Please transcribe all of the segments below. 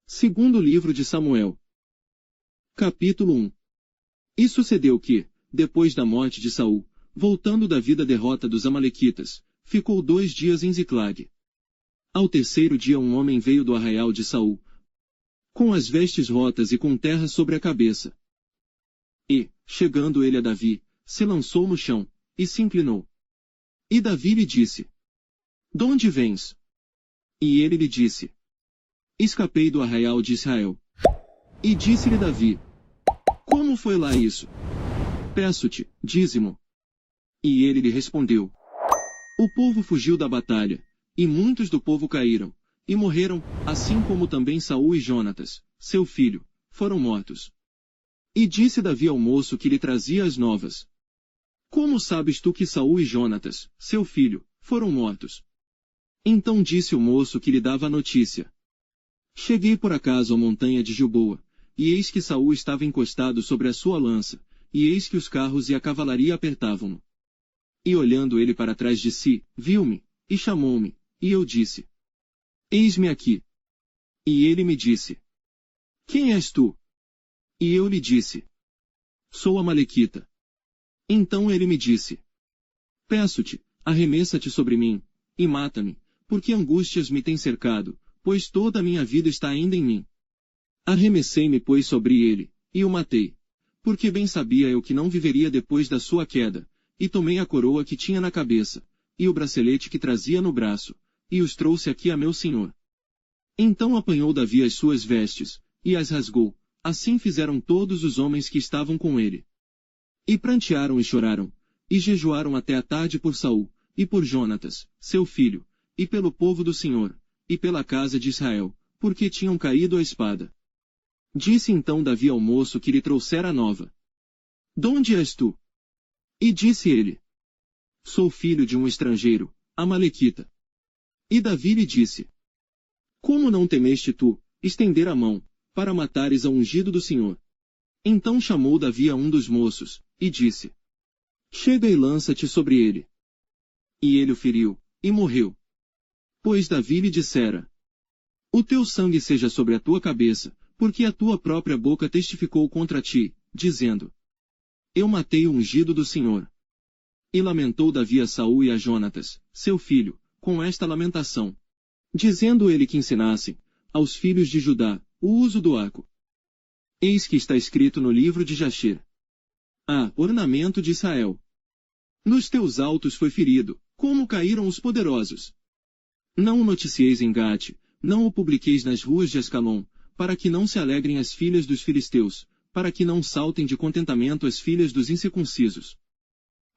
Segundo livro de Samuel. Capítulo 1. E sucedeu que, depois da morte de Saul, voltando Davi da derrota dos amalequitas, ficou 2 dias em Ziclag. Ao terceiro dia um homem veio do arraial de Saul, com as vestes rotas e com terra sobre a cabeça. E, chegando ele a Davi, se lançou no chão, e se inclinou. E Davi lhe disse: "Donde vens?" E ele lhe disse: "Escapei do arraial de Israel." E disse-lhe Davi: "Como foi lá isso? Peço-te, dízimo." E ele lhe respondeu: "O povo fugiu da batalha, e muitos do povo caíram, e morreram, assim como também Saul e Jonatas, seu filho, foram mortos." E disse Davi ao moço que lhe trazia as novas: "Como sabes tu que Saul e Jonatas, seu filho, foram mortos?" Então disse o moço que lhe dava a notícia: "Cheguei por acaso à montanha de Gilboa, e eis que Saul estava encostado sobre a sua lança, e eis que os carros e a cavalaria apertavam-no. E olhando ele para trás de si, viu-me, e chamou-me, e eu disse: Eis-me aqui. E ele me disse: Quem és tu? E eu lhe disse: Sou amalequita. Então ele me disse: Peço-te, arremessa-te sobre mim, e mata-me, porque angústias me têm cercado, pois toda a minha vida está ainda em mim. Arremessei-me, pois, sobre ele, e o matei, porque bem sabia eu que não viveria depois da sua queda, e tomei a coroa que tinha na cabeça, e o bracelete que trazia no braço, e os trouxe aqui a meu senhor. Então apanhou Davi as suas vestes, e as rasgou, assim fizeram todos os homens que estavam com ele. E prantearam e choraram, e jejuaram até a tarde por Saul, e por Jonatas, seu filho, e pelo povo do Senhor, e pela casa de Israel, porque tinham caído à espada. Disse então Davi ao moço que lhe trouxera a nova: Donde és tu? E disse ele: Sou filho de um estrangeiro, amalequita. E Davi lhe disse: Como não temeste tu, estender a mão, para matares a ungido do Senhor? Então chamou Davi a um dos moços, e disse: Chega e lança-te sobre ele. E ele o feriu, e morreu. Pois Davi lhe dissera: O teu sangue seja sobre a tua cabeça, porque a tua própria boca testificou contra ti, dizendo: Eu matei o ungido do Senhor. E lamentou Davi a Saul e a Jonatas, seu filho, com esta lamentação, dizendo ele que ensinassem, aos filhos de Judá, o uso do arco. Eis que está escrito no livro de Jaxer: ornamento de Israel. Nos teus altos foi ferido, como caíram os poderosos. Não o noticieis em Gate, não o publiqueis nas ruas de Ascalon, para que não se alegrem as filhas dos filisteus, para que não saltem de contentamento as filhas dos incircuncisos.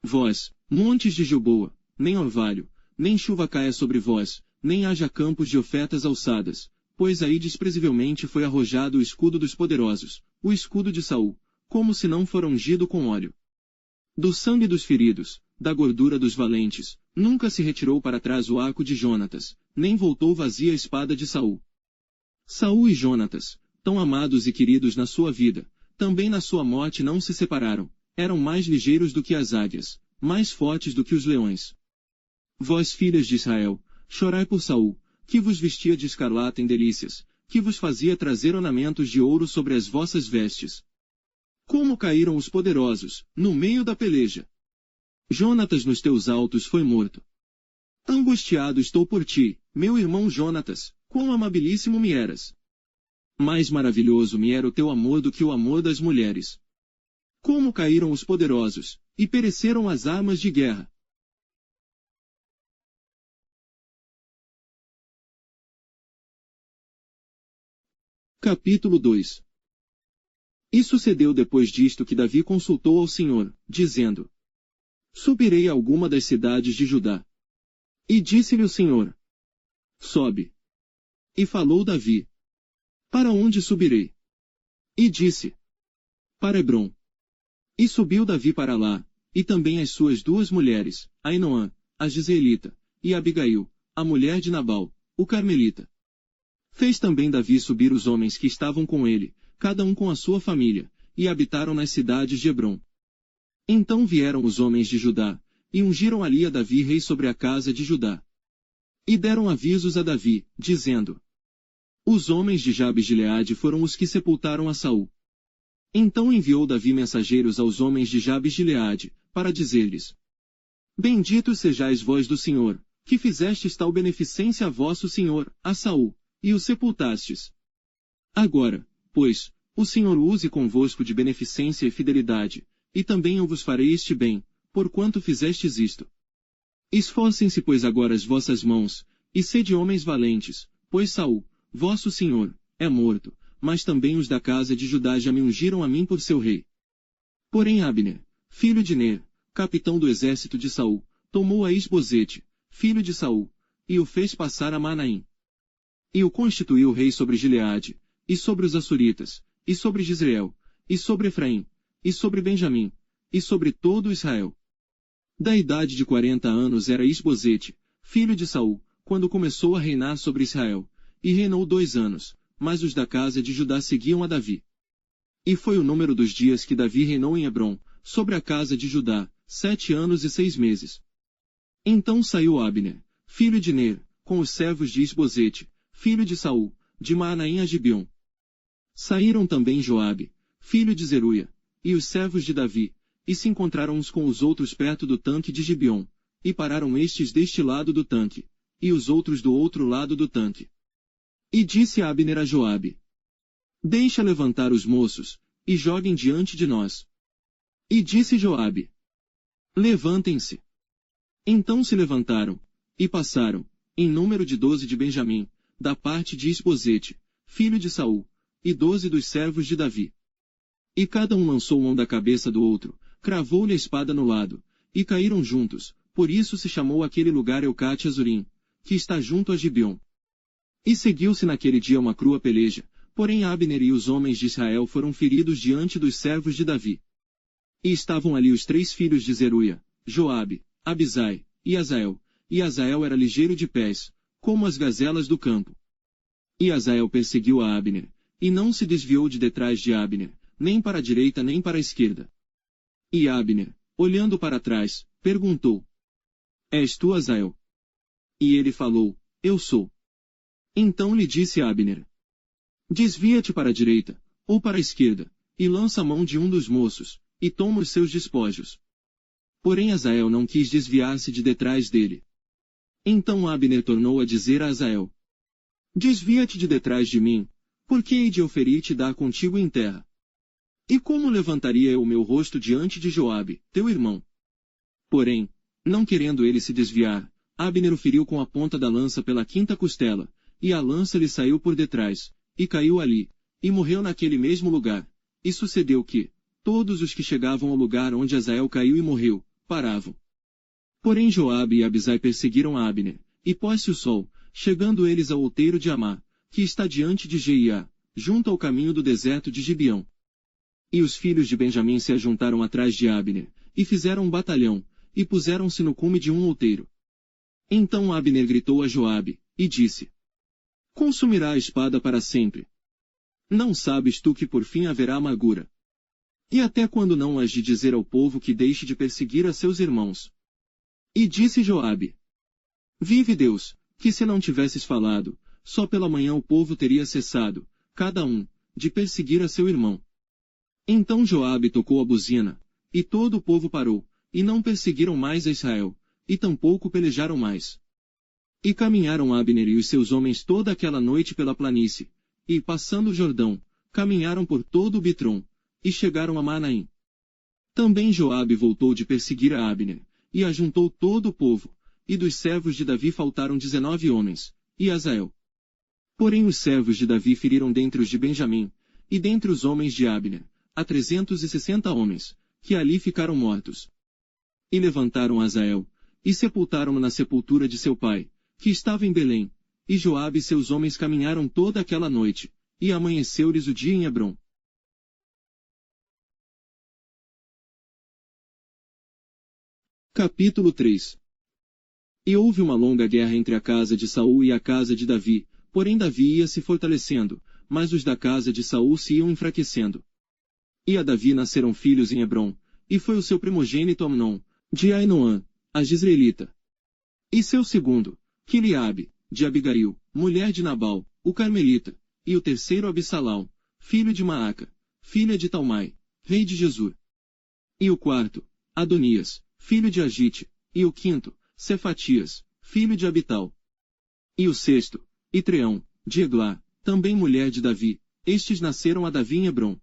Vós, montes de Gilboa, nem orvalho, nem chuva caia sobre vós, nem haja campos de ofertas alçadas, pois aí desprezivelmente foi arrojado o escudo dos poderosos, o escudo de Saul, como se não fora ungido com óleo. Do sangue dos feridos, da gordura dos valentes, nunca se retirou para trás o arco de Jonatas, nem voltou vazia a espada de Saul. Saul e Jonatas, tão amados e queridos na sua vida, também na sua morte não se separaram, eram mais ligeiros do que as águias, mais fortes do que os leões. Vós, filhas de Israel, chorai por Saul, que vos vestia de escarlata em delícias, que vos fazia trazer ornamentos de ouro sobre as vossas vestes. Como caíram os poderosos, no meio da peleja! Jonatas nos teus altos foi morto. Angustiado estou por ti, meu irmão Jonatas, quão amabilíssimo me eras! Mais maravilhoso me era o teu amor do que o amor das mulheres. Como caíram os poderosos, e pereceram as armas de guerra! Capítulo 2. E sucedeu depois disto que Davi consultou ao Senhor, dizendo: Subirei a alguma das cidades de Judá. E disse-lhe o Senhor: Sobe. E falou Davi: Para onde subirei? E disse: Para Hebrom. E subiu Davi para lá, e também as suas 2 mulheres, Ainoã, a Gisraelita, e Abigail, a mulher de Nabal, o Carmelita. Fez também Davi subir os homens que estavam com ele, cada um com a sua família, e habitaram nas cidades de Hebrom. Então vieram os homens de Judá, e ungiram ali a Davi rei sobre a casa de Judá. E deram avisos a Davi, dizendo: Os homens de Jabes de Gileade foram os que sepultaram a Saul. Então enviou Davi mensageiros aos homens de Jabes de Gileade, para dizer-lhes: Benditos sejais vós do Senhor, que fizestes tal beneficência a vosso senhor, a Saul, e o sepultastes. Agora, pois, o Senhor use convosco de beneficência e fidelidade, e também eu vos farei este bem, porquanto fizestes isto. Esforcem-se, pois, agora as vossas mãos, e sede homens valentes, pois Saul, vosso senhor, é morto, mas também os da casa de Judá já me ungiram a mim por seu rei. Porém Abner, filho de Ner, capitão do exército de Saul, tomou a Isbosete, filho de Saul, e o fez passar a Manaim. E o constituiu rei sobre Gileade, e sobre os Açuritas, e sobre Jezreel, e sobre Efraim, e sobre Benjamim, e sobre todo Israel. Da idade de 40 anos era Isbosete, filho de Saul, quando começou a reinar sobre Israel, e reinou 2 anos, mas os da casa de Judá seguiam a Davi. E foi o número dos dias que Davi reinou em Hebrom, sobre a casa de Judá, 7 anos e 6 meses. Então saiu Abner, filho de Ner, com os servos de Isbosete, filho de Saul, de Maanaim a Gibeon. Saíram também Joabe, filho de Zeruia, e os servos de Davi, e se encontraram uns com os outros perto do tanque de Gibeon, e pararam estes deste lado do tanque, e os outros do outro lado do tanque. E disse Abner a Joabe: Deixa levantar os moços, e joguem diante de nós. E disse Joabe: Levantem-se. Então se levantaram, e passaram, em número de 12 de Benjamim, da parte de Isbosete, filho de Saul, e 12 dos servos de Davi. E cada um lançou mão da cabeça do outro, cravou-lhe a espada no lado, e caíram juntos, por isso se chamou aquele lugar Eucate Azurim, que está junto a Gibeon. E seguiu-se naquele dia uma crua peleja, porém Abner e os homens de Israel foram feridos diante dos servos de Davi. E estavam ali os 3 filhos de Zeruia, Joabe, Abisai, e Azael era ligeiro de pés, como as gazelas do campo. E Azael perseguiu a Abner, e não se desviou de detrás de Abner, nem para a direita nem para a esquerda. E Abner, olhando para trás, perguntou: És tu Azael? E ele falou: Eu sou. Então lhe disse Abner: Desvia-te para a direita, ou para a esquerda, e lança a mão de um dos moços, e toma os seus despojos. Porém Azael não quis desviar-se de detrás dele. Então Abner tornou a dizer a Azael: Desvia-te de detrás de mim, porque hei de eu ferir-te e dar contigo em terra. E como levantaria eu o meu rosto diante de Joabe, teu irmão? Porém, não querendo ele se desviar, Abner o feriu com a ponta da lança pela 5ª costela, e a lança lhe saiu por detrás, e caiu ali, e morreu naquele mesmo lugar. E sucedeu que, todos os que chegavam ao lugar onde Azael caiu e morreu, paravam. Porém Joabe e Abisai perseguiram Abner, e pôs-se o sol, chegando eles ao outeiro de Amá, que está diante de Jeiá, junto ao caminho do deserto de Gibeão. E os filhos de Benjamim se ajuntaram atrás de Abner, e fizeram um batalhão, e puseram-se no cume de um outeiro. Então Abner gritou a Joabe, e disse: Consumirá a espada para sempre. Não sabes tu que por fim haverá amargura? E até quando não has de dizer ao povo que deixe de perseguir a seus irmãos? E disse Joabe: Vive Deus, que se não tivesses falado, só pela manhã o povo teria cessado, cada um, de perseguir a seu irmão. Então Joabe tocou a buzina, e todo o povo parou, e não perseguiram mais a Israel, e tampouco pelejaram mais. E caminharam Abner e os seus homens toda aquela noite pela planície, e, passando o Jordão, caminharam por todo o Bitrom, e chegaram a Manaim. Também Joabe voltou de perseguir a Abner, e ajuntou todo o povo, e dos servos de Davi faltaram 19 homens, e Azael. Porém os servos de Davi feriram dentre os de Benjamim, e dentre os homens de Abner, a 360 homens, que ali ficaram mortos. E levantaram Azael, e sepultaram-no na sepultura de seu pai, que estava em Belém, e Joabe e seus homens caminharam toda aquela noite, e amanheceu-lhes o dia em Hebrom. Capítulo 3. E houve uma longa guerra entre a casa de Saul e a casa de Davi, porém Davi ia se fortalecendo, mas os da casa de Saul se iam enfraquecendo. E a Davi nasceram filhos em Hebrom, e foi o seu primogênito Amnon, de Ainoã, a Jezreelita. E seu segundo, Quiliabe, de Abigail, mulher de Nabal, o Carmelita, e o terceiro Absalão, filho de Maaca, filha de Talmai, rei de Gesur. E o quarto, Adonias, filho de Agite, e o quinto, Cefatias, filho de Abital. E o sexto, Itreão, de Eglá, também mulher de Davi, estes nasceram a Davi em Hebrom.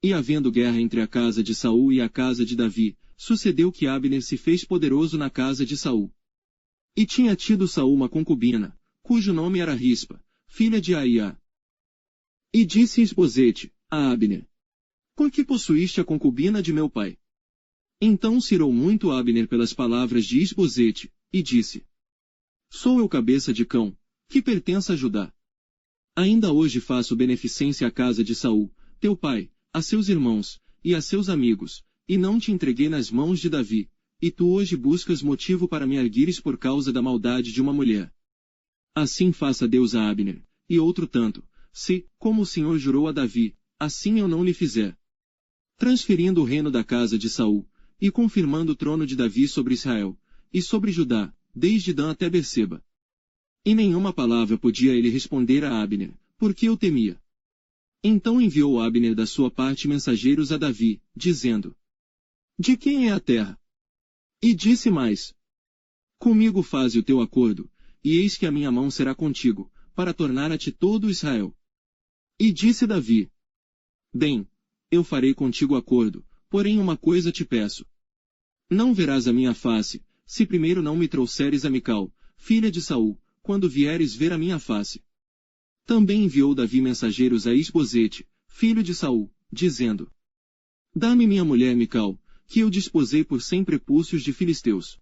E havendo guerra entre a casa de Saul e a casa de Davi, sucedeu que Abner se fez poderoso na casa de Saul. E tinha tido Saul uma concubina, cujo nome era Rispa, filha de Aiá. E disse Isbosete a Abner: por que possuíste a concubina de meu pai? Então se irou muito Abner pelas palavras de Isbosete, e disse: sou eu cabeça de cão, que pertence a Judá. Ainda hoje faço beneficência à casa de Saul, teu pai, a seus irmãos, e a seus amigos, e não te entreguei nas mãos de Davi, e tu hoje buscas motivo para me arguires por causa da maldade de uma mulher. Assim faça Deus a Abner, e outro tanto, se, como o Senhor jurou a Davi, assim eu não lhe fizer. Transferindo o reino da casa de Saul, e confirmando o trono de Davi sobre Israel, e sobre Judá, desde Dan até Berseba. E nenhuma palavra podia ele responder a Abner, porque o temia. Então enviou Abner da sua parte mensageiros a Davi, dizendo: de quem é a terra? E disse mais: comigo faze o teu acordo, e eis que a minha mão será contigo, para tornar a ti todo Israel. E disse Davi: bem, eu farei contigo acordo, porém uma coisa te peço. Não verás a minha face, se primeiro não me trouxeres a Mical, filha de Saul, quando vieres ver a minha face. Também enviou Davi mensageiros a Isbosete, filho de Saul, dizendo: dá-me minha mulher Mical, que eu desposei por 100 prepúcios de filisteus.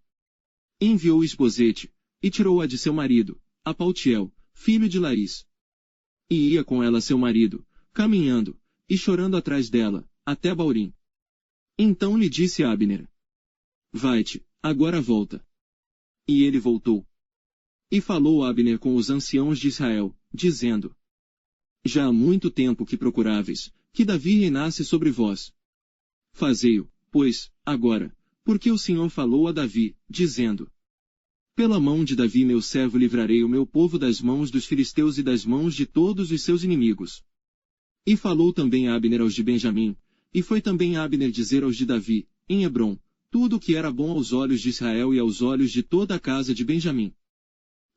Enviou Isbosete, e tirou-a de seu marido, a Paltiel, filho de Laís. E ia com ela seu marido, caminhando, e chorando atrás dela, até Baurim. Então lhe disse Abner: vai-te, agora volta. E ele voltou. E falou Abner com os anciãos de Israel, dizendo: já há muito tempo que procuráveis, que Davi reinasse sobre vós. Fazei-o, pois, agora, porque o Senhor falou a Davi, dizendo: pela mão de Davi meu servo livrarei o meu povo das mãos dos filisteus e das mãos de todos os seus inimigos. E falou também Abner aos de Benjamim, e foi também Abner dizer aos de Davi, em Hebrom, tudo o que era bom aos olhos de Israel e aos olhos de toda a casa de Benjamim.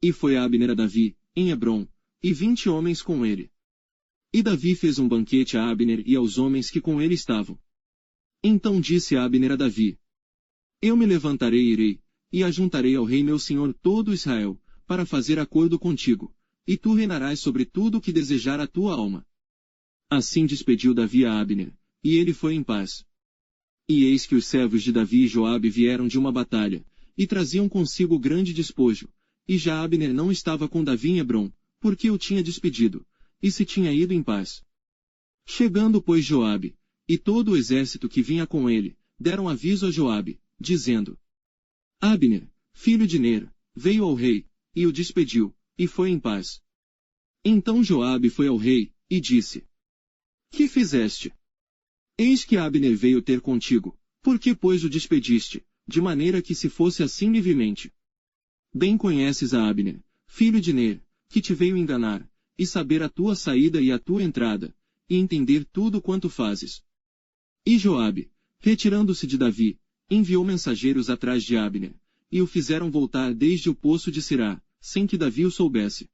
E foi Abner a Davi, em Hebrom, e 20 homens com ele. E Davi fez um banquete a Abner e aos homens que com ele estavam. Então disse Abner a Davi: eu me levantarei e irei, e ajuntarei ao rei meu senhor todo Israel, para fazer acordo contigo, e tu reinarás sobre tudo o que desejar a tua alma. Assim despediu Davi a Abner, e ele foi em paz. E eis que os servos de Davi e Joabe vieram de uma batalha, e traziam consigo grande despojo, e já Abner não estava com Davi em Hebrom, porque o tinha despedido, e se tinha ido em paz. Chegando, pois, Joabe, e todo o exército que vinha com ele, deram aviso a Joabe, dizendo: Abner, filho de Ner, veio ao rei, e o despediu, e foi em paz. Então Joabe foi ao rei, e disse: que fizeste? Eis que Abner veio ter contigo, por que pois o despediste, de maneira que se fosse assim livremente? Bem conheces a Abner, filho de Ner, que te veio enganar, e saber a tua saída e a tua entrada, e entender tudo quanto fazes. E Joabe, retirando-se de Davi, enviou mensageiros atrás de Abner, e o fizeram voltar desde o poço de Sirá, sem que Davi o soubesse.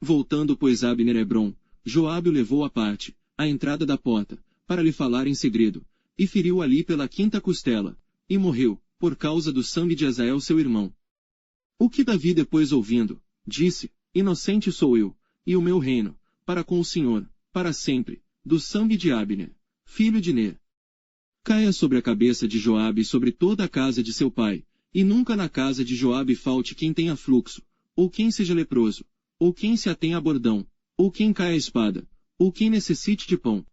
Voltando pois Abner a Hebrom, Joabe o levou à parte, à entrada da porta, para lhe falar em segredo, e feriu ali pela 5ª costela, e morreu, por causa do sangue de Azael seu irmão. O que Davi depois ouvindo, disse: inocente sou eu, e o meu reino, para com o Senhor, para sempre, do sangue de Abner, filho de Ner. Caia sobre a cabeça de Joabe e sobre toda a casa de seu pai, e nunca na casa de Joabe falte quem tenha fluxo, ou quem seja leproso, ou quem se atenha a bordão, ou quem caia a espada, ou quem necessite de pão.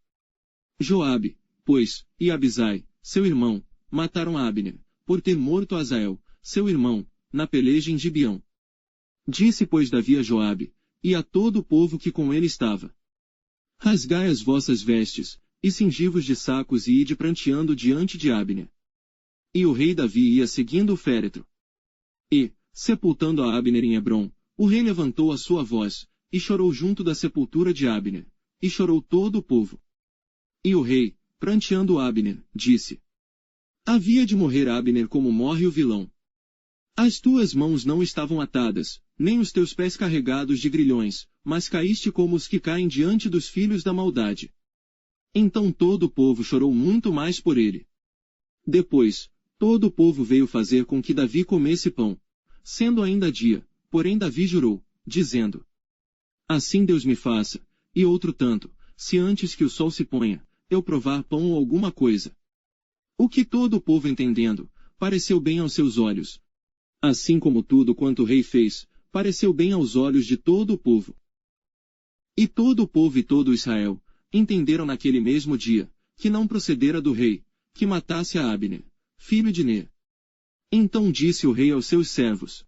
Joabe, pois, e Abisai, seu irmão, mataram a Abner, por ter morto Azael, seu irmão, na peleja em Gibeão. Disse pois Davi a Joabe, e a todo o povo que com ele estava: rasgai as vossas vestes, e cingi-vos de sacos e ide pranteando diante de Abner. E o rei Davi ia seguindo o féretro. E, sepultando a Abner em Hebrom, o rei levantou a sua voz, e chorou junto da sepultura de Abner, e chorou todo o povo. E o rei, pranteando Abner, disse: Havia de morrer Abner como morre o vilão. As tuas mãos não estavam atadas, nem os teus pés carregados de grilhões, mas caíste como os que caem diante dos filhos da maldade. Então todo o povo chorou muito mais por ele. Depois, todo o povo veio fazer com que Davi comesse pão, sendo ainda dia, porém Davi jurou, dizendo: Assim Deus me faça, e outro tanto, se antes que o sol se ponha, eu provar pão ou alguma coisa. O que todo o povo entendendo, pareceu bem aos seus olhos. Assim como tudo quanto o rei fez, pareceu bem aos olhos de todo o povo. E todo o povo e todo Israel, entenderam naquele mesmo dia, que não procedera do rei, que matasse a Abner, filho de Ner. Então disse o rei aos seus servos: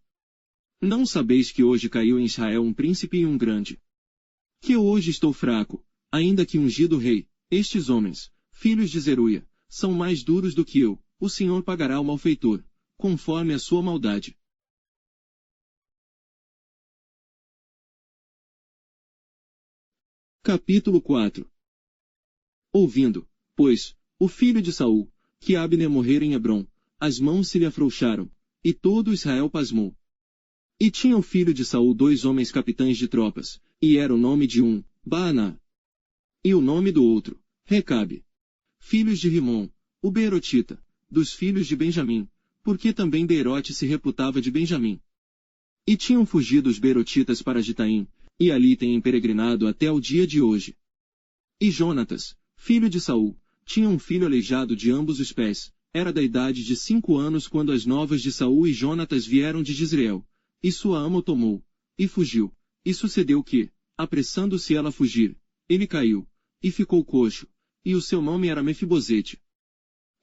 Não sabeis que hoje caiu em Israel um príncipe e um grande? Que eu hoje estou fraco, ainda que ungido rei, estes homens, filhos de Zeruia, são mais duros do que eu, o Senhor pagará ao malfeitor, conforme a sua maldade. Capítulo 4. Ouvindo, pois, o filho de Saul, que Abner morrera em Hebrom, as mãos se lhe afrouxaram, e todo Israel pasmou. E tinha o filho de Saul 2 homens capitães de tropas, e era o nome de um, Baaná, e o nome do outro, Recabe. Filhos de Rimom, o Beerotita, dos filhos de Benjamim, porque também Beerote se reputava de Benjamim. E tinham fugido os Beerotitas para Gitaim, e ali têm peregrinado até o dia de hoje. E Jonatas, filho de Saul, tinha um filho aleijado de ambos os pés, era da idade de 5 anos quando as novas de Saul e Jonatas vieram de Jezreel, e sua ama o tomou, e fugiu, e sucedeu que, apressando-se ela a fugir, ele caiu, e ficou coxo, e o seu nome era Mefibosete.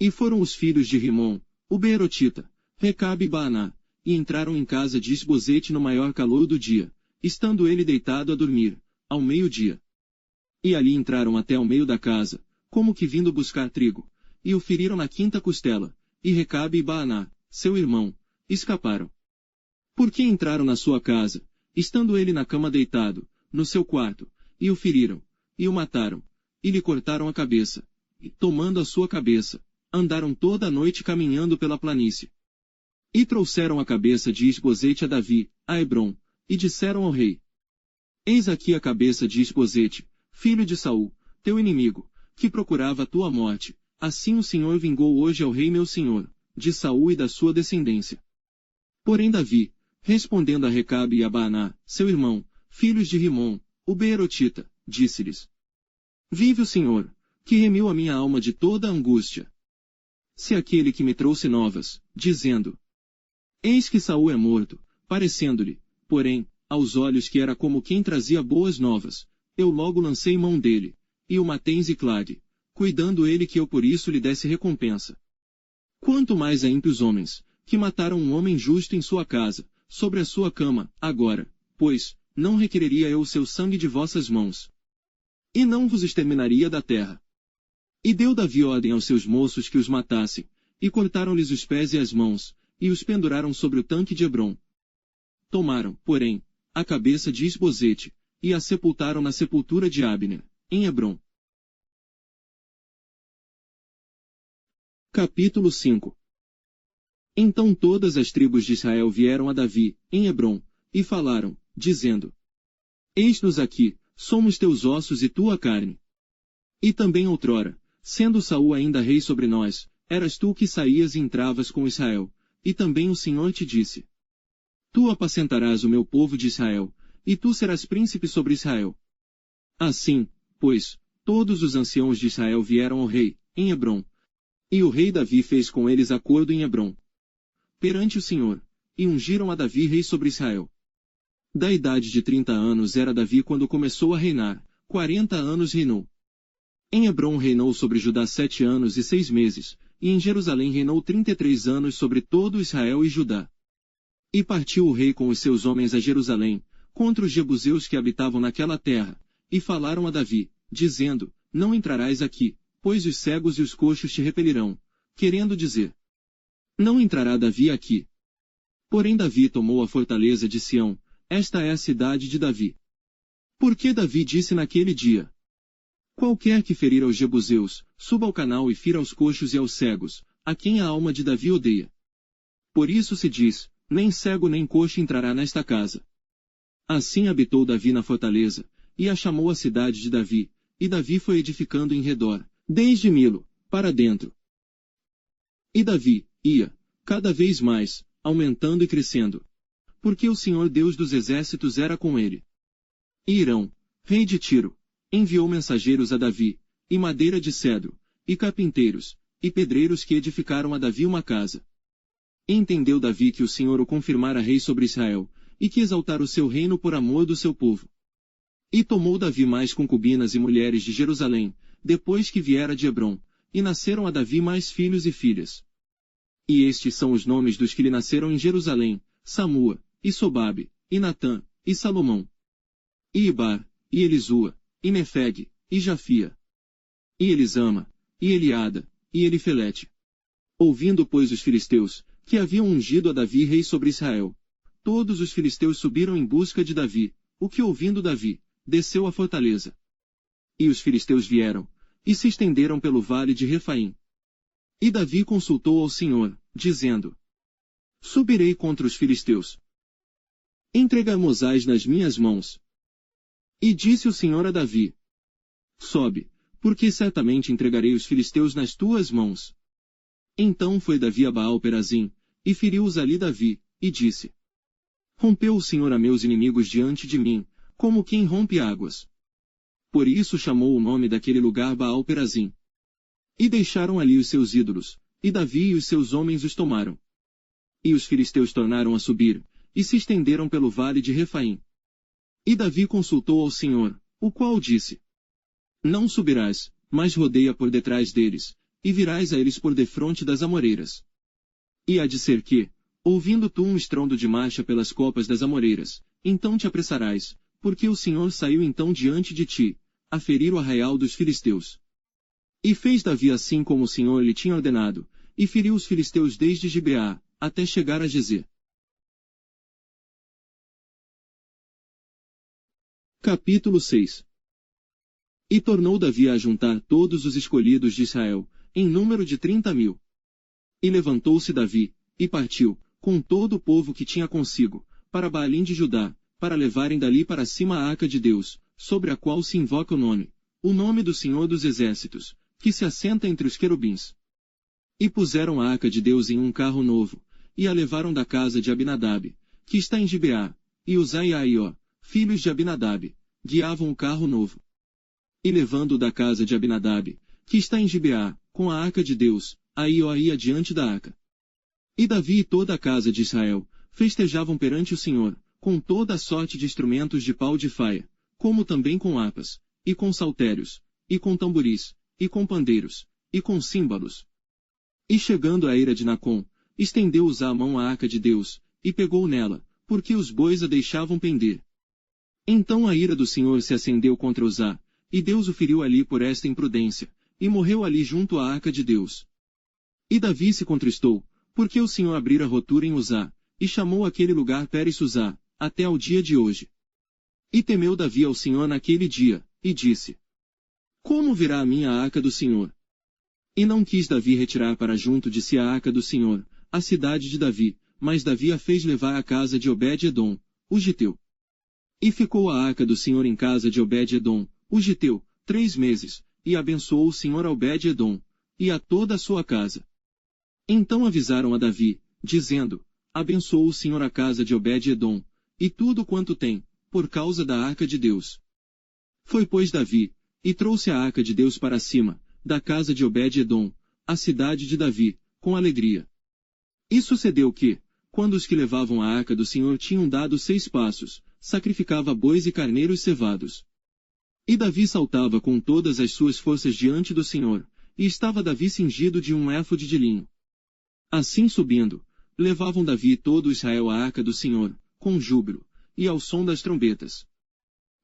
E foram os filhos de Rimom, o Beerotita, Recabe e Baaná, e entraram em casa de Isbosete no maior calor do dia, estando ele deitado a dormir, ao meio-dia. E ali entraram até ao meio da casa, como que vindo buscar trigo, e o feriram na quinta costela, e Recabe e Baaná, seu irmão, escaparam. Porque entraram na sua casa, estando ele na cama deitado, no seu quarto, e o feriram, e o mataram, e lhe cortaram a cabeça, e, tomando a sua cabeça, andaram toda a noite caminhando pela planície. E trouxeram a cabeça de Isbosete a Davi, a Hebrom, e disseram ao rei: Eis aqui a cabeça de Isbosete, filho de Saul, teu inimigo, que procurava a tua morte, assim o Senhor vingou hoje ao rei meu senhor, de Saul e da sua descendência. Porém Davi, respondendo a Recabe e a Baaná, seu irmão, filhos de Rimom, o Beerotita, disse-lhes: Vive o Senhor, que remiu a minha alma de toda a angústia. Se aquele que me trouxe novas, dizendo: Eis que Saul é morto, parecendo-lhe, porém, aos olhos que era como quem trazia boas novas, eu logo lancei mão dele, e o matei em Ziclague, cuidando ele que eu por isso lhe desse recompensa. Quanto mais a ímpios homens, que mataram um homem justo em sua casa, sobre a sua cama, agora, pois, não requereria eu o seu sangue de vossas mãos. E não vos exterminaria da terra. E deu Davi ordem aos seus moços que os matassem, e cortaram-lhes os pés e as mãos, e os penduraram sobre o tanque de Hebrom. Tomaram, porém, a cabeça de Isbosete, e a sepultaram na sepultura de Abner, em Hebrom. Capítulo 5. Então todas as tribos de Israel vieram a Davi, em Hebrom, e falaram, dizendo: Eis-nos aqui, somos teus ossos e tua carne. E também outrora, sendo Saul ainda rei sobre nós, eras tu que saías e entravas com Israel, e também o Senhor te disse: Tu apacentarás o meu povo de Israel, e tu serás príncipe sobre Israel. Assim, pois, todos os anciãos de Israel vieram ao rei, em Hebrom. E o rei Davi fez com eles acordo em Hebrom, perante o Senhor, e ungiram a Davi rei sobre Israel. Da idade de 30 anos era Davi quando começou a reinar, 40 anos reinou. Em Hebrom reinou sobre Judá 7 anos e 6 meses, e em Jerusalém reinou 33 anos sobre todo Israel e Judá. E partiu o rei com os seus homens a Jerusalém, contra os jebuseus que habitavam naquela terra, e falaram a Davi, dizendo: Não entrarás aqui, pois os cegos e os coxos te repelirão, querendo dizer: Não entrará Davi aqui. Porém Davi tomou a fortaleza de Sião, esta é a cidade de Davi. Porque Davi disse naquele dia: qualquer que ferir aos jebuseus, suba ao canal e fira aos coxos e aos cegos, a quem a alma de Davi odeia. Por isso se diz, nem cego nem coxo entrará nesta casa. Assim habitou Davi na fortaleza, e a chamou a cidade de Davi, e Davi foi edificando em redor, desde Milo, para dentro. E Davi ia, cada vez mais, aumentando e crescendo. Porque o Senhor Deus dos exércitos era com ele. E Hirão, rei de Tiro, enviou mensageiros a Davi, e madeira de cedro, e carpinteiros, e pedreiros que edificaram a Davi uma casa. E entendeu Davi que o Senhor o confirmara rei sobre Israel, e que exaltara o seu reino por amor do seu povo. E tomou Davi mais concubinas e mulheres de Jerusalém, depois que viera de Hebrom, e nasceram a Davi mais filhos e filhas. E estes são os nomes dos que lhe nasceram em Jerusalém: Samua, e Sobabe, e Natã, e Salomão. E Ibar, e Elisua, e Nefeg, e Jafia. E Elisama, e Eliada, e Elifelete. Ouvindo, pois, os filisteus, que haviam ungido a Davi rei sobre Israel, todos os filisteus subiram em busca de Davi, o que ouvindo Davi, desceu à fortaleza. E os filisteus vieram, e se estenderam pelo vale de Refaim. E Davi consultou ao Senhor, dizendo: subirei contra os filisteus. Entregar-mos-ás nas minhas mãos. E disse o Senhor a Davi: sobe, porque certamente entregarei os filisteus nas tuas mãos. Então foi Davi a Baal-Perazim, e feriu-os ali Davi, e disse: rompeu o Senhor a meus inimigos diante de mim, como quem rompe águas. Por isso chamou o nome daquele lugar Baal-Perazim. E deixaram ali os seus ídolos, e Davi e os seus homens os tomaram. E os filisteus tornaram a subir, e se estenderam pelo vale de Refaim. E Davi consultou ao Senhor, o qual disse: não subirás, mas rodeia por detrás deles, e virás a eles por defronte das amoreiras. E há de ser que, ouvindo tu um estrondo de marcha pelas copas das amoreiras, então te apressarás, porque o Senhor saiu então diante de ti, a ferir o arraial dos filisteus. E fez Davi assim como o Senhor lhe tinha ordenado, e feriu os filisteus desde Gibeá, até chegar a Gezer. Capítulo 6. E tornou Davi a juntar todos os escolhidos de Israel, em número de 30.000. E levantou-se Davi, e partiu, com todo o povo que tinha consigo, para Baalim de Judá, para levarem dali para cima a arca de Deus, sobre a qual se invoca o nome do Senhor dos Exércitos, que se assenta entre os querubins. E puseram a arca de Deus em um carro novo, e a levaram da casa de Abinadab, que está em Gibeá, e Uzai e Aió, filhos de Abinadab, guiavam o carro novo. E levando-o da casa de Abinadab, que está em Gibeá, com a arca de Deus, Aió ia diante da arca. E Davi e toda a casa de Israel festejavam perante o Senhor, com toda a sorte de instrumentos de pau de faia, como também com harpas, e com saltérios, e com tamboris, e com pandeiros, e com símbolos. E chegando à eira de Nacon, estendeu Uzá a mão à arca de Deus, e pegou nela, porque os bois a deixavam pender. Então a ira do Senhor se acendeu contra Uzá, e Deus o feriu ali por esta imprudência, e morreu ali junto à arca de Deus. E Davi se contristou, porque o Senhor abrira rotura em Uzá, e chamou aquele lugar Peres-Uzá, até ao dia de hoje. E temeu Davi ao Senhor naquele dia, e disse: como virá a minha arca do Senhor? E não quis Davi retirar para junto de si a arca do Senhor, a cidade de Davi, mas Davi a fez levar à casa de Obed-Edom, o giteu. E ficou a arca do Senhor em casa de Obed-Edom, o giteu, 3 meses, e abençoou o Senhor a Obed-Edom, e a toda a sua casa. Então avisaram a Davi, dizendo: abençoou o Senhor a casa de Obed-Edom, e tudo quanto tem, por causa da arca de Deus. Foi, pois, Davi, e trouxe a arca de Deus para cima, da casa de Obed-Edom, a cidade de Davi, com alegria. E sucedeu que, quando os que levavam a arca do Senhor tinham dado 6 passos, sacrificava bois e carneiros cevados. E Davi saltava com todas as suas forças diante do Senhor, e estava Davi cingido de um éfode de linho. Assim subindo, levavam Davi e todo Israel a arca do Senhor, com júbilo, e ao som das trombetas.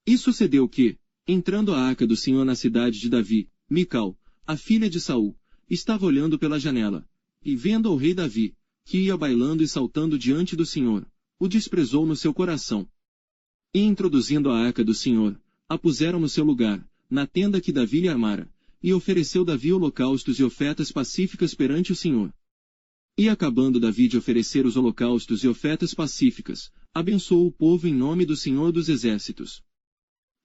E sucedeu que, entrando a arca do Senhor na cidade de Davi, Mical, a filha de Saul, estava olhando pela janela, e vendo ao rei Davi, que ia bailando e saltando diante do Senhor, o desprezou no seu coração. E introduzindo a arca do Senhor, a puseram no seu lugar, na tenda que Davi lhe armara, e ofereceu Davi holocaustos e ofertas pacíficas perante o Senhor. E acabando Davi de oferecer os holocaustos e ofertas pacíficas, abençoou o povo em nome do Senhor dos Exércitos.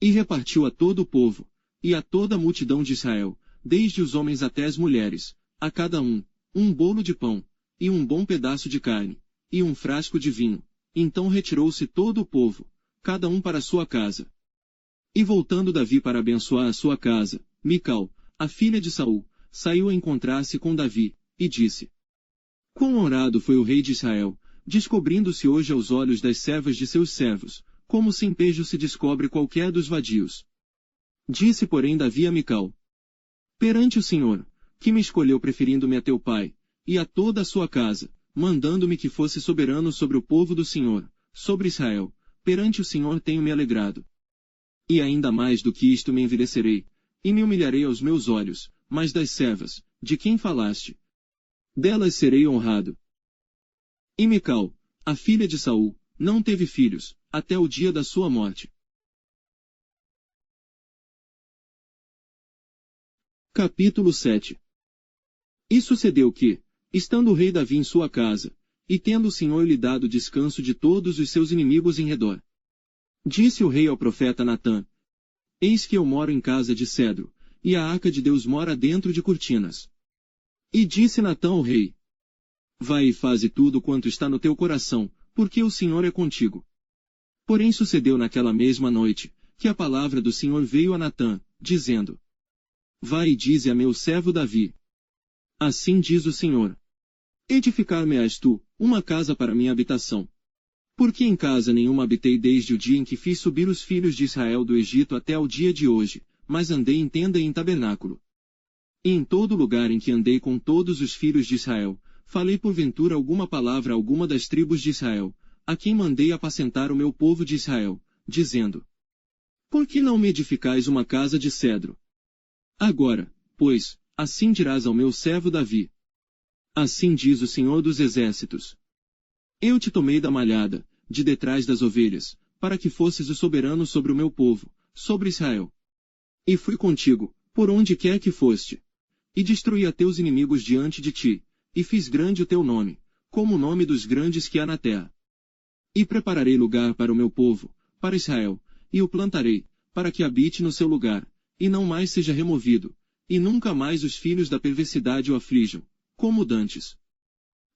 E repartiu a todo o povo, e a toda a multidão de Israel, desde os homens até as mulheres, a cada um bolo de pão, e um bom pedaço de carne, e um frasco de vinho. Então retirou-se todo o povo, cada um para sua casa. E voltando Davi para abençoar a sua casa, Mical, a filha de Saul, saiu a encontrar-se com Davi, e disse: Quão honrado foi o rei de Israel, descobrindo-se hoje aos olhos das servas de seus servos, como sem pejo se descobre qualquer dos vadios. Disse porém Davi a Mical: Perante o Senhor, que me escolheu preferindo-me a teu pai, e a toda a sua casa, mandando-me que fosse soberano sobre o povo do Senhor, sobre Israel, perante o Senhor tenho-me alegrado. E ainda mais do que isto me envilecerei, e me humilharei aos meus olhos, mas das servas, de quem falaste, delas serei honrado. E Mical, a filha de Saul, não teve filhos, até o dia da sua morte. Capítulo 7. E sucedeu que, estando o rei Davi em sua casa, e tendo o Senhor lhe dado descanso de todos os seus inimigos em redor, disse o rei ao profeta Natã: Eis que eu moro em casa de cedro, e a arca de Deus mora dentro de cortinas. E disse Natã ao rei: Vai e faze tudo quanto está no teu coração, porque o Senhor é contigo. Porém sucedeu naquela mesma noite, que a palavra do Senhor veio a Natã, dizendo: Vai e dize a meu servo Davi: Assim diz o Senhor: Edificar-me-ás tu, uma casa para minha habitação. Porque em casa nenhuma habitei desde o dia em que fiz subir os filhos de Israel do Egito até ao dia de hoje, mas andei em tenda e em tabernáculo. E em todo lugar em que andei com todos os filhos de Israel, falei porventura alguma palavra a alguma das tribos de Israel, a quem mandei apacentar o meu povo de Israel, dizendo: Por que não me edificais uma casa de cedro? Agora, pois, assim dirás ao meu servo Davi: Assim diz o Senhor dos Exércitos: Eu te tomei da malhada, de detrás das ovelhas, para que fosses o soberano sobre o meu povo, sobre Israel. E fui contigo, por onde quer que foste. E destruí a teus inimigos diante de ti, e fiz grande o teu nome, como o nome dos grandes que há na terra. E prepararei lugar para o meu povo, para Israel, e o plantarei, para que habite no seu lugar, e não mais seja removido, e nunca mais os filhos da perversidade o aflijam, como dantes.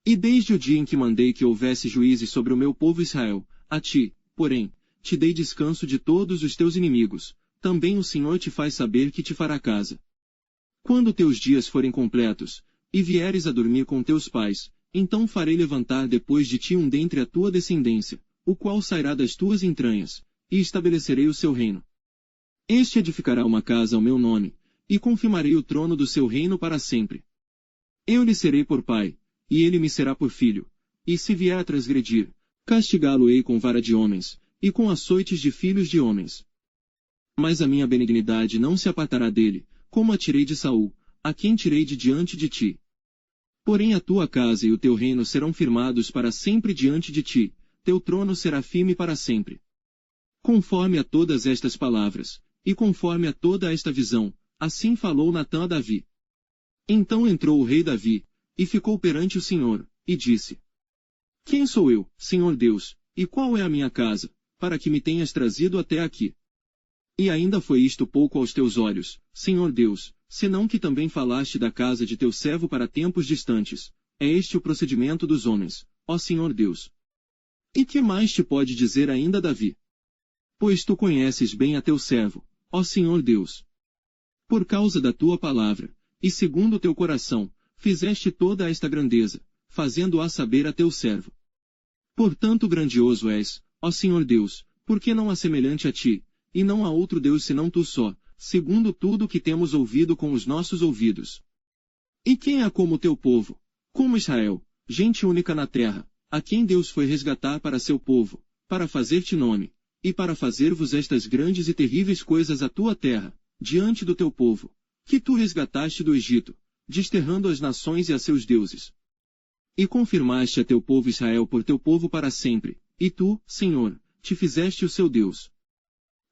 E desde o dia em que mandei que houvesse juízes sobre o meu povo Israel, a ti, porém, te dei descanso de todos os teus inimigos, também o Senhor te faz saber que te fará casa. Quando teus dias forem completos, e vieres a dormir com teus pais, então farei levantar depois de ti um dentre a tua descendência, o qual sairá das tuas entranhas, e estabelecerei o seu reino. Este edificará uma casa ao meu nome, e confirmarei o trono do seu reino para sempre. Eu lhe serei por pai, e ele me será por filho, e se vier a transgredir, castigá-lo-ei com vara de homens, e com açoites de filhos de homens. Mas a minha benignidade não se apartará dele, como a tirei de Saul, a quem tirei de diante de ti. Porém a tua casa e o teu reino serão firmados para sempre diante de ti, teu trono será firme para sempre. Conforme a todas estas palavras, e conforme a toda esta visão, assim falou Natã a Davi. Então entrou o rei Davi, e ficou perante o Senhor, e disse: Quem sou eu, Senhor Deus, e qual é a minha casa, para que me tenhas trazido até aqui? E ainda foi isto pouco aos teus olhos, Senhor Deus, senão que também falaste da casa de teu servo para tempos distantes. É este o procedimento dos homens, ó Senhor Deus. E que mais te pode dizer ainda Davi? Pois tu conheces bem a teu servo, ó Senhor Deus. Por causa da tua palavra, e segundo o teu coração, fizeste toda esta grandeza, fazendo-a saber a teu servo. Portanto grandioso és, ó Senhor Deus, porque não há semelhante a ti, e não há outro Deus senão tu só, segundo tudo o que temos ouvido com os nossos ouvidos. E quem é como o teu povo, como Israel, gente única na terra, a quem Deus foi resgatar para seu povo, para fazer-te nome, e para fazer-vos estas grandes e terríveis coisas à tua terra, diante do teu povo, que tu resgataste do Egito, desterrando as nações e a seus deuses. E confirmaste a teu povo Israel por teu povo para sempre, e tu, Senhor, te fizeste o seu Deus.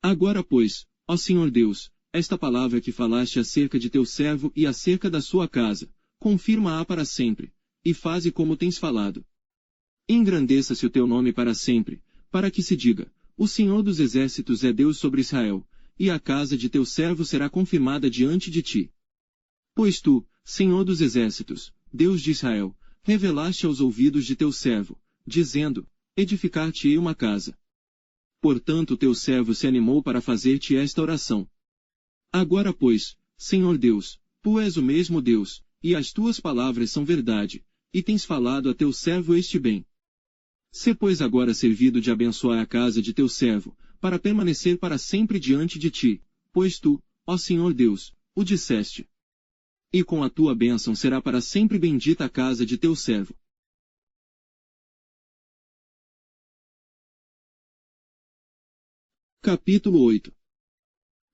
Agora pois, ó Senhor Deus, esta palavra que falaste acerca de teu servo e acerca da sua casa, confirma-a para sempre, e faze como tens falado. Engrandeça-se o teu nome para sempre, para que se diga, o Senhor dos Exércitos é Deus sobre Israel, e a casa de teu servo será confirmada diante de ti. Pois tu, Senhor dos Exércitos, Deus de Israel, revelaste aos ouvidos de teu servo, dizendo, edificar-te-ei uma casa. Portanto teu servo se animou para fazer-te esta oração. Agora pois, Senhor Deus, tu és o mesmo Deus, e as tuas palavras são verdade, e tens falado a teu servo este bem. Sê pois agora servido de abençoar a casa de teu servo, para permanecer para sempre diante de ti, pois tu, ó Senhor Deus, o disseste. E com a tua bênção será para sempre bendita a casa de teu servo. Capítulo 8.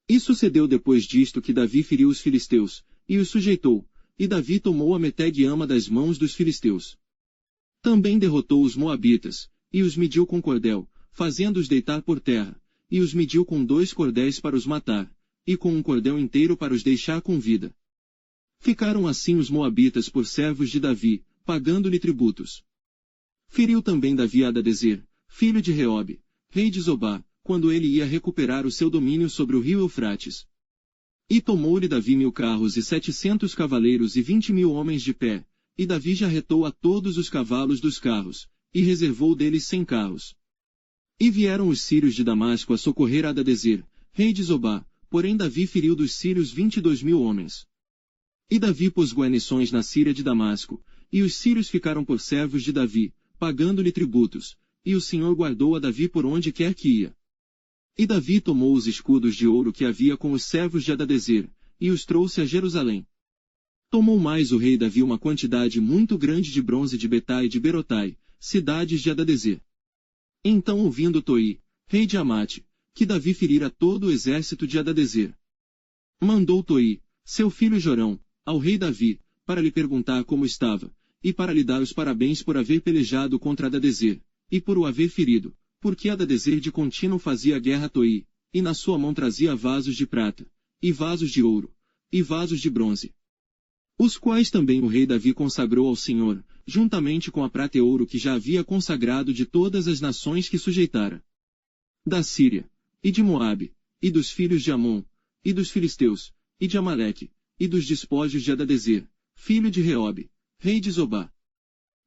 E sucedeu depois disto que Davi feriu os filisteus, e os sujeitou, e Davi tomou a Meteg-ama das mãos dos filisteus. Também derrotou os moabitas, e os mediu com cordel, fazendo-os deitar por terra, e os mediu com 2 cordéis para os matar, e com um cordel inteiro para os deixar com vida. Ficaram assim os moabitas por servos de Davi, pagando-lhe tributos. Feriu também Davi Hadadezer, filho de Reobe, rei de Zobá, quando ele ia recuperar o seu domínio sobre o rio Eufrates. E tomou-lhe Davi 1000 carros e 700 cavaleiros e 20.000 homens de pé, e Davi jarretou a todos os cavalos dos carros, e reservou deles 100 carros. E vieram os sírios de Damasco a socorrer Hadadezer, rei de Zobá, porém Davi feriu dos sírios 22.000 homens. E Davi pôs guarnições na Síria de Damasco, e os sírios ficaram por servos de Davi, pagando-lhe tributos, e o Senhor guardou a Davi por onde quer que ia. E Davi tomou os escudos de ouro que havia com os servos de Hadadezer, e os trouxe a Jerusalém. Tomou mais o rei Davi uma quantidade muito grande de bronze de Betá e de Berotai, cidades de Hadadezer. Então ouvindo Toi, rei de Amate, que Davi ferira todo o exército de Hadadezer, mandou Toi, seu filho Jorão, ao rei Davi, para lhe perguntar como estava, e para lhe dar os parabéns por haver pelejado contra Hadadezer, e por o haver ferido, porque Hadadezer de contínuo fazia guerra a Toi, e na sua mão trazia vasos de prata, e vasos de ouro, e vasos de bronze, os quais também o rei Davi consagrou ao Senhor, juntamente com a prata e ouro que já havia consagrado de todas as nações que sujeitara. Da Síria, e de Moabe, e dos filhos de Amon, e dos filisteus, e de Amaleque, e dos despojos de Hadadezer, filho de Reobe, rei de Zobá.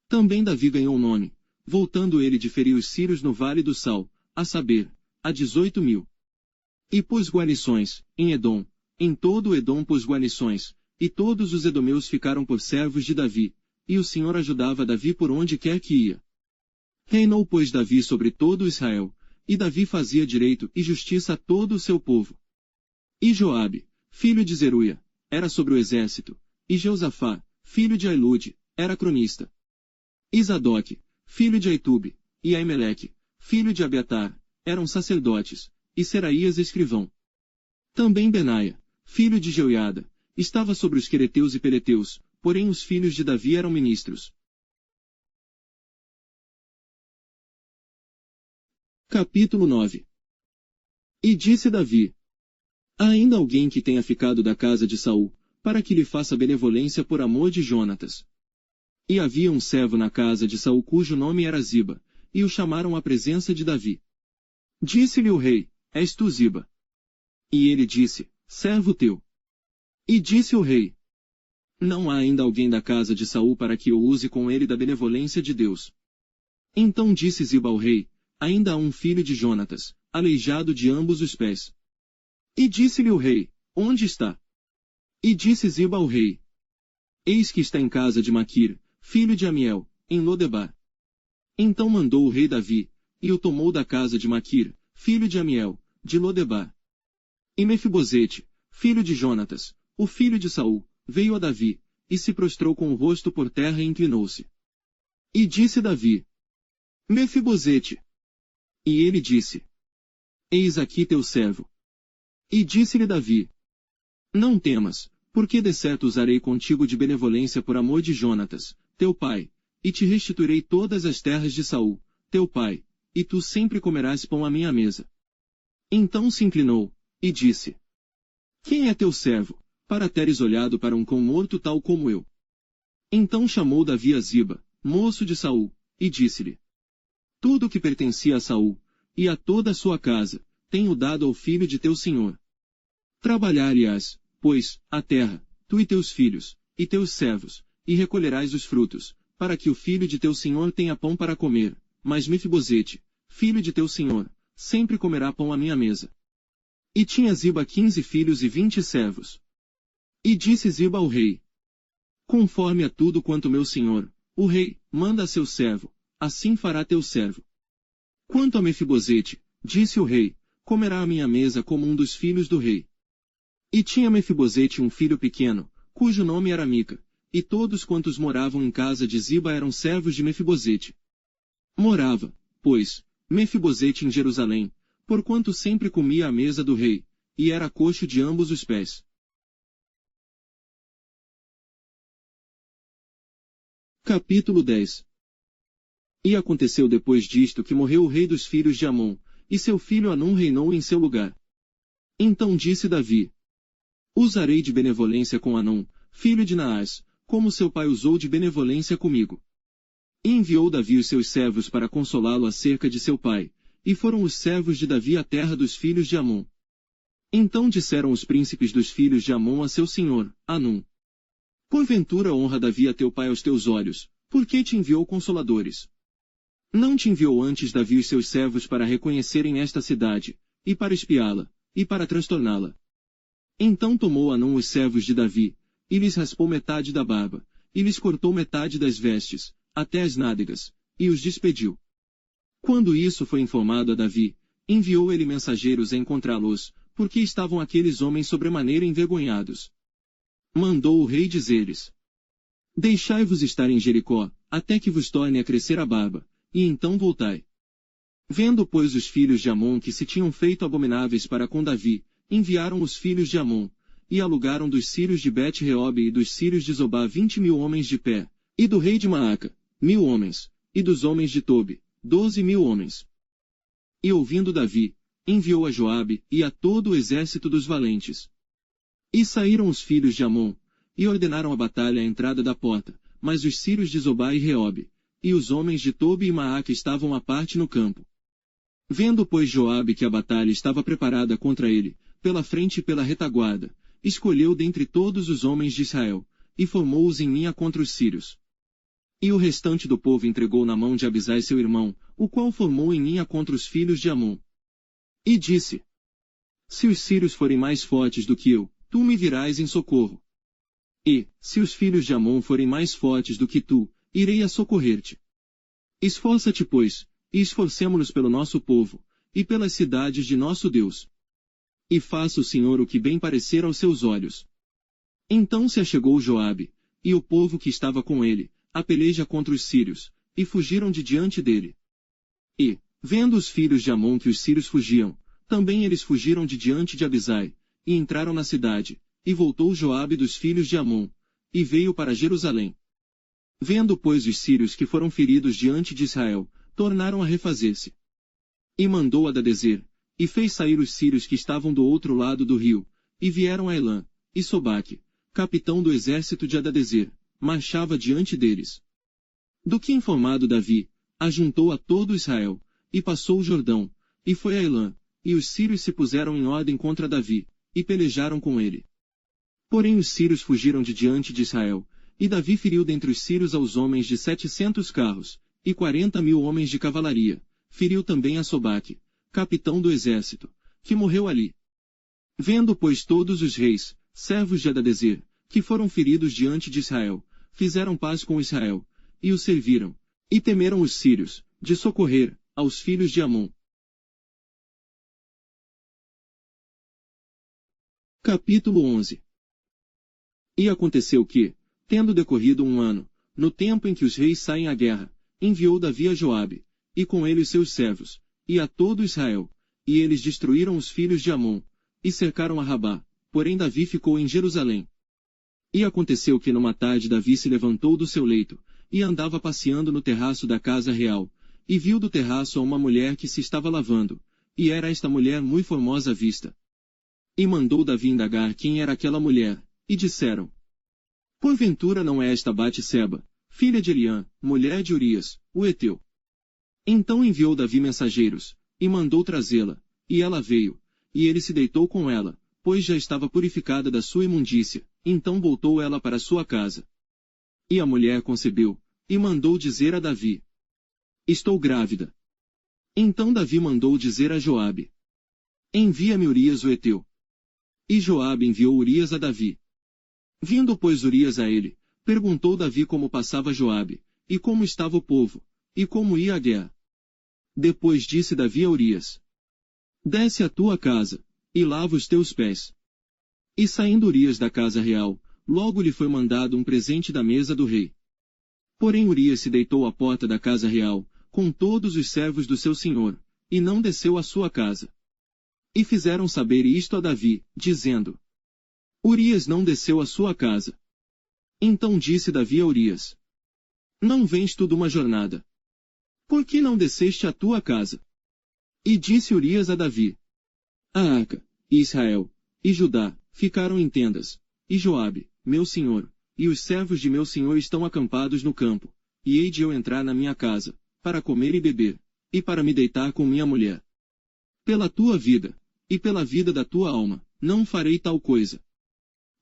Também Davi ganhou nome, voltando ele de ferir os sírios no vale do Sal, a saber, a 18.000. E pôs guarnições, em Edom, em todo o Edom pôs guarnições, e todos os edomeus ficaram por servos de Davi, e o Senhor ajudava Davi por onde quer que ia. Reinou pois Davi sobre todo Israel, e Davi fazia direito e justiça a todo o seu povo. E Joabe, filho de Zeruia, era sobre o exército, e Jeosafá, filho de Ailude, era cronista. E Zadoque, filho de Aitube, e Aimeleque, filho de Abiatar, eram sacerdotes, e Seraías escrivão. Também Benaia, filho de Jeoiada, estava sobre os quereteus e peleteus, porém os filhos de Davi eram ministros. Capítulo 9. E disse Davi: há ainda alguém que tenha ficado da casa de Saul, para que lhe faça benevolência por amor de Jonatas. E havia um servo na casa de Saul cujo nome era Ziba, e o chamaram à presença de Davi. Disse-lhe o rei: és tu Ziba? E ele disse: servo teu. E disse o rei: não há ainda alguém da casa de Saul para que eu use com ele da benevolência de Deus. Então disse Ziba ao rei: ainda há um filho de Jonatas, aleijado de ambos os pés. E disse-lhe o rei: onde está? E disse Ziba ao rei: eis que está em casa de Maquir, filho de Amiel, em Lodebar. Então mandou o rei Davi, e o tomou da casa de Maquir, filho de Amiel, de Lodebar. E Mefibosete, filho de Jonatas, o filho de Saul, veio a Davi, e se prostrou com o rosto por terra e inclinou-se. E disse Davi: Mefibosete. E ele disse: eis aqui teu servo. E disse-lhe Davi: não temas, porque de certo usarei contigo de benevolência por amor de Jonatas, teu pai, e te restituirei todas as terras de Saul, teu pai, e tu sempre comerás pão à minha mesa. Então se inclinou, e disse: Quem é teu servo, para teres olhado para um cão morto tal como eu? Então chamou Davi a Ziba, moço de Saul, e disse-lhe: Tudo o que pertencia a Saul, e a toda a sua casa, tenho dado ao filho de teu senhor. Trabalhar-lhe-ás, pois, a terra, tu e teus filhos, e teus servos, e recolherás os frutos, para que o filho de teu senhor tenha pão para comer, mas Mefibosete, filho de teu senhor, sempre comerá pão à minha mesa. E tinha Ziba 15 filhos e 20 servos. E disse Ziba ao rei: Conforme a tudo quanto meu senhor, o rei, manda a seu servo, assim fará teu servo. Quanto a Mefibosete, disse o rei, comerá à minha mesa como um dos filhos do rei. E tinha Mefibosete um filho pequeno, cujo nome era Mica, e todos quantos moravam em casa de Ziba eram servos de Mefibosete. Morava, pois, Mefibosete em Jerusalém, porquanto sempre comia à mesa do rei, e era coxo de ambos os pés. Capítulo 10. E aconteceu depois disto que morreu o rei dos filhos de Amon, e seu filho Anum reinou em seu lugar. Então disse Davi: Usarei de benevolência com Anum, filho de Naás, como seu pai usou de benevolência comigo. E enviou Davi os seus servos para consolá-lo acerca de seu pai, e foram os servos de Davi à terra dos filhos de Amon. Então disseram os príncipes dos filhos de Amon a seu senhor, Anum: Porventura honra Davi a teu pai aos teus olhos, por que te enviou consoladores? Não te enviou antes Davi os seus servos para reconhecerem esta cidade, e para espiá-la, e para transtorná-la? Então tomou Anum os servos de Davi, e lhes raspou metade da barba, e lhes cortou metade das vestes, até as nádegas, e os despediu. Quando isso foi informado a Davi, enviou ele mensageiros a encontrá-los, porque estavam aqueles homens sobremaneira envergonhados. Mandou o rei dizer-lhes: Deixai-vos estar em Jericó, até que vos torne a crescer a barba, e então voltai. Vendo, pois, os filhos de Amon que se tinham feito abomináveis para com Davi, enviaram os filhos de Amon, e alugaram dos sírios de Bet-Reobe e dos sírios de Zobá 20.000 homens de pé, e do rei de Maaca, 1.000 homens, e dos homens de Tobi, 12.000 homens. E ouvindo Davi, enviou a Joabe e a todo o exército dos valentes. E saíram os filhos de Amon, e ordenaram a batalha à entrada da porta, mas os sírios de Zobá e Reobe, e os homens de Tobi e Maaca estavam à parte no campo. Vendo, pois, Joabe que a batalha estava preparada contra ele, pela frente e pela retaguarda, escolheu dentre todos os homens de Israel, e formou-os em linha contra os sírios. E o restante do povo entregou na mão de Abisai seu irmão, o qual formou em linha contra os filhos de Amon. E disse: Se os sírios forem mais fortes do que eu, tu me virás em socorro. E, se os filhos de Amon forem mais fortes do que tu, irei a socorrer-te. Esforça-te, pois, e esforcemo-nos pelo nosso povo, e pelas cidades de nosso Deus. E faça o Senhor o que bem parecer aos seus olhos. Então se achegou Joabe, e o povo que estava com ele, a peleja contra os sírios, e fugiram de diante dele. E, vendo os filhos de Amon que os sírios fugiam, também eles fugiram de diante de Abisai, e entraram na cidade, e voltou Joabe dos filhos de Amon, e veio para Jerusalém. Vendo, pois, os sírios que foram feridos diante de Israel, tornaram a refazer-se. E mandou Adadezer, e fez sair os sírios que estavam do outro lado do rio, e vieram a Elã, e Sobaque, capitão do exército de Adadezer, marchava diante deles. Do que informado Davi, ajuntou a todo Israel, e passou o Jordão, e foi a Elã, e os sírios se puseram em ordem contra Davi, e pelejaram com ele. Porém os sírios fugiram de diante de Israel, e Davi feriu dentre os sírios aos homens de 700 carros, e 40.000 homens de cavalaria, feriu também a Sobaque, capitão do exército, que morreu ali. Vendo, pois, todos os reis, servos de Adadezer, que foram feridos diante de Israel, fizeram paz com Israel, e o serviram, e temeram os sírios, de socorrer, aos filhos de Amon. Capítulo 11. E aconteceu que, tendo decorrido um ano, no tempo em que os reis saem à guerra, enviou Davi a Joabe, e com ele os seus servos, e a todo Israel, e eles destruíram os filhos de Amon, e cercaram a Rabá, porém Davi ficou em Jerusalém. E aconteceu que numa tarde Davi se levantou do seu leito, e andava passeando no terraço da casa real, e viu do terraço a uma mulher que se estava lavando, e era esta mulher muito formosa à vista. E mandou Davi indagar quem era aquela mulher, e disseram: porventura não é esta Batseba, filha de Eliã, mulher de Urias, o heteu? Então enviou Davi mensageiros, e mandou trazê-la, e ela veio, e ele se deitou com ela, pois já estava purificada da sua imundícia, então voltou ela para sua casa. E a mulher concebeu, e mandou dizer a Davi: estou grávida. Então Davi mandou dizer a Joabe: envia-me Urias o heteu. E Joabe enviou Urias a Davi. Vindo pois Urias a ele, perguntou Davi como passava Joabe, e como estava o povo, e como ia a guerra. Depois disse Davi a Urias: desce à tua casa, e lava os teus pés. E saindo Urias da casa real, logo lhe foi mandado um presente da mesa do rei. Porém Urias se deitou à porta da casa real, com todos os servos do seu senhor, e não desceu à sua casa. E fizeram saber isto a Davi, dizendo: Urias não desceu à sua casa. Então disse Davi a Urias: não vens tu de uma jornada? Por que não desceste à tua casa? E disse Urias a Davi: a Arca, e Israel, e Judá, ficaram em tendas, e Joabe, meu senhor, e os servos de meu senhor estão acampados no campo, e hei de eu entrar na minha casa, para comer e beber, e para me deitar com minha mulher. Pela tua vida, e pela vida da tua alma, não farei tal coisa.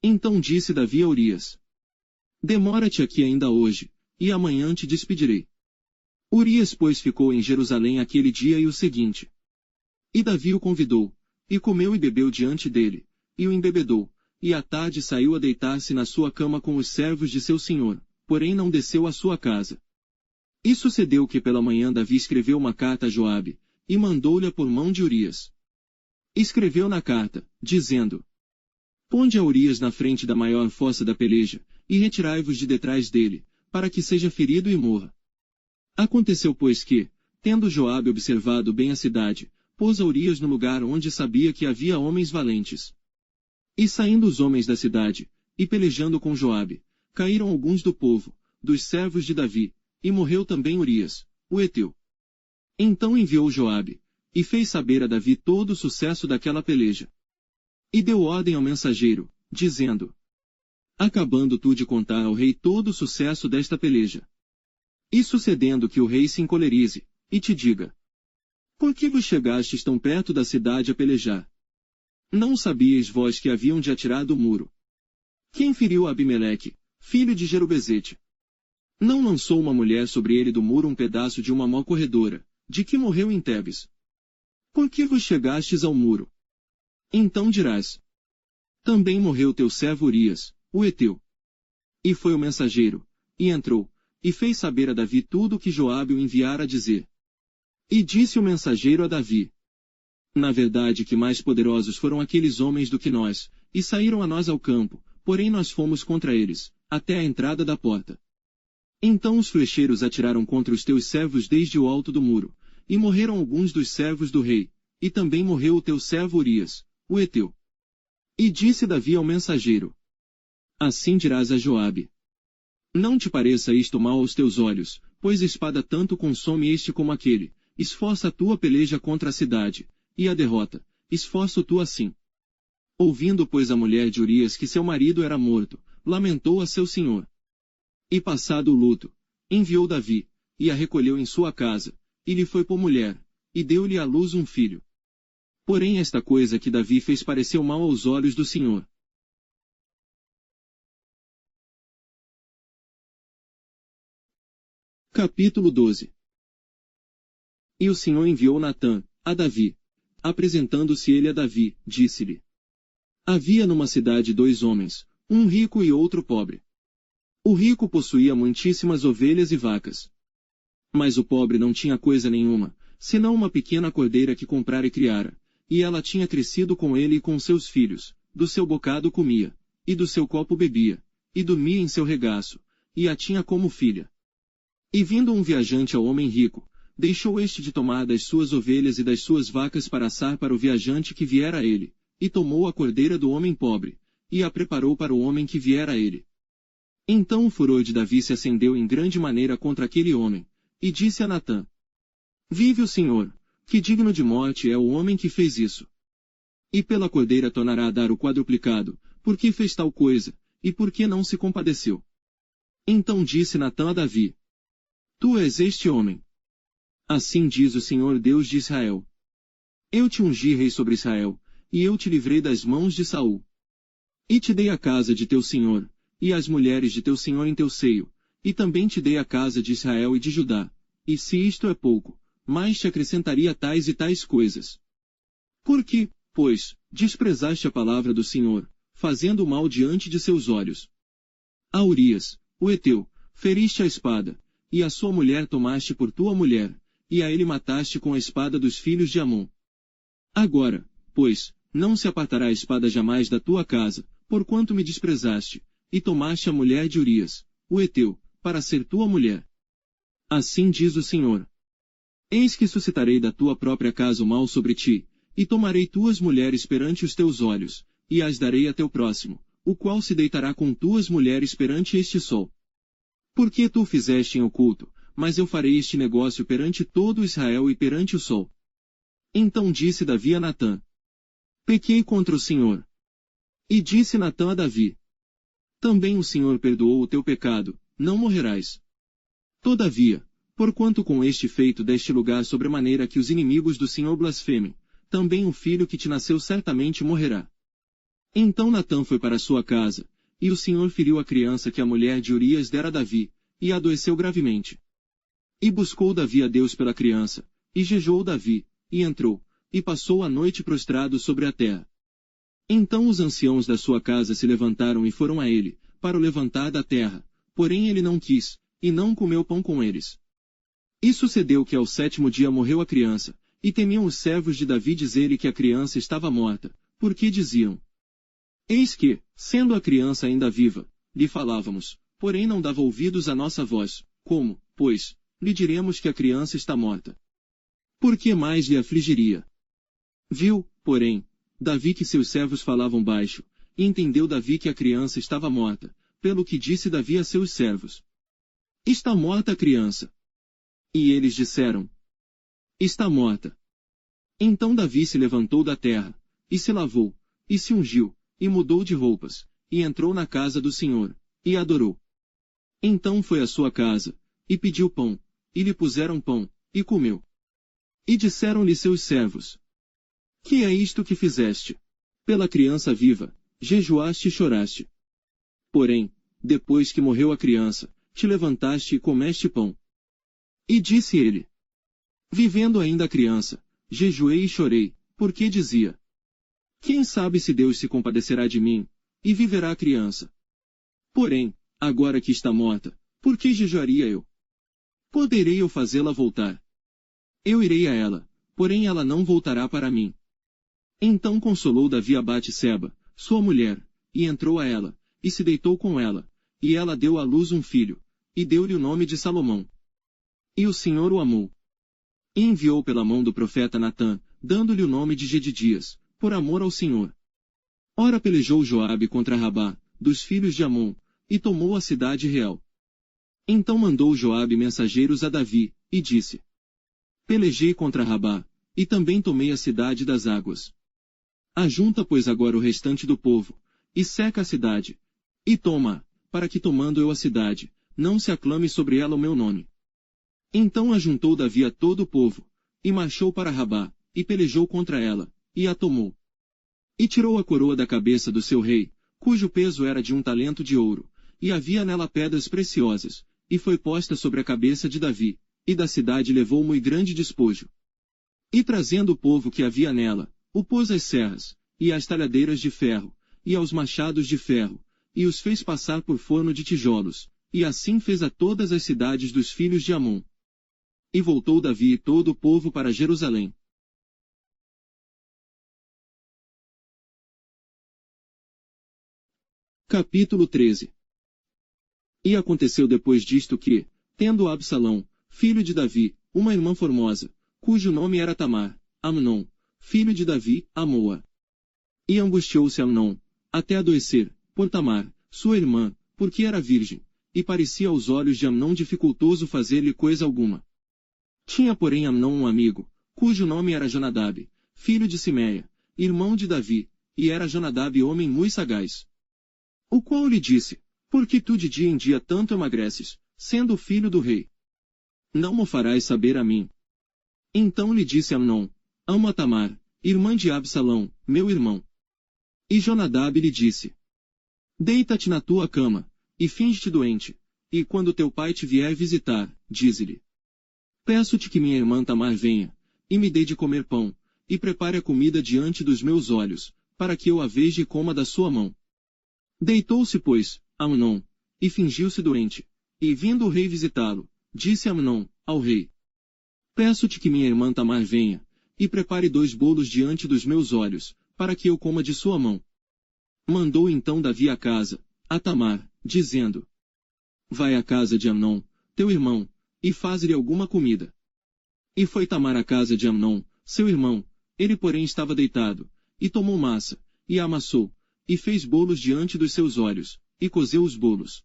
Então disse Davi a Urias: demora-te aqui ainda hoje, e amanhã te despedirei. Urias pois ficou em Jerusalém aquele dia e o seguinte. E Davi o convidou, e comeu e bebeu diante dele, e o embebedou, e à tarde saiu a deitar-se na sua cama com os servos de seu senhor, porém não desceu à sua casa. E sucedeu que pela manhã Davi escreveu uma carta a Joabe, e mandou-lhe por mão de Urias. Escreveu na carta, dizendo: ponde a Urias na frente da maior fossa da peleja, e retirai-vos de detrás dele, para que seja ferido e morra. Aconteceu pois que, tendo Joabe observado bem a cidade, pôs a Urias no lugar onde sabia que havia homens valentes. E saindo os homens da cidade, e pelejando com Joabe, caíram alguns do povo, dos servos de Davi, e morreu também Urias, o heteu. Então enviou Joabe, e fez saber a Davi todo o sucesso daquela peleja. E deu ordem ao mensageiro, dizendo: acabando tu de contar ao rei todo o sucesso desta peleja. E sucedendo que o rei se encolerize, e te diga: por que vos chegastes tão perto da cidade a pelejar? Não sabíeis vós que haviam de atirar do muro? Quem feriu Abimeleque, filho de Jerubezete? Não lançou uma mulher sobre ele do muro um pedaço de uma mó corredora, de que morreu em Tebes? Por que vos chegastes ao muro? Então dirás: também morreu teu servo Urias, o heteu. E foi o mensageiro, e entrou, e fez saber a Davi tudo o que Joabe o enviara a dizer. E disse o mensageiro a Davi: na verdade que mais poderosos foram aqueles homens do que nós, e saíram a nós ao campo, porém nós fomos contra eles, até a entrada da porta. Então os flecheiros atiraram contra os teus servos desde o alto do muro, e morreram alguns dos servos do rei, e também morreu o teu servo Urias, o heteu. E disse Davi ao mensageiro: assim dirás a Joabe: não te pareça isto mal aos teus olhos, pois espada tanto consome este como aquele, esforça a tua peleja contra a cidade, e a derrota, esforça tu assim. Ouvindo pois a mulher de Urias que seu marido era morto, lamentou a seu senhor. E passado o luto, enviou Davi, e a recolheu em sua casa, e lhe foi por mulher, e deu-lhe à luz um filho. Porém esta coisa que Davi fez pareceu mal aos olhos do Senhor. Capítulo 12. E o Senhor enviou Natã, a Davi. Apresentando-se ele a Davi, disse-lhe: havia numa cidade 2 homens, um rico e outro pobre. O rico possuía muitíssimas ovelhas e vacas. Mas o pobre não tinha coisa nenhuma, senão uma pequena cordeira que comprara e criara, e ela tinha crescido com ele e com seus filhos, do seu bocado comia, e do seu copo bebia, e dormia em seu regaço, e a tinha como filha. E vindo um viajante ao homem rico, deixou este de tomar das suas ovelhas e das suas vacas para assar para o viajante que viera a ele, e tomou a cordeira do homem pobre, e a preparou para o homem que viera a ele. Então o furor de Davi se acendeu em grande maneira contra aquele homem, e disse a Natã: vive o Senhor, que digno de morte é o homem que fez isso. E pela cordeira tornará a dar o quadruplicado, porque fez tal coisa, e porque não se compadeceu. Então disse Natã a Davi: Tu és este homem. Assim diz o Senhor Deus de Israel: Eu te ungi rei sobre Israel, e eu te livrei das mãos de Saul. E te dei a casa de teu senhor, e as mulheres de teu senhor em teu seio, e também te dei a casa de Israel e de Judá. E se isto é pouco, mais te acrescentaria tais e tais coisas. Por que, pois, desprezaste a palavra do Senhor, fazendo o mal diante de seus olhos? A Urias, o heteu, feriste a espada, e a sua mulher tomaste por tua mulher, e a ele mataste com a espada dos filhos de Amon. Agora, pois, não se apartará a espada jamais da tua casa, porquanto me desprezaste, e tomaste a mulher de Urias, o heteu, para ser tua mulher. Assim diz o Senhor: Eis que suscitarei da tua própria casa o mal sobre ti, e tomarei tuas mulheres perante os teus olhos, e as darei a teu próximo, o qual se deitará com tuas mulheres perante este sol. Porque tu fizeste em oculto, mas eu farei este negócio perante todo Israel e perante o sol. Então disse Davi a Natã: Pequei contra o Senhor. E disse Natã a Davi: Também o Senhor perdoou o teu pecado, não morrerás. Todavia, porquanto com este feito deste lugar sobremaneira que os inimigos do Senhor blasfemem, também o filho que te nasceu certamente morrerá. Então Natã foi para sua casa, e o Senhor feriu a criança que a mulher de Urias dera a Davi, e adoeceu gravemente. E buscou Davi a Deus pela criança, e jejuou Davi, e entrou, e passou a noite prostrado sobre a terra. Então os anciãos da sua casa se levantaram e foram a ele, para o levantar da terra, porém ele não quis, e não comeu pão com eles. E sucedeu que ao 7º dia morreu a criança, e temiam os servos de Davi dizer-lhe que a criança estava morta, porque diziam: Eis que, sendo a criança ainda viva, lhe falávamos, porém não dava ouvidos à nossa voz. Como, pois, lhe diremos que a criança está morta? Por que mais lhe afligiria? Viu, porém, Davi que seus servos falavam baixo, e entendeu Davi que a criança estava morta, pelo que disse Davi a seus servos: Está morta a criança. E eles disseram: Está morta. Então Davi se levantou da terra, e se lavou, e se ungiu, e mudou de roupas, e entrou na casa do Senhor, e adorou. Então foi à sua casa, e pediu pão, e lhe puseram pão, e comeu. E disseram-lhe seus servos: Que é isto que fizeste? Pela criança viva, jejuaste e choraste. Porém, depois que morreu a criança, te levantaste e comeste pão. E disse ele: Vivendo ainda a criança, jejuei e chorei, porque dizia: Quem sabe se Deus se compadecerá de mim, e viverá a criança? Porém, agora que está morta, por que jejuaria eu? Poderei eu fazê-la voltar? Eu irei a ela, porém ela não voltará para mim. Então consolou Davi a Batseba, sua mulher, e entrou a ela, e se deitou com ela, e ela deu à luz um filho, e deu-lhe o nome de Salomão. E o Senhor o amou. E enviou pela mão do profeta Natã, dando-lhe o nome de Jedidias, por amor ao Senhor. Ora pelejou Joabe contra Rabá, dos filhos de Amon, e tomou a cidade real. Então mandou Joabe mensageiros a Davi, e disse: Pelejei contra Rabá, e também tomei a cidade das águas. Ajunta, pois, agora o restante do povo, e seca a cidade, e toma, para que tomando eu a cidade, não se aclame sobre ela o meu nome. Então ajuntou Davi a todo o povo, e marchou para Rabá, e pelejou contra ela, e a tomou. E tirou a coroa da cabeça do seu rei, cujo peso era de 1 talento de ouro, e havia nela pedras preciosas, e foi posta sobre a cabeça de Davi, e da cidade levou muito grande despojo. E trazendo o povo que havia nela, o pôs às serras, e às talhadeiras de ferro, e aos machados de ferro, e os fez passar por forno de tijolos, e assim fez a todas as cidades dos filhos de Amon. E voltou Davi e todo o povo para Jerusalém. Capítulo 13. E aconteceu depois disto que, tendo Absalão, filho de Davi, uma irmã formosa, cujo nome era Tamar, Amnon, filho de Davi, amou-a. E angustiou-se Amnon, até adoecer, por Tamar, sua irmã, porque era virgem, e parecia aos olhos de Amnon dificultoso fazer-lhe coisa alguma. Tinha porém Amnon um amigo, cujo nome era Jonadab, filho de Simeia, irmão de Davi, e era Jonadab homem muito sagaz. O qual lhe disse, por que tu de dia em dia tanto emagreces, sendo filho do rei? Não mo farás saber a mim. Então lhe disse Amnon, amo a Tamar, irmã de Absalão, meu irmão. E Jonadab lhe disse, deita-te na tua cama, e finge-te doente, e quando teu pai te vier visitar, dize-lhe, peço-te que minha irmã Tamar venha, e me dê de comer pão, e prepare a comida diante dos meus olhos, para que eu a veja e coma da sua mão. Deitou-se, pois, Amnon, e fingiu-se doente, e vindo o rei visitá-lo, disse Amnon, ao rei, peço-te que minha irmã Tamar venha, e prepare 2 bolos diante dos meus olhos, para que eu coma de sua mão. Mandou então Davi a casa, a Tamar, dizendo, vai à casa de Amnon, teu irmão, e faz-lhe alguma comida. E foi Tamar à casa de Amnon, seu irmão, ele porém estava deitado, e tomou massa, e a amassou, e fez bolos diante dos seus olhos, e cozeu os bolos.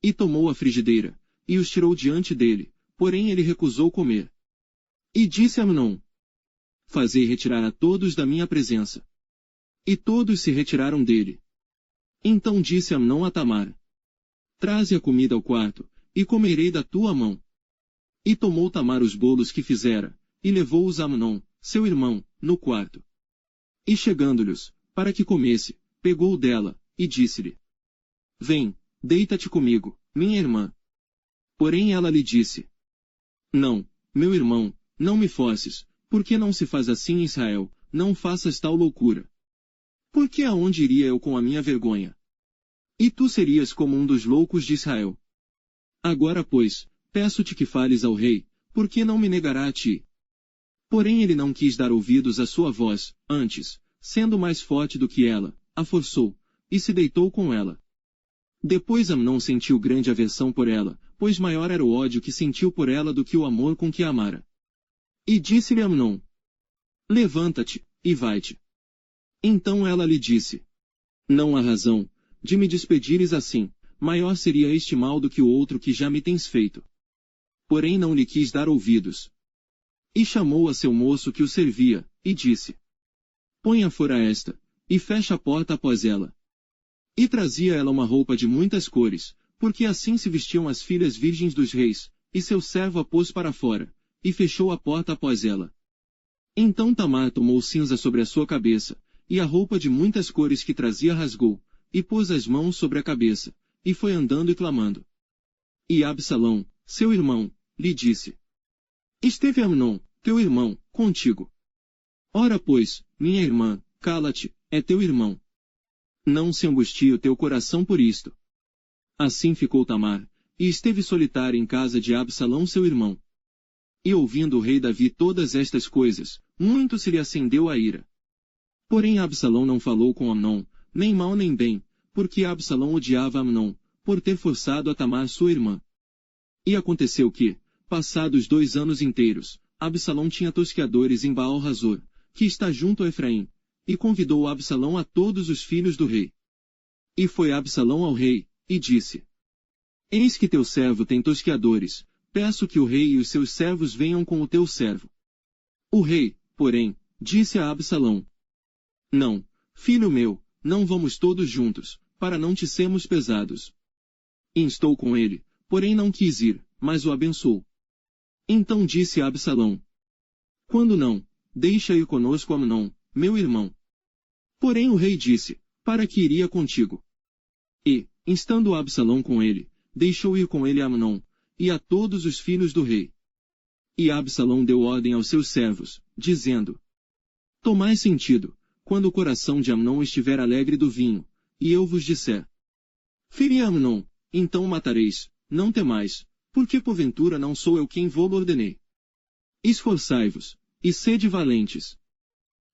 E tomou a frigideira, e os tirou diante dele, porém ele recusou comer. E disse a Amnon, fazei retirar a todos da minha presença. E todos se retiraram dele. Então disse Amnon a Tamar, traze a comida ao quarto, e comerei da tua mão. E tomou Tamar os bolos que fizera, e levou-os a Amnon, seu irmão, no quarto. E chegando-lhes, para que comesse, pegou dela, e disse-lhe, vem, deita-te comigo, minha irmã. Porém ela lhe disse, não, meu irmão, não me forces, porque não se faz assim em Israel, não faças tal loucura. Porque aonde iria eu com a minha vergonha? E tu serias como um dos loucos de Israel. Agora, pois, peço-te que fales ao rei, porque não me negará a ti. Porém ele não quis dar ouvidos à sua voz, antes, sendo mais forte do que ela, a forçou, e se deitou com ela. Depois Amnon sentiu grande aversão por ela, pois maior era o ódio que sentiu por ela do que o amor com que a amara. E disse-lhe Amnon, levanta-te, e vai-te. Então ela lhe disse, não há razão, de me despedires assim, maior seria este mal do que o outro que já me tens feito. Porém não lhe quis dar ouvidos. E chamou a seu moço que o servia, e disse, ponha fora esta, e fecha a porta após ela. E trazia ela uma roupa de muitas cores, porque assim se vestiam as filhas virgens dos reis, e seu servo a pôs para fora, e fechou a porta após ela. Então Tamar tomou cinza sobre a sua cabeça, e a roupa de muitas cores que trazia rasgou, e pôs as mãos sobre a cabeça, e foi andando e clamando. E Absalão, seu irmão, lhe disse, esteve Amnon, teu irmão, contigo. Ora pois, minha irmã, cala-te, é teu irmão. Não se angustie o teu coração por isto. Assim ficou Tamar, e esteve solitária em casa de Absalão seu irmão. E ouvindo o rei Davi todas estas coisas, muito se lhe acendeu a ira. Porém Absalão não falou com Amnon, nem mal nem bem, porque Absalão odiava Amnon, por ter forçado a Tamar sua irmã. E aconteceu que, passados 2 anos inteiros, Absalão tinha tosqueadores em Baal-Razor, que está junto a Efraim, e convidou Absalão a todos os filhos do rei. E foi Absalão ao rei, e disse, eis que teu servo tem tosqueadores, peço que o rei e os seus servos venham com o teu servo. O rei, porém, disse a Absalão, não, filho meu, não vamos todos juntos, para não te sermos pesados. Instou com ele, porém não quis ir, mas o abençoou. Então disse a Absalão, quando não, deixa ir conosco Amnon, meu irmão. Porém o rei disse, para que iria contigo. E, instando Absalão com ele, deixou ir com ele a Amnon, e a todos os filhos do rei. E Absalão deu ordem aos seus servos, dizendo, tomai sentido, quando o coração de Amnon estiver alegre do vinho, e eu vos disser, feri a Amnon, então o matareis, não temais, porque porventura não sou eu quem vô-lo ordenei. Esforçai-vos, e sede valentes.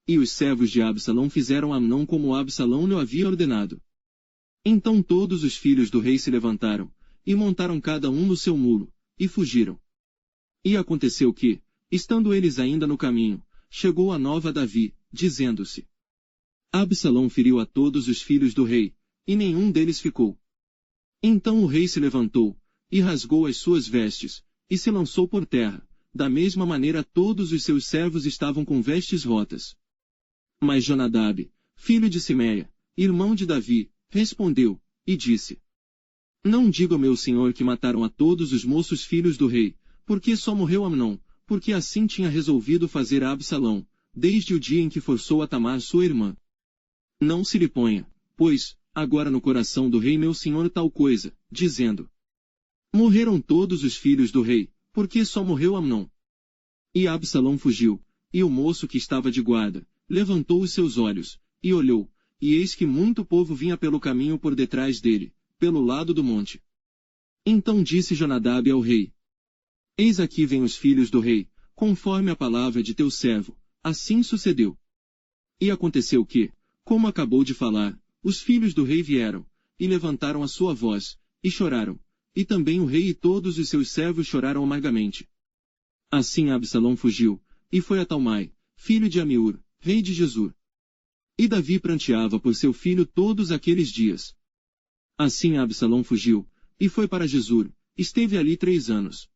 E os servos de Absalão fizeram a Amnon como Absalão lhe havia ordenado. Então todos os filhos do rei se levantaram, e montaram cada um no seu mulo, e fugiram. E aconteceu que, estando eles ainda no caminho, chegou a nova a Davi, dizendo-se, Absalão feriu a todos os filhos do rei, e nenhum deles ficou. Então o rei se levantou, e rasgou as suas vestes, e se lançou por terra, da mesma maneira todos os seus servos estavam com vestes rotas. Mas Jonadab, filho de Simeia, irmão de Davi, respondeu, e disse: Não diga ao meu senhor que mataram a todos os moços filhos do rei, porque só morreu Amnon, porque assim tinha resolvido fazer a Absalão, desde o dia em que forçou a Tamar sua irmã. Não se lhe ponha, pois, agora no coração do rei meu senhor tal coisa, dizendo: Morreram todos os filhos do rei, porque só morreu Amnon. E Absalão fugiu, e o moço que estava de guarda, levantou os seus olhos, e olhou, e eis que muito povo vinha pelo caminho por detrás dele, pelo lado do monte. Então disse Jonadab ao rei: Eis aqui vêm os filhos do rei, conforme a palavra de teu servo. Assim sucedeu. E aconteceu que, como acabou de falar, os filhos do rei vieram, e levantaram a sua voz, e choraram, e também o rei e todos os seus servos choraram amargamente. Assim Absalão fugiu, e foi a Talmai, filho de Amiur, rei de Gesur. E Davi pranteava por seu filho todos aqueles dias. Assim Absalão fugiu, e foi para Gesur, esteve ali 3 anos.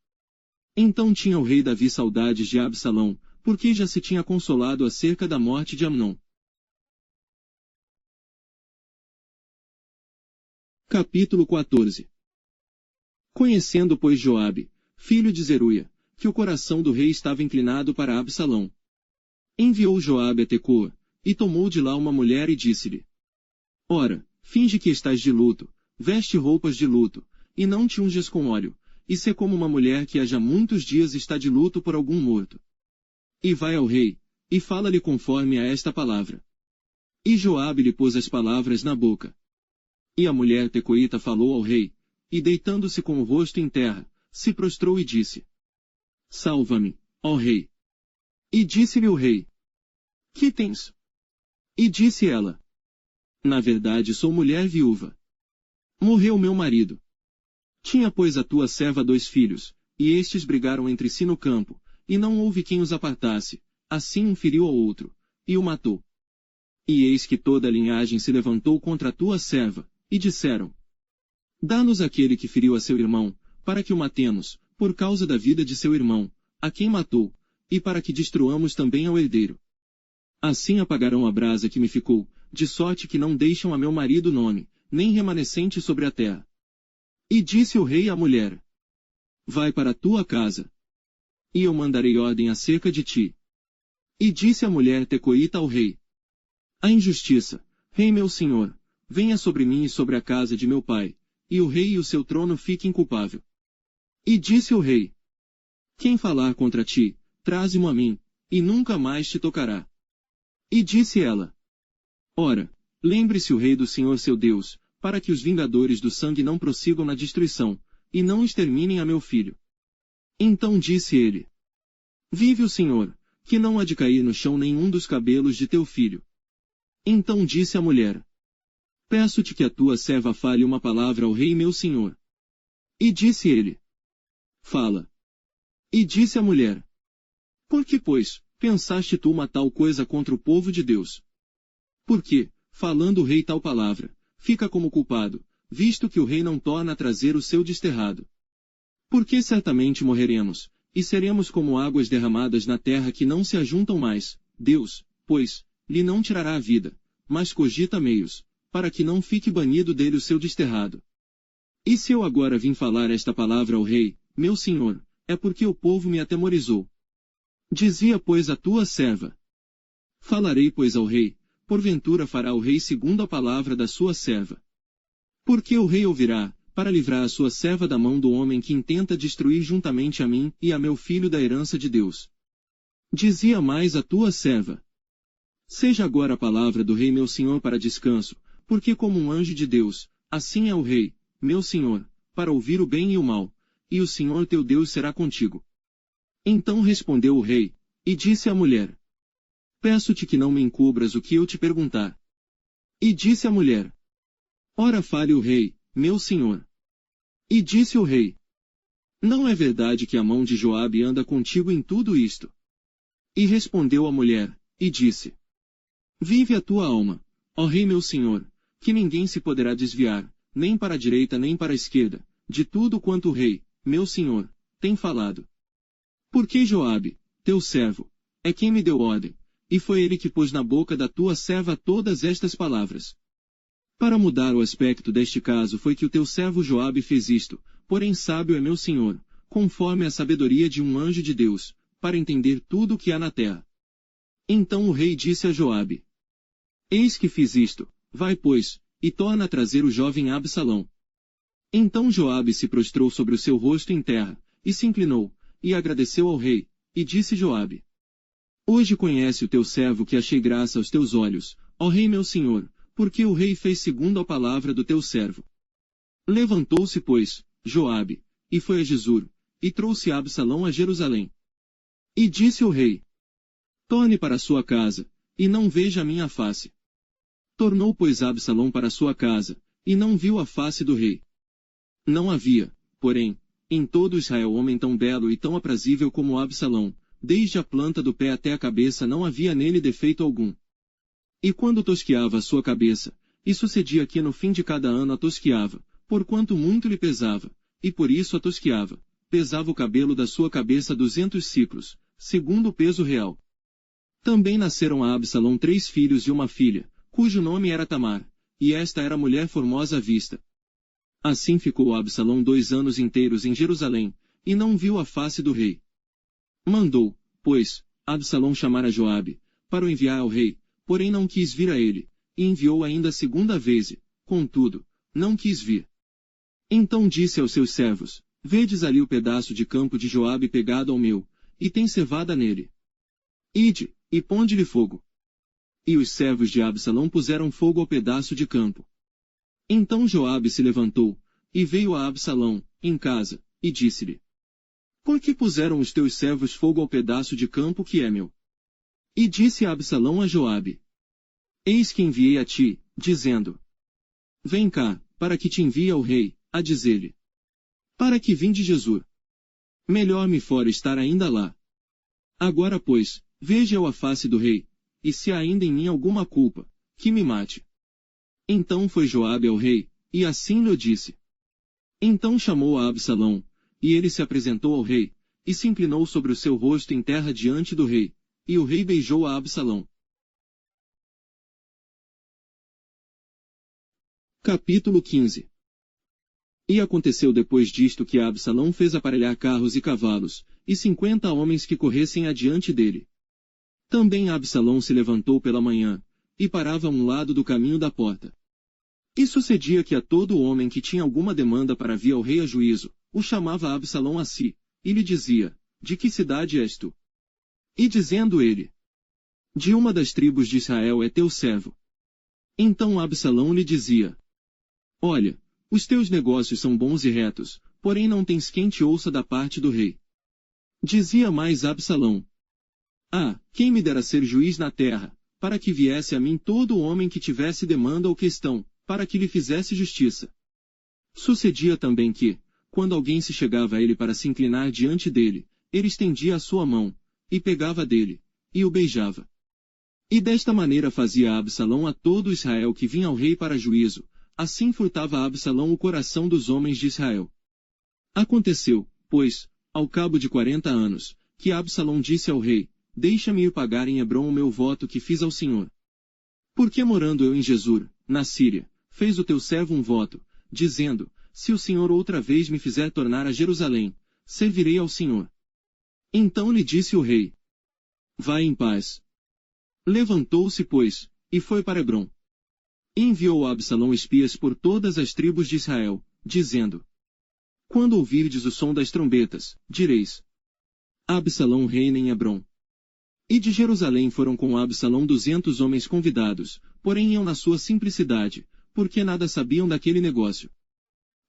Então tinha o rei Davi saudades de Absalão, porque já se tinha consolado acerca da morte de Amnon. Capítulo 14. Conhecendo, pois, Joabe, filho de Zeruia, que o coração do rei estava inclinado para Absalão, enviou Joabe a Tecoa, e tomou de lá uma mulher e disse-lhe: Ora, finge que estás de luto, veste roupas de luto, e não te unges com óleo, e sê como uma mulher que há já muitos dias está de luto por algum morto. E vai ao rei, e fala-lhe conforme a esta palavra. E Joabe lhe pôs as palavras na boca. E a mulher tecoíta falou ao rei, e deitando-se com o rosto em terra, se prostrou e disse: Salva-me, ó rei. E disse-lhe o rei: Que tens? E disse ela: Na verdade sou mulher viúva. Morreu meu marido. Tinha, pois, a tua serva 2 filhos, e estes brigaram entre si no campo, e não houve quem os apartasse, assim um feriu ao outro, e o matou. E eis que toda a linhagem se levantou contra a tua serva, e disseram: Dá-nos aquele que feriu a seu irmão, para que o matemos, por causa da vida de seu irmão, a quem matou, e para que destruamos também ao herdeiro. Assim apagarão a brasa que me ficou, de sorte que não deixam a meu marido nome, nem remanescente sobre a terra. E disse o rei à mulher: Vai para a tua casa. E eu mandarei ordem acerca de ti. E disse a mulher tecoíta ao rei: A injustiça, rei meu senhor, venha sobre mim e sobre a casa de meu pai, e o rei e o seu trono fiquem culpável. E disse o rei: Quem falar contra ti, traze-mo a mim, e nunca mais te tocará. E disse ela: Ora, lembre-se o rei do Senhor seu Deus, para que os vingadores do sangue não prossigam na destruição, e não exterminem a meu filho. Então disse ele: Vive o Senhor, que não há de cair no chão nenhum dos cabelos de teu filho. Então disse a mulher: Peço-te que a tua serva fale uma palavra ao rei meu senhor. E disse ele: Fala. E disse a mulher: Por que, pois, pensaste tu uma tal coisa contra o povo de Deus? Porque, falando o rei tal palavra, fica como culpado, visto que o rei não torna a trazer o seu desterrado. Porque certamente morreremos, e seremos como águas derramadas na terra que não se ajuntam mais. Deus, pois, lhe não tirará a vida, mas cogita meios, para que não fique banido dele o seu desterrado. E se eu agora vim falar esta palavra ao rei, meu senhor, é porque o povo me atemorizou. Dizia, pois, a tua serva: Falarei, pois, ao rei, porventura fará o rei segundo a palavra da sua serva. Porque o rei ouvirá, para livrar a sua serva da mão do homem que intenta destruir juntamente a mim e a meu filho da herança de Deus. Dizia mais a tua serva: Seja agora a palavra do rei meu senhor para descanso, porque como um anjo de Deus, assim é o rei, meu senhor, para ouvir o bem e o mal, e o Senhor teu Deus será contigo. Então respondeu o rei, e disse à mulher: Peço-te que não me encubras o que eu te perguntar. E disse a mulher: Ora fale o rei, meu senhor. E disse o rei: Não é verdade que a mão de Joabe anda contigo em tudo isto? E respondeu a mulher, e disse: Vive a tua alma, ó rei meu senhor, que ninguém se poderá desviar, nem para a direita nem para a esquerda, de tudo quanto o rei, meu senhor, tem falado. Porque Joabe, teu servo, é quem me deu ordem, e foi ele que pôs na boca da tua serva todas estas palavras. Para mudar o aspecto deste caso foi que o teu servo Joabe fez isto, porém sábio é meu senhor, conforme a sabedoria de um anjo de Deus, para entender tudo o que há na terra. Então o rei disse a Joabe: Eis que fiz isto, vai pois, e torna a trazer o jovem Absalão. Então Joabe se prostrou sobre o seu rosto em terra, e se inclinou, e agradeceu ao rei, e disse Joabe: Hoje conhece o teu servo que achei graça aos teus olhos, ó rei meu senhor, porque o rei fez segundo a palavra do teu servo. Levantou-se, pois, Joabe, e foi a Jesur, e trouxe Absalão a Jerusalém. E disse o rei: Torne para sua casa, e não veja a minha face. Tornou, pois, Absalão para sua casa, e não viu a face do rei. Não havia, porém, em todo Israel homem tão belo e tão aprazível como Absalão, desde a planta do pé até a cabeça não havia nele defeito algum. E quando tosquiava a sua cabeça, e sucedia que no fim de cada ano a tosquiava, porquanto muito lhe pesava, e por isso a tosquiava, pesava o cabelo da sua cabeça 200 siclos, segundo o peso real. Também nasceram a Absalão 3 filhos e uma filha, cujo nome era Tamar, e esta era mulher formosa à vista. Assim ficou Absalão 2 anos inteiros em Jerusalém, e não viu a face do rei. Mandou, pois, Absalão chamar a Joabe, para o enviar ao rei, porém não quis vir a ele, e enviou ainda a segunda vez, e, contudo, não quis vir. Então disse aos seus servos: Vedes ali o pedaço de campo de Joabe pegado ao meu, e tem cevada nele. Ide, e ponde-lhe fogo. E os servos de Absalão puseram fogo ao pedaço de campo. Então Joabe se levantou, e veio a Absalão, em casa, e disse-lhe: Por que puseram os teus servos fogo ao pedaço de campo que é meu? E disse Absalão a Joabe: Eis que enviei a ti, dizendo: Vem cá, para que te envie ao rei, a dizer-lhe: Para que vinde Jesur. Melhor me fora estar ainda lá. Agora, pois, veja eu a face do rei, e se há ainda em mim alguma culpa, que me mate. Então foi Joabe ao rei, e assim lhe disse. Então chamou a Absalão, e ele se apresentou ao rei, e se inclinou sobre o seu rosto em terra diante do rei, e o rei beijou a Absalão. Capítulo 15. E aconteceu depois disto que Absalão fez aparelhar carros e cavalos, e 50 homens que corressem adiante dele. Também Absalão se levantou pela manhã, e parava a um lado do caminho da porta. E sucedia que a todo homem que tinha alguma demanda para vir ao rei a juízo, o chamava Absalão a si, e lhe dizia: De que cidade és tu? E dizendo ele: De uma das tribos de Israel é teu servo. Então Absalão lhe dizia: Olha, os teus negócios são bons e retos, porém não tens quem te ouça da parte do rei. Dizia mais Absalão: Ah, quem me dera ser juiz na terra, para que viesse a mim todo homem que tivesse demanda ou questão, para que lhe fizesse justiça. Sucedia também que, quando alguém se chegava a ele para se inclinar diante dele, ele estendia a sua mão, e pegava dele, e o beijava. E desta maneira fazia Absalão a todo Israel que vinha ao rei para juízo, assim furtava Absalão o coração dos homens de Israel. Aconteceu, pois, ao cabo de 40 anos, que Absalão disse ao rei: Deixa-me ir pagar em Hebrom o meu voto que fiz ao Senhor. Porque morando eu em Jesur, na Síria, fez o teu servo um voto, dizendo: Se o Senhor outra vez me fizer tornar a Jerusalém, servirei ao Senhor. Então lhe disse o rei: Vai em paz. Levantou-se, pois, e foi para Hebrom. E enviou a Absalão espias por todas as tribos de Israel, dizendo: Quando ouvirdes o som das trombetas, direis: Absalão reina em Hebrom. E de Jerusalém foram com Absalão 200 homens convidados, porém iam na sua simplicidade, porque nada sabiam daquele negócio.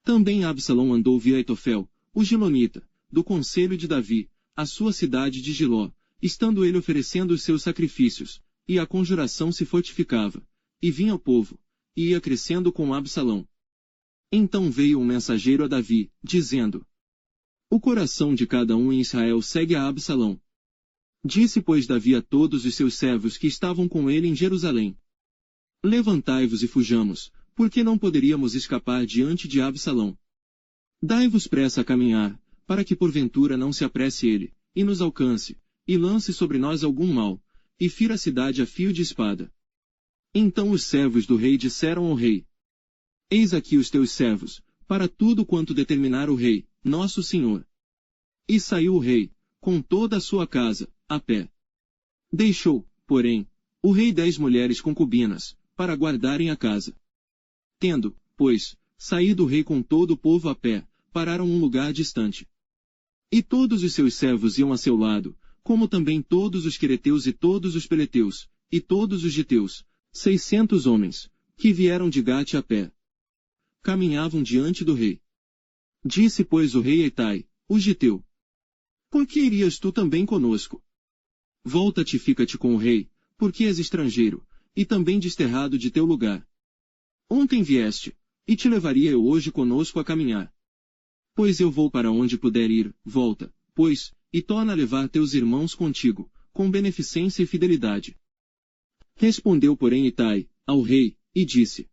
Também Absalão andou via Aitofel, o Gilonita, do conselho de Davi, a sua cidade de Giló, estando ele oferecendo os seus sacrifícios, e a conjuração se fortificava, e vinha o povo, e ia crescendo com Absalão. Então veio um mensageiro a Davi, dizendo: O coração de cada um em Israel segue a Absalão. Disse, pois, Davi a todos os seus servos que estavam com ele em Jerusalém: Levantai-vos e fujamos, porque não poderíamos escapar diante de Absalão. Dai-vos pressa a caminhar, para que porventura não se apresse ele, e nos alcance, e lance sobre nós algum mal, e fira a cidade a fio de espada. Então os servos do rei disseram ao rei: Eis aqui os teus servos, para tudo quanto determinar o rei, nosso senhor. E saiu o rei, com toda a sua casa, a pé. Deixou, porém, o rei 10 mulheres concubinas, para guardarem a casa. Tendo, pois, saído o rei com todo o povo a pé, pararam um lugar distante. E todos os seus servos iam a seu lado, como também todos os quereteus e todos os peleteus, e todos os giteus, 600 homens, que vieram de Gate a pé. Caminhavam diante do rei. Disse, pois, o rei a Itai, o giteu: Por que irias tu também conosco? Volta-te e fica-te com o rei, porque és estrangeiro, e também desterrado de teu lugar. Ontem vieste, e te levaria eu hoje conosco a caminhar. Pois eu vou para onde puder ir, volta, pois, e torna a levar teus irmãos contigo, com beneficência e fidelidade. Respondeu, porém, Itai, ao rei, e disse: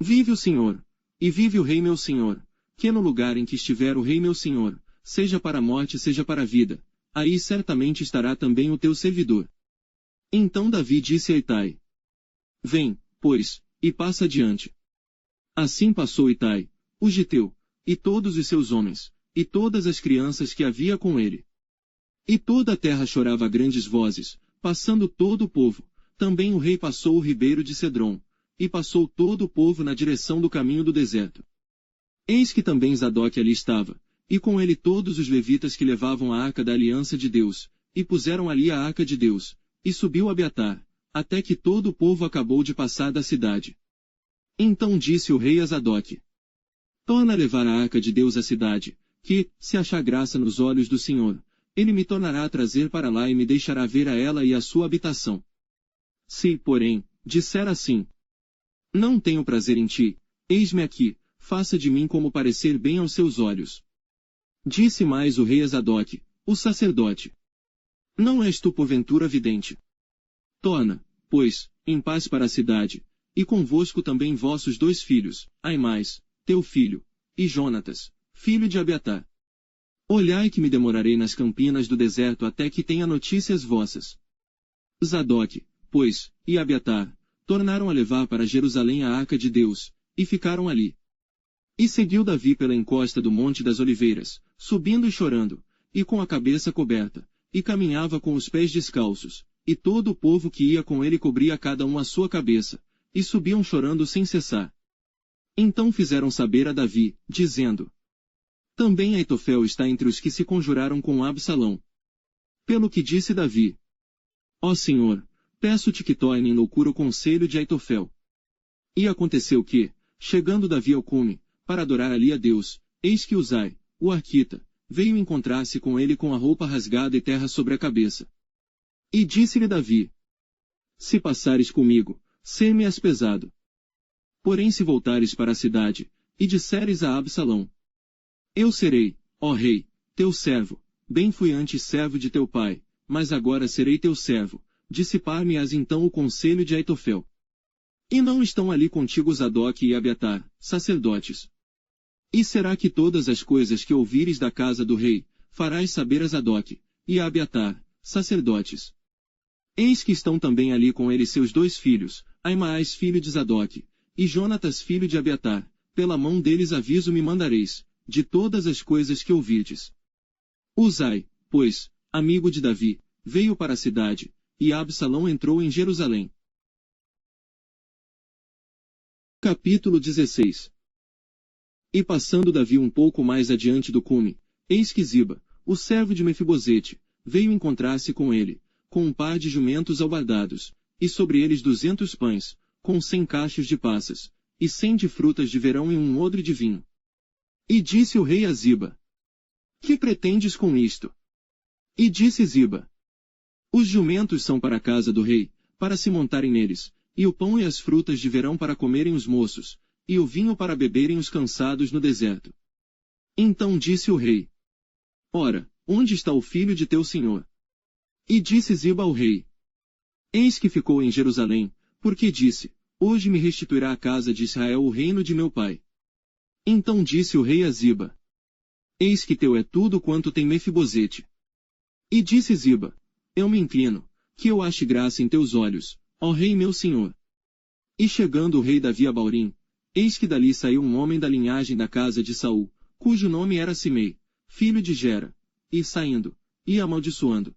Vive o Senhor, e vive o rei meu senhor, que no lugar em que estiver o rei meu senhor, seja para a morte, seja para a vida, aí certamente estará também o teu servidor. Então Davi disse a Itai: Vem, pois, e passa adiante. Assim passou Itai, o giteu, e todos os seus homens, e todas as crianças que havia com ele. E toda a terra chorava a grandes vozes, passando todo o povo. Também o rei passou o ribeiro de Cedron, e passou todo o povo na direção do caminho do deserto. Eis que também Zadok ali estava, e com ele todos os levitas que levavam a arca da aliança de Deus, e puseram ali a arca de Deus, e subiu Abiatar, até que todo o povo acabou de passar da cidade. Então disse o rei a Zadok: Torna a levar a arca de Deus à cidade, que, se achar graça nos olhos do Senhor, ele me tornará a trazer para lá e me deixará ver a ela e a sua habitação. Se, porém, disser assim: Não tenho prazer em ti, eis-me aqui, faça de mim como parecer bem aos seus olhos. Disse mais o rei a Zadok, o sacerdote: Não és tu porventura vidente? Torna, pois, em paz para a cidade, e convosco também vossos 2 filhos, Aimais, teu filho, e Jonatas, filho de Abiatar. Olhai que me demorarei nas campinas do deserto até que tenha notícias vossas. Zadok, pois, e Abiatar, tornaram a levar para Jerusalém a arca de Deus, e ficaram ali. E seguiu Davi pela encosta do Monte das Oliveiras, subindo e chorando, e com a cabeça coberta, e caminhava com os pés descalços, e todo o povo que ia com ele cobria cada um a sua cabeça, e subiam chorando sem cessar. Então fizeram saber a Davi, dizendo: Também Aitofel está entre os que se conjuraram com Absalão. Pelo que disse Davi: Ó Senhor, peço-te que torne em loucura o conselho de Aitofel. E aconteceu que, chegando Davi ao cume, para adorar ali a Deus, eis que Uzai, o arquita, veio encontrar-se com ele com a roupa rasgada e terra sobre a cabeça. E disse-lhe Davi: Se passares comigo, ser-me-ás pesado. Porém se voltares para a cidade, e disseres a Absalão: Eu serei, ó rei, teu servo, bem fui antes servo de teu pai, mas agora serei teu servo, dissipar-me-ás então o conselho de Aitofel. E não estão ali contigo Zadok e Abiatar, sacerdotes. E será que todas as coisas que ouvires da casa do rei, farás saber a Zadok, e a Abiatar, sacerdotes? Eis que estão também ali com ele seus 2 filhos, Aimaas filho de Zadok, e Jonatas filho de Abiatar, pela mão deles aviso me mandareis, de todas as coisas que ouvirdes. Uzai, pois, amigo de Davi, veio para a cidade, e Absalão entrou em Jerusalém. Capítulo 16. E passando Davi um pouco mais adiante do cume, eis que Ziba, o servo de Mefibosete, veio encontrar-se com ele, com um par de jumentos albardados, e sobre eles 200 pães, com 100 cachos de passas, e 100 de frutas de verão e um odre de vinho. E disse o rei a Ziba: Que pretendes com isto? E disse Ziba: Os jumentos são para a casa do rei, para se montarem neles, e o pão e as frutas de verão para comerem os moços, e o vinho para beberem os cansados no deserto. Então disse o rei: Ora, onde está o filho de teu senhor? E disse Ziba ao rei: Eis que ficou em Jerusalém, porque disse: Hoje me restituirá a casa de Israel o reino de meu pai. Então disse o rei a Ziba: Eis que teu é tudo quanto tem Mefibosete. E disse Ziba: Eu me inclino, que eu ache graça em teus olhos, ó rei meu senhor. E chegando o rei Davi a Baurim, eis que dali saiu um homem da linhagem da casa de Saul, cujo nome era Simei, filho de Gera, e saindo, ia amaldiçoando.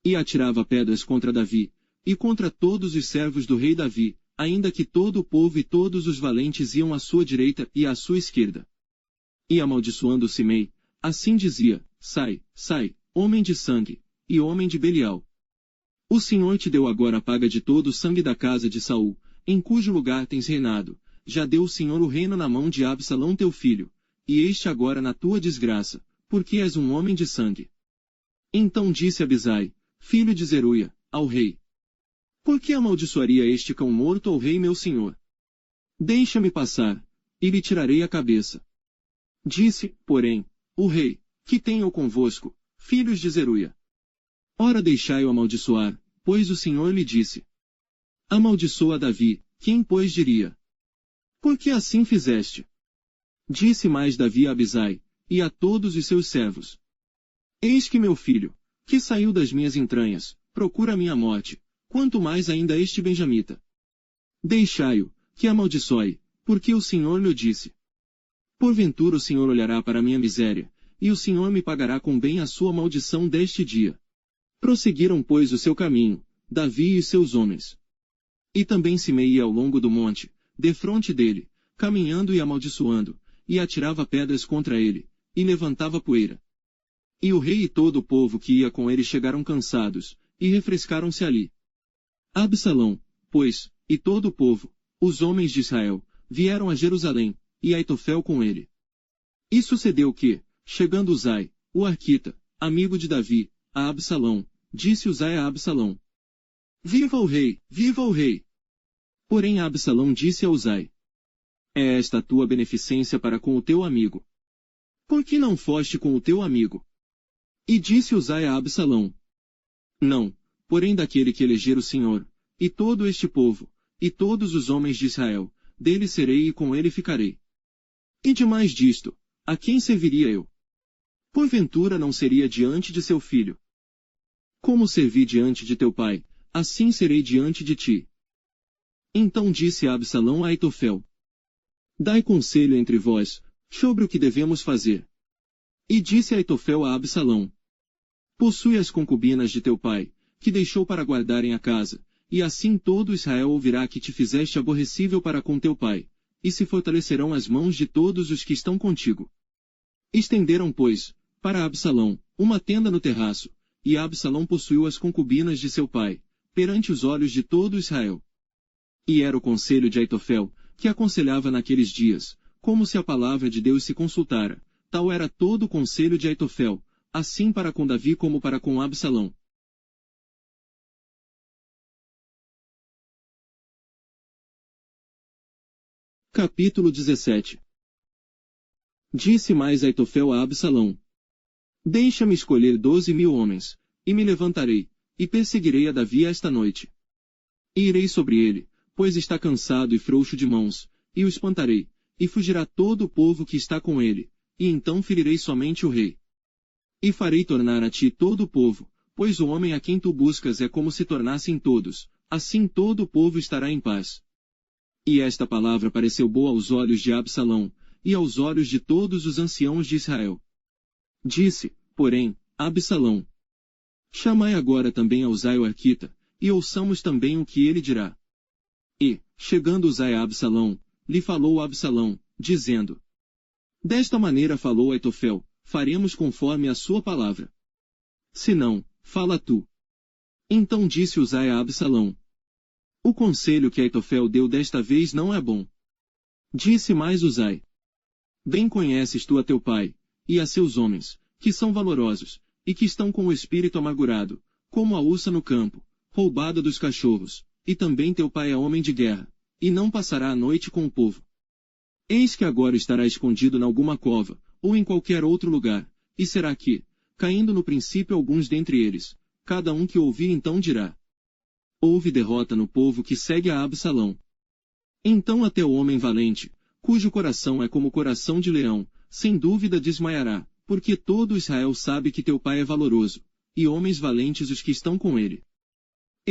E atirava pedras contra Davi, e contra todos os servos do rei Davi, ainda que todo o povo e todos os valentes iam à sua direita e à sua esquerda. E amaldiçoando Simei, assim dizia: Sai, sai, homem de sangue, e homem de Belial. O Senhor te deu agora a paga de todo o sangue da casa de Saul, em cujo lugar tens reinado. Já deu o Senhor o reino na mão de Absalão teu filho, e este agora na tua desgraça, porque és um homem de sangue. Então disse Abisai, filho de Zeruia, ao rei: Por que amaldiçoaria este cão morto ao rei meu senhor? Deixa-me passar, e lhe tirarei a cabeça. Disse, porém, o rei: Que tenho convosco, filhos de Zeruia? Ora deixai-o amaldiçoar, pois o Senhor lhe disse: Amaldiçoa Davi, quem pois diria? Por que assim fizeste? Disse mais Davi a Abisai, e a todos os seus servos: Eis que meu filho, que saiu das minhas entranhas, procura a minha morte, quanto mais ainda este benjamita. Deixai-o, que amaldiçoe, porque o Senhor lhe disse. Porventura o Senhor olhará para a minha miséria, e o Senhor me pagará com bem a sua maldição deste dia. Prosseguiram, pois, o seu caminho, Davi e seus homens. E também Simei ia ao longo do monte, defronte dele, caminhando e amaldiçoando, e atirava pedras contra ele, e levantava poeira. E o rei e todo o povo que ia com ele chegaram cansados, e refrescaram-se ali. Absalão, pois, e todo o povo, os homens de Israel, vieram a Jerusalém, e Aitofel com ele. E sucedeu que, chegando Uzai, o arquita, amigo de Davi, a Absalão, disse Uzai a Absalão: Viva o rei, viva o rei! Porém Absalão disse a Uzai: É esta a tua beneficência para com o teu amigo. Por que não foste com o teu amigo? E disse Uzai a Absalão: Não, porém daquele que eleger o Senhor, e todo este povo, e todos os homens de Israel, dele serei e com ele ficarei. E demais disto, a quem serviria eu? Porventura não seria diante de seu filho? Como servi diante de teu pai, assim serei diante de ti. Então disse Absalão a Aitofel: Dai conselho entre vós, sobre o que devemos fazer. E disse Aitofel a Absalão: Possui as concubinas de teu pai, que deixou para guardarem a casa, e assim todo Israel ouvirá que te fizeste aborrecível para com teu pai, e se fortalecerão as mãos de todos os que estão contigo. Estenderam, pois, para Absalão, uma tenda no terraço, e Absalão possuiu as concubinas de seu pai, perante os olhos de todo Israel. E era o conselho de Aitofel, que aconselhava naqueles dias, como se a palavra de Deus se consultara, tal era todo o conselho de Aitofel, assim para com Davi como para com Absalão. Capítulo 17. Disse mais Aitofel a Absalão: Deixa-me escolher 12.000 homens, e me levantarei, e perseguirei a Davi esta noite. E irei sobre ele, pois está cansado e frouxo de mãos, e o espantarei, e fugirá todo o povo que está com ele, e então ferirei somente o rei. E farei tornar a ti todo o povo, pois o homem a quem tu buscas é como se tornassem todos, assim todo o povo estará em paz. E esta palavra pareceu boa aos olhos de Absalão, e aos olhos de todos os anciãos de Israel. Disse, porém, Absalão: Chamai agora também a Uzai o arquita, e ouçamos também o que ele dirá. E, chegando Uzai a Absalão, lhe falou Absalão, dizendo: Desta maneira falou Aitofel, faremos conforme a sua palavra. Se não, fala tu. Então disse Uzai a Absalão: O conselho que Aitofel deu desta vez não é bom. Disse mais Uzai: Bem conheces tu a teu pai, e a seus homens, que são valorosos, e que estão com o espírito amargurado, como a ursa no campo, roubada dos cachorros, e também teu pai é homem de guerra, e não passará a noite com o povo. Eis que agora estará escondido em alguma cova, ou em qualquer outro lugar, e será que, caindo no princípio alguns dentre eles, cada um que ouvir então dirá: Houve derrota no povo que segue a Absalão. Então até o homem valente, cujo coração é como o coração de leão, sem dúvida desmaiará, porque todo Israel sabe que teu pai é valoroso, e homens valentes os que estão com ele.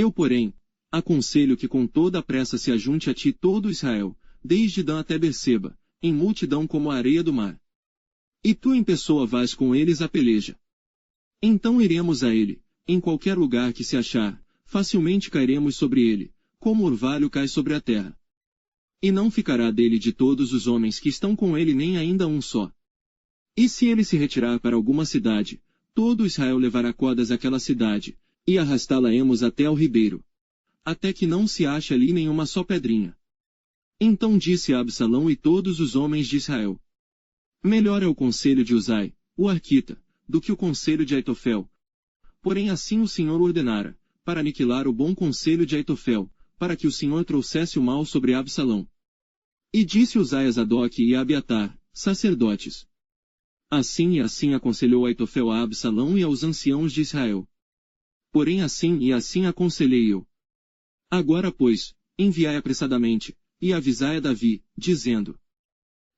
Eu, porém, aconselho que com toda a pressa se ajunte a ti todo Israel, desde Dan até Berseba, em multidão como a areia do mar. E tu em pessoa vais com eles à peleja. Então iremos a ele, em qualquer lugar que se achar, facilmente cairemos sobre ele, como orvalho cai sobre a terra. E não ficará dele de todos os homens que estão com ele nem ainda um só. E se ele se retirar para alguma cidade, todo Israel levará cordas àquela cidade, e arrastá-la-emos até ao ribeiro, até que não se ache ali nenhuma só pedrinha. Então disse Absalão e todos os homens de Israel: melhor é o conselho de Uzai, o arquita, do que o conselho de Aitofel. Porém assim o Senhor ordenara, para aniquilar o bom conselho de Aitofel, para que o Senhor trouxesse o mal sobre Absalão. E disse Uzai a Zadok e a Abiatar, sacerdotes: assim e assim aconselhou Aitofel a Absalão e aos anciãos de Israel. Porém assim e assim aconselhei eu. Agora pois, enviai apressadamente, e avisai a Davi, dizendo: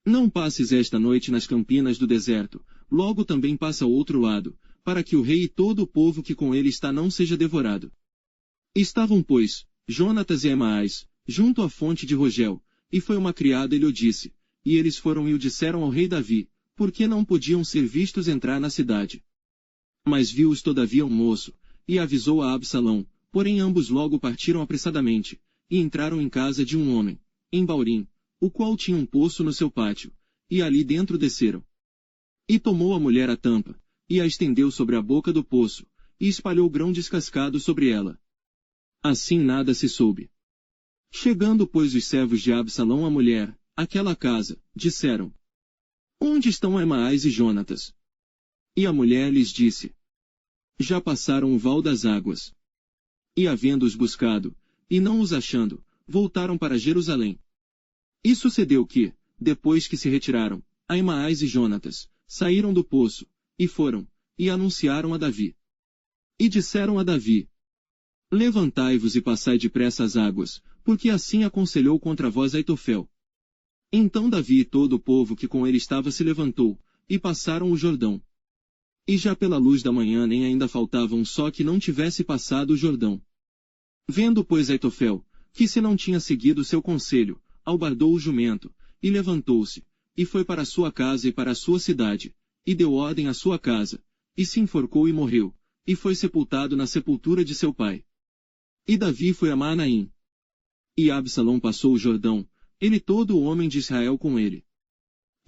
não passes esta noite nas campinas do deserto, logo também passa ao outro lado, para que o rei e todo o povo que com ele está não seja devorado. Estavam, pois, Jonatas e Emaás, junto à fonte de Rogel, e foi uma criada e lhe o disse, e eles foram e o disseram ao rei Davi, porque não podiam ser vistos entrar na cidade. Mas viu-os todavia um moço, e avisou a Absalão, porém ambos logo partiram apressadamente, e entraram em casa de um homem, em Baurim, o qual tinha um poço no seu pátio, e ali dentro desceram. E tomou a mulher a tampa, e a estendeu sobre a boca do poço, e espalhou grão descascado sobre ela. Assim nada se soube. Chegando, pois, os servos de Absalão à mulher, àquela casa, disseram: onde estão Emaás e Jonatas? E a mulher lhes disse: já passaram o val das águas. E havendo-os buscado, e não os achando, voltaram para Jerusalém. E sucedeu que, depois que se retiraram, Emaás e Jonatas, saíram do poço, e foram, e anunciaram a Davi. E disseram a Davi: levantai-vos e passai depressa as águas, porque assim aconselhou contra vós Aitofel. Então Davi e todo o povo que com ele estava se levantou, e passaram o Jordão. E já pela luz da manhã nem ainda faltava um só que não tivesse passado o Jordão. Vendo, pois, Aitofel, que se não tinha seguido seu conselho, albardou o jumento, e levantou-se, e foi para a sua casa e para a sua cidade, e deu ordem à sua casa, e se enforcou e morreu, e foi sepultado na sepultura de seu pai. E Davi foi a Maanaim. E Absalão passou o Jordão, ele todo o homem de Israel com ele.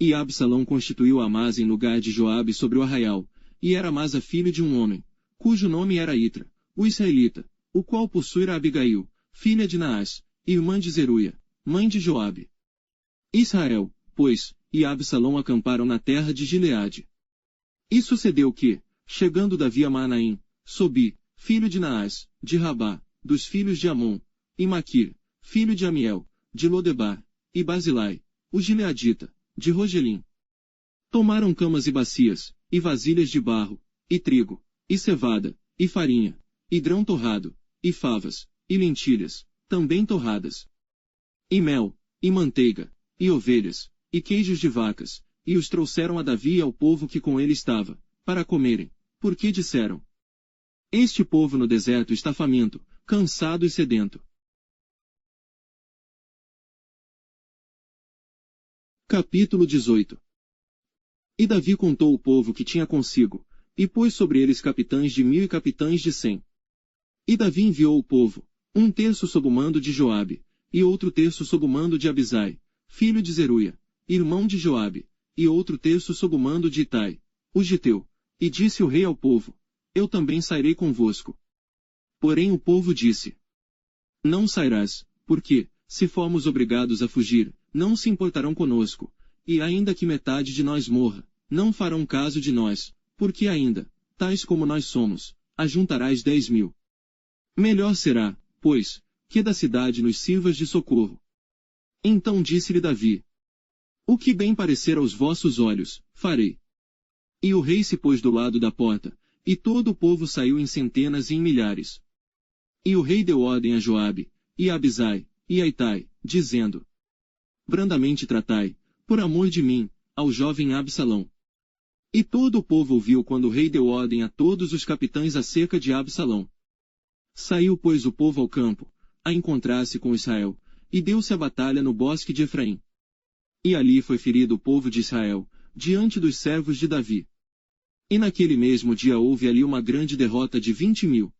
E Absalão constituiu Amasa em lugar de Joabe sobre o arraial, e era Amasa filho de um homem, cujo nome era Itra, o israelita, o qual possuíra Abigail, filha de Naás, irmã de Zeruia, mãe de Joabe. Israel, pois, e Absalão acamparam na terra de Gileade. E sucedeu que, chegando Davi a Maanaim, Sobi, filho de Naás, de Rabá, dos filhos de Amon, e Maquir, filho de Amiel, de Lodebar, e Basilai, o gileadita, de Rogelim. Tomaram camas e bacias, e vasilhas de barro, e trigo, e cevada, e farinha, e grão torrado, e favas, e lentilhas, também torradas, e mel, e manteiga, e ovelhas, e queijos de vacas, e os trouxeram a Davi e ao povo que com ele estava, para comerem, porque disseram: este povo no deserto está faminto, cansado e sedento. Capítulo 18. E Davi contou o povo que tinha consigo, e pôs sobre eles capitães de 1000 e capitães de 100. E Davi enviou o povo, um terço sob o mando de Joabe, e outro terço sob o mando de Abisai, filho de Zeruia, irmão de Joabe, e outro terço sob o mando de Itai, o giteu. E disse o rei ao povo: eu também sairei convosco. Porém o povo disse: não sairás, porque, se formos obrigados a fugir, não se importarão conosco, e ainda que metade de nós morra, não farão caso de nós, porque ainda, tais como nós somos, ajuntarás 10.000. Melhor será, pois, que da cidade nos sirvas de socorro. Então disse-lhe Davi: o que bem parecer aos vossos olhos, farei. E o rei se pôs do lado da porta, e todo o povo saiu em centenas e em milhares. E o rei deu ordem a Joabe, e a Abisai, e a Itai, dizendo: brandamente tratai, por amor de mim, ao jovem Absalão. E todo o povo ouviu quando o rei deu ordem a todos os capitães acerca de Absalão. Saiu, pois, o povo ao campo, a encontrar-se com Israel, e deu-se a batalha no bosque de Efraim. E ali foi ferido o povo de Israel, diante dos servos de Davi. E naquele mesmo dia houve ali uma grande derrota de 20.000.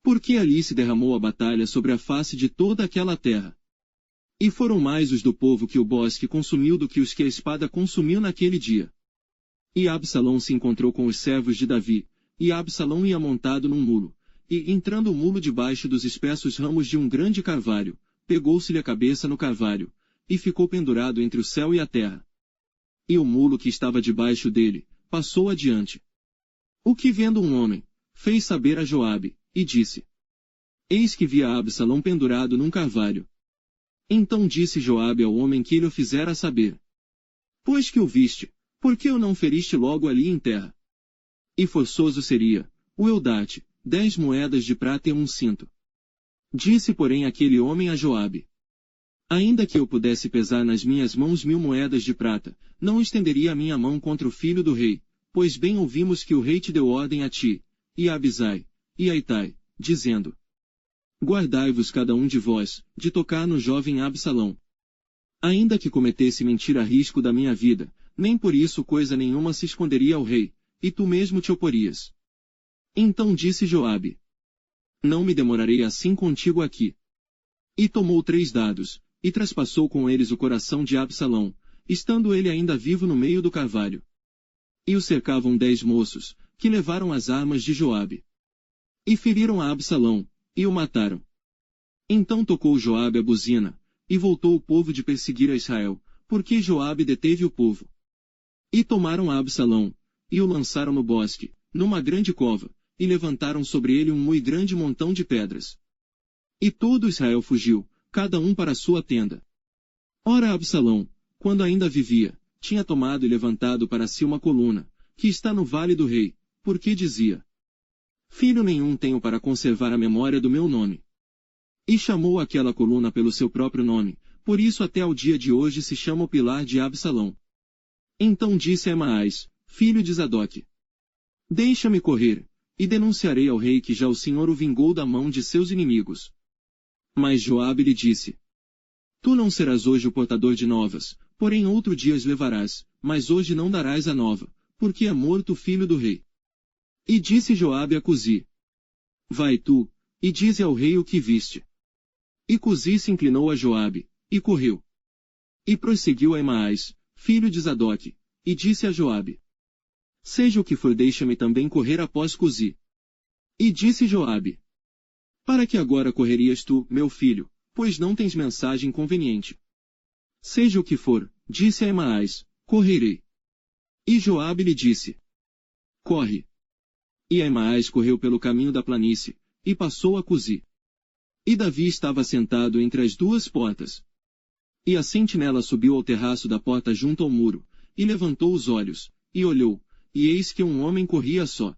Porque ali se derramou a batalha sobre a face de toda aquela terra. E foram mais os do povo que o bosque consumiu do que os que a espada consumiu naquele dia. E Absalão se encontrou com os servos de Davi, e Absalão ia montado num mulo, e entrando o mulo debaixo dos espessos ramos de um grande carvalho, pegou-se-lhe a cabeça no carvalho, e ficou pendurado entre o céu e a terra. E o mulo que estava debaixo dele, passou adiante. O que vendo um homem, fez saber a Joabe, e disse: Eis que via Absalão pendurado num carvalho. Então disse Joabe ao homem que lhe o fizera saber: Pois que o viste, por que o não feriste logo ali em terra? E forçoso seria, o eu dar-te 10 moedas de prata e um cinto. Disse, porém, aquele homem a Joabe: Ainda que eu pudesse pesar nas minhas mãos 1.000 moedas de prata, não estenderia a minha mão contra o filho do rei, pois bem ouvimos que o rei te deu ordem a ti, e a Abisai, e a Itai, dizendo: Guardai-vos cada um de vós, de tocar no jovem Absalão. Ainda que cometesse mentira a risco da minha vida, nem por isso coisa nenhuma se esconderia ao rei, e tu mesmo te oporias. Então disse Joabe: Não me demorarei assim contigo aqui. E tomou 3 dados, e traspassou com eles o coração de Absalão, estando ele ainda vivo no meio do carvalho. E o cercavam 10 moços, que levaram as armas de Joabe. E feriram a Absalão, e o mataram. Então tocou Joabe a buzina, e voltou o povo de perseguir a Israel, porque Joabe deteve o povo. E tomaram a Absalão, e o lançaram no bosque, numa grande cova, e levantaram sobre ele um muito grande montão de pedras. E todo Israel fugiu, cada um para a sua tenda. Ora Absalão, quando ainda vivia, tinha tomado e levantado para si uma coluna, que está no vale do rei, porque dizia: Filho nenhum tenho para conservar a memória do meu nome. E chamou aquela coluna pelo seu próprio nome, por isso até ao dia de hoje se chama o pilar de Absalão. Então disse a Emaás, filho de Zadoque: Deixa-me correr, e denunciarei ao rei que já o Senhor o vingou da mão de seus inimigos. Mas Joabe lhe disse: Tu não serás hoje o portador de novas, porém outro dia as levarás, mas hoje não darás a nova, porque é morto o filho do rei. E disse Joabe a Cusi: Vai tu, e dize ao rei o que viste. E Cusi se inclinou a Joabe, e correu. E prosseguiu a Emaás, filho de Zadoque, e disse a Joabe: Seja o que for, deixa-me também correr após Cusi. E disse Joabe: Para que agora correrias tu, meu filho, pois não tens mensagem conveniente? Seja o que for, disse a Emaás, correrei. E Joabe lhe disse: Corre. E Emaás correu pelo caminho da planície, e passou a Cusi. E Davi estava sentado entre as 2 portas. E a sentinela subiu ao terraço da porta junto ao muro, e levantou os olhos, e olhou, e eis que um homem corria só.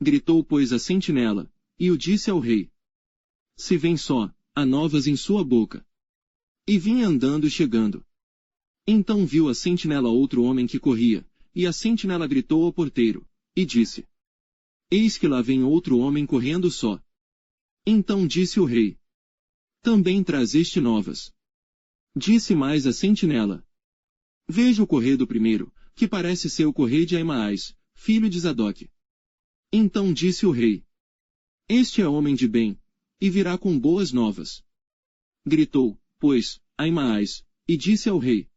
Gritou, pois, a sentinela, e o disse ao rei: Se vem só, há novas em sua boca. E vinha andando e chegando. Então viu a sentinela outro homem que corria, e a sentinela gritou ao porteiro, e disse: Eis que lá vem outro homem correndo só. Então disse o rei: Também trazeste novas. Disse mais a sentinela: Veja o correr do primeiro, que parece ser o correr de Emaás, filho de Zadoque. Então disse o rei: Este é homem de bem, e virá com boas novas. Gritou, pois, a Emaás, e disse ao rei: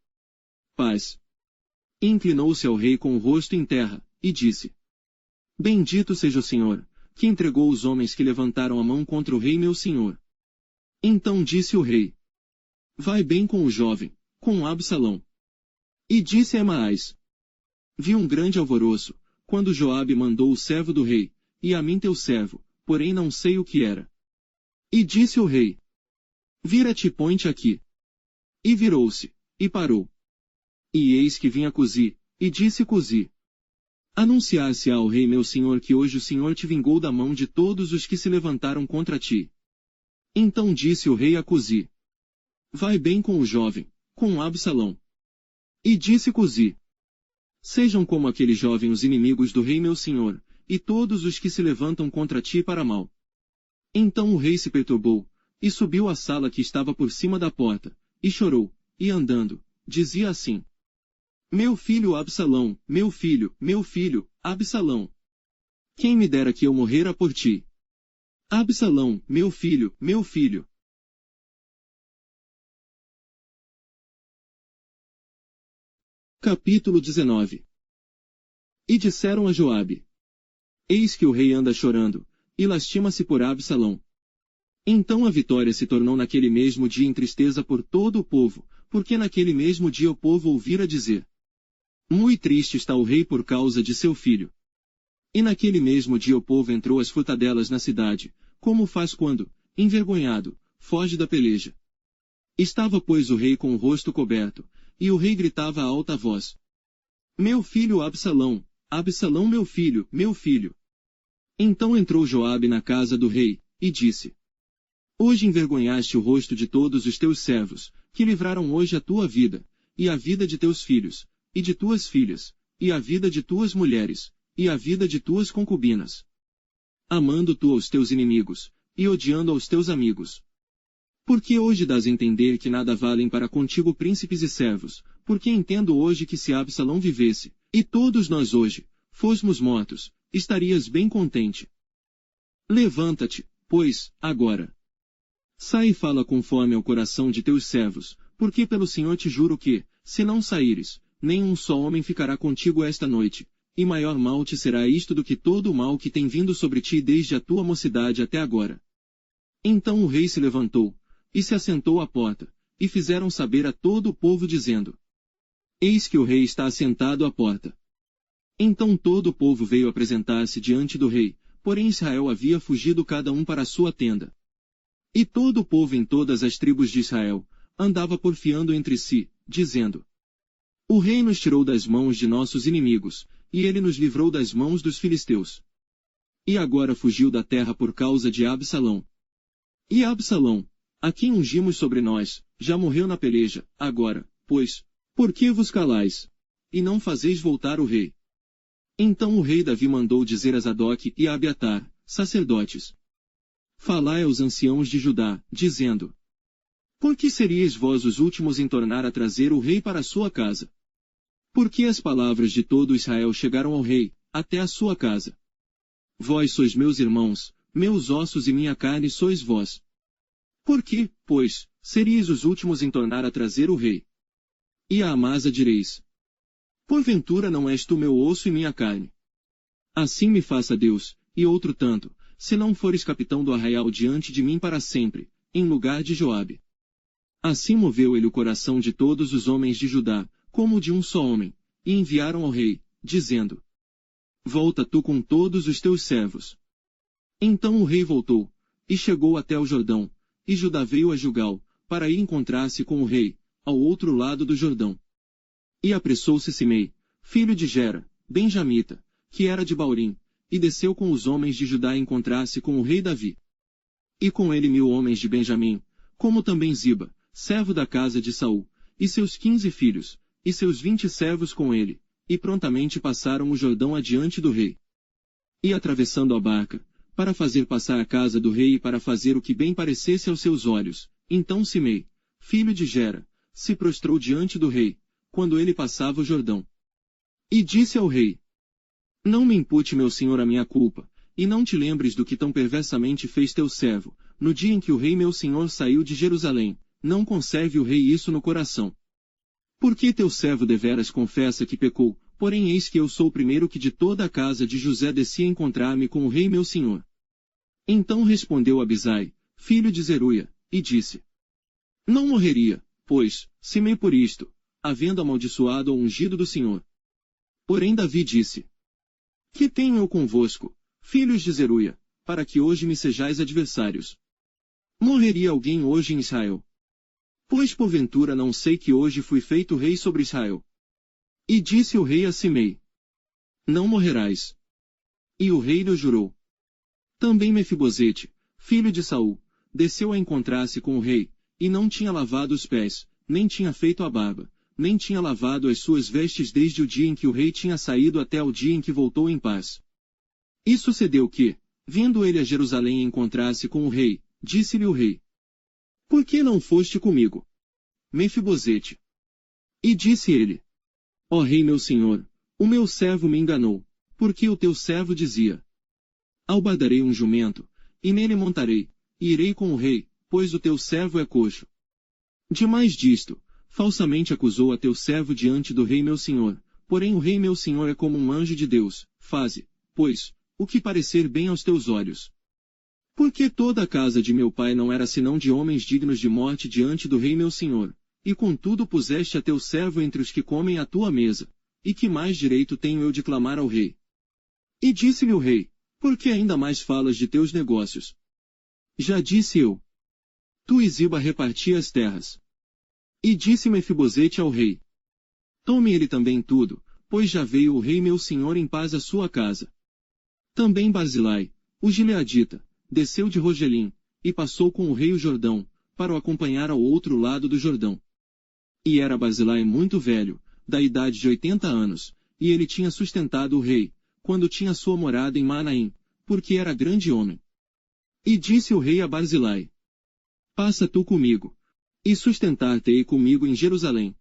Paz. E inclinou-se ao rei com o rosto em terra, e disse: Bendito seja o Senhor, que entregou os homens que levantaram a mão contra o rei meu senhor. Então disse o rei: Vai bem com o jovem, com Absalão. E disse a Emaás: Vi um grande alvoroço, quando Joabe mandou o servo do rei, e a mim teu servo, porém não sei o que era. E disse o rei: Vira-te e põe-te aqui. E virou-se, e parou. E eis que vinha Cusi, e disse Cusi: Anunciar-se ao rei meu senhor que hoje o Senhor te vingou da mão de todos os que se levantaram contra ti. Então disse o rei a Cusi: Vai bem com o jovem, com Absalão. E disse Cusi: Sejam como aquele jovem os inimigos do rei meu senhor, e todos os que se levantam contra ti para mal. Então o rei se perturbou, e subiu à sala que estava por cima da porta, e chorou, e andando, dizia assim: Meu filho Absalão, meu filho, Absalão! Quem me dera que eu morrera por ti! Absalão, meu filho, meu filho! Capítulo 19. E disseram a Joabe: Eis que o rei anda chorando, e lastima-se por Absalão. Então a vitória se tornou naquele mesmo dia em tristeza por todo o povo, porque naquele mesmo dia o povo ouvira dizer: Muito triste está o rei por causa de seu filho. E naquele mesmo dia o povo entrou às frutadelas na cidade, como faz quando, envergonhado, foge da peleja. Estava, pois, o rei com o rosto coberto, e o rei gritava a alta voz: Meu filho Absalão, Absalão meu filho, meu filho! Então entrou Joabe na casa do rei, e disse: Hoje envergonhaste o rosto de todos os teus servos, que livraram hoje a tua vida, e a vida de teus filhos, e de tuas filhas, e a vida de tuas mulheres, e a vida de tuas concubinas. Amando tu aos teus inimigos, e odiando aos teus amigos. Porque hoje dás a entender que nada valem para contigo príncipes e servos, porque entendo hoje que se Absalão vivesse, e todos nós hoje, fôssemos mortos, estarias bem contente. Levanta-te, pois, agora. Sai e fala conforme ao coração de teus servos, porque pelo Senhor te juro que, se não saíres, nem um só homem ficará contigo esta noite, e maior mal te será isto do que todo o mal que tem vindo sobre ti desde a tua mocidade até agora. Então o rei se levantou, e se assentou à porta, e fizeram saber a todo o povo dizendo: Eis que o rei está assentado à porta. Então todo o povo veio apresentar-se diante do rei, porém Israel havia fugido cada um para a sua tenda. E todo o povo em todas as tribos de Israel, andava porfiando entre si, dizendo: O rei nos tirou das mãos de nossos inimigos, e ele nos livrou das mãos dos filisteus. E agora fugiu da terra por causa de Absalão. E Absalão, a quem ungimos sobre nós, já morreu na peleja, agora, pois, por que vos calais? E não fazeis voltar o rei? Então o rei Davi mandou dizer a Zadok e a Abiatar, sacerdotes: Falai aos anciãos de Judá, dizendo: Por que seríeis vós os últimos em tornar a trazer o rei para a sua casa? Porque as palavras de todo Israel chegaram ao rei, até a sua casa. Vós sois meus irmãos, meus ossos e minha carne sois vós. Por que, pois, seríeis os últimos em tornar a trazer o rei? E a Amasa direis: Porventura não és tu meu osso e minha carne? Assim me faça Deus, e outro tanto, se não fores capitão do arraial diante de mim para sempre, em lugar de Joabe. Assim moveu ele o coração de todos os homens de Judá, como o de um só homem, e enviaram ao rei, dizendo: Volta tu com todos os teus servos. Então o rei voltou, e chegou até o Jordão, e Judá veio a Gilgal, para ir encontrar-se com o rei, ao outro lado do Jordão. E apressou-se Simei, filho de Gera, benjamita, que era de Baurim, e desceu com os homens de Judá a encontrar-se com o rei Davi. E com ele 1000 homens de Benjamim, como também Ziba, servo da casa de Saul, e seus 15 filhos, e seus 20 servos com ele, e prontamente passaram o Jordão adiante do rei. E atravessando a barca, para fazer passar a casa do rei e para fazer o que bem parecesse aos seus olhos, então Simei, filho de Gera, se prostrou diante do rei, quando ele passava o Jordão. E disse ao rei: Não me impute, meu senhor, a minha culpa, e não te lembres do que tão perversamente fez teu servo, no dia em que o rei meu senhor saiu de Jerusalém, não conserve o rei isso no coração. Porque teu servo deveras confessa que pecou, porém eis que eu sou o primeiro que de toda a casa de José desci a encontrar-me com o rei meu senhor. Então respondeu Abisai, filho de Zeruia, e disse: Não morreria, pois, Simei por isto, havendo amaldiçoado ao ungido do Senhor. Porém Davi disse: Que tenho eu convosco, filhos de Zeruia, para que hoje me sejais adversários? Morreria alguém hoje em Israel? Pois porventura não sei que hoje fui feito rei sobre Israel. E disse o rei a Simei: Não morrerás. E o rei lhe jurou. Também Mefibosete, filho de Saul, desceu a encontrar-se com o rei, e não tinha lavado os pés, nem tinha feito a barba, nem tinha lavado as suas vestes desde o dia em que o rei tinha saído até o dia em que voltou em paz. E sucedeu que, Vindo ele a Jerusalém encontrar-se com o rei, disse-lhe o rei: Por que não foste comigo, Mefibosete? E disse ele: Ó rei meu senhor, o meu servo me enganou, porque o teu servo dizia: Albardarei um jumento, e nele montarei, e irei com o rei, pois o teu servo é coxo. Demais disto, falsamente acusou a teu servo diante do rei meu senhor, porém o rei meu senhor é como um anjo de Deus, faze, pois, o que parecer bem aos teus olhos. Porque toda a casa de meu pai não era senão de homens dignos de morte diante do rei meu senhor, e contudo puseste a teu servo entre os que comem à tua mesa, e que mais direito tenho eu de clamar ao rei? E disse-lhe o rei: Por que ainda mais falas de teus negócios? Já disse eu. Tu e Ziba reparti as terras. E disse Mefibosete ao rei: Tome ele também tudo, pois já veio o rei meu senhor em paz à sua casa. Também Barzilai, o gileadita, desceu de Rogelim, e passou com o rei o Jordão, para o acompanhar ao outro lado do Jordão. E era Barzilai muito velho, da idade de 80 anos, e ele tinha sustentado o rei, quando tinha sua morada em Manaim, porque era grande homem. E disse o rei a Barzilai: Passa tu comigo, e sustentar-te-ei comigo em Jerusalém.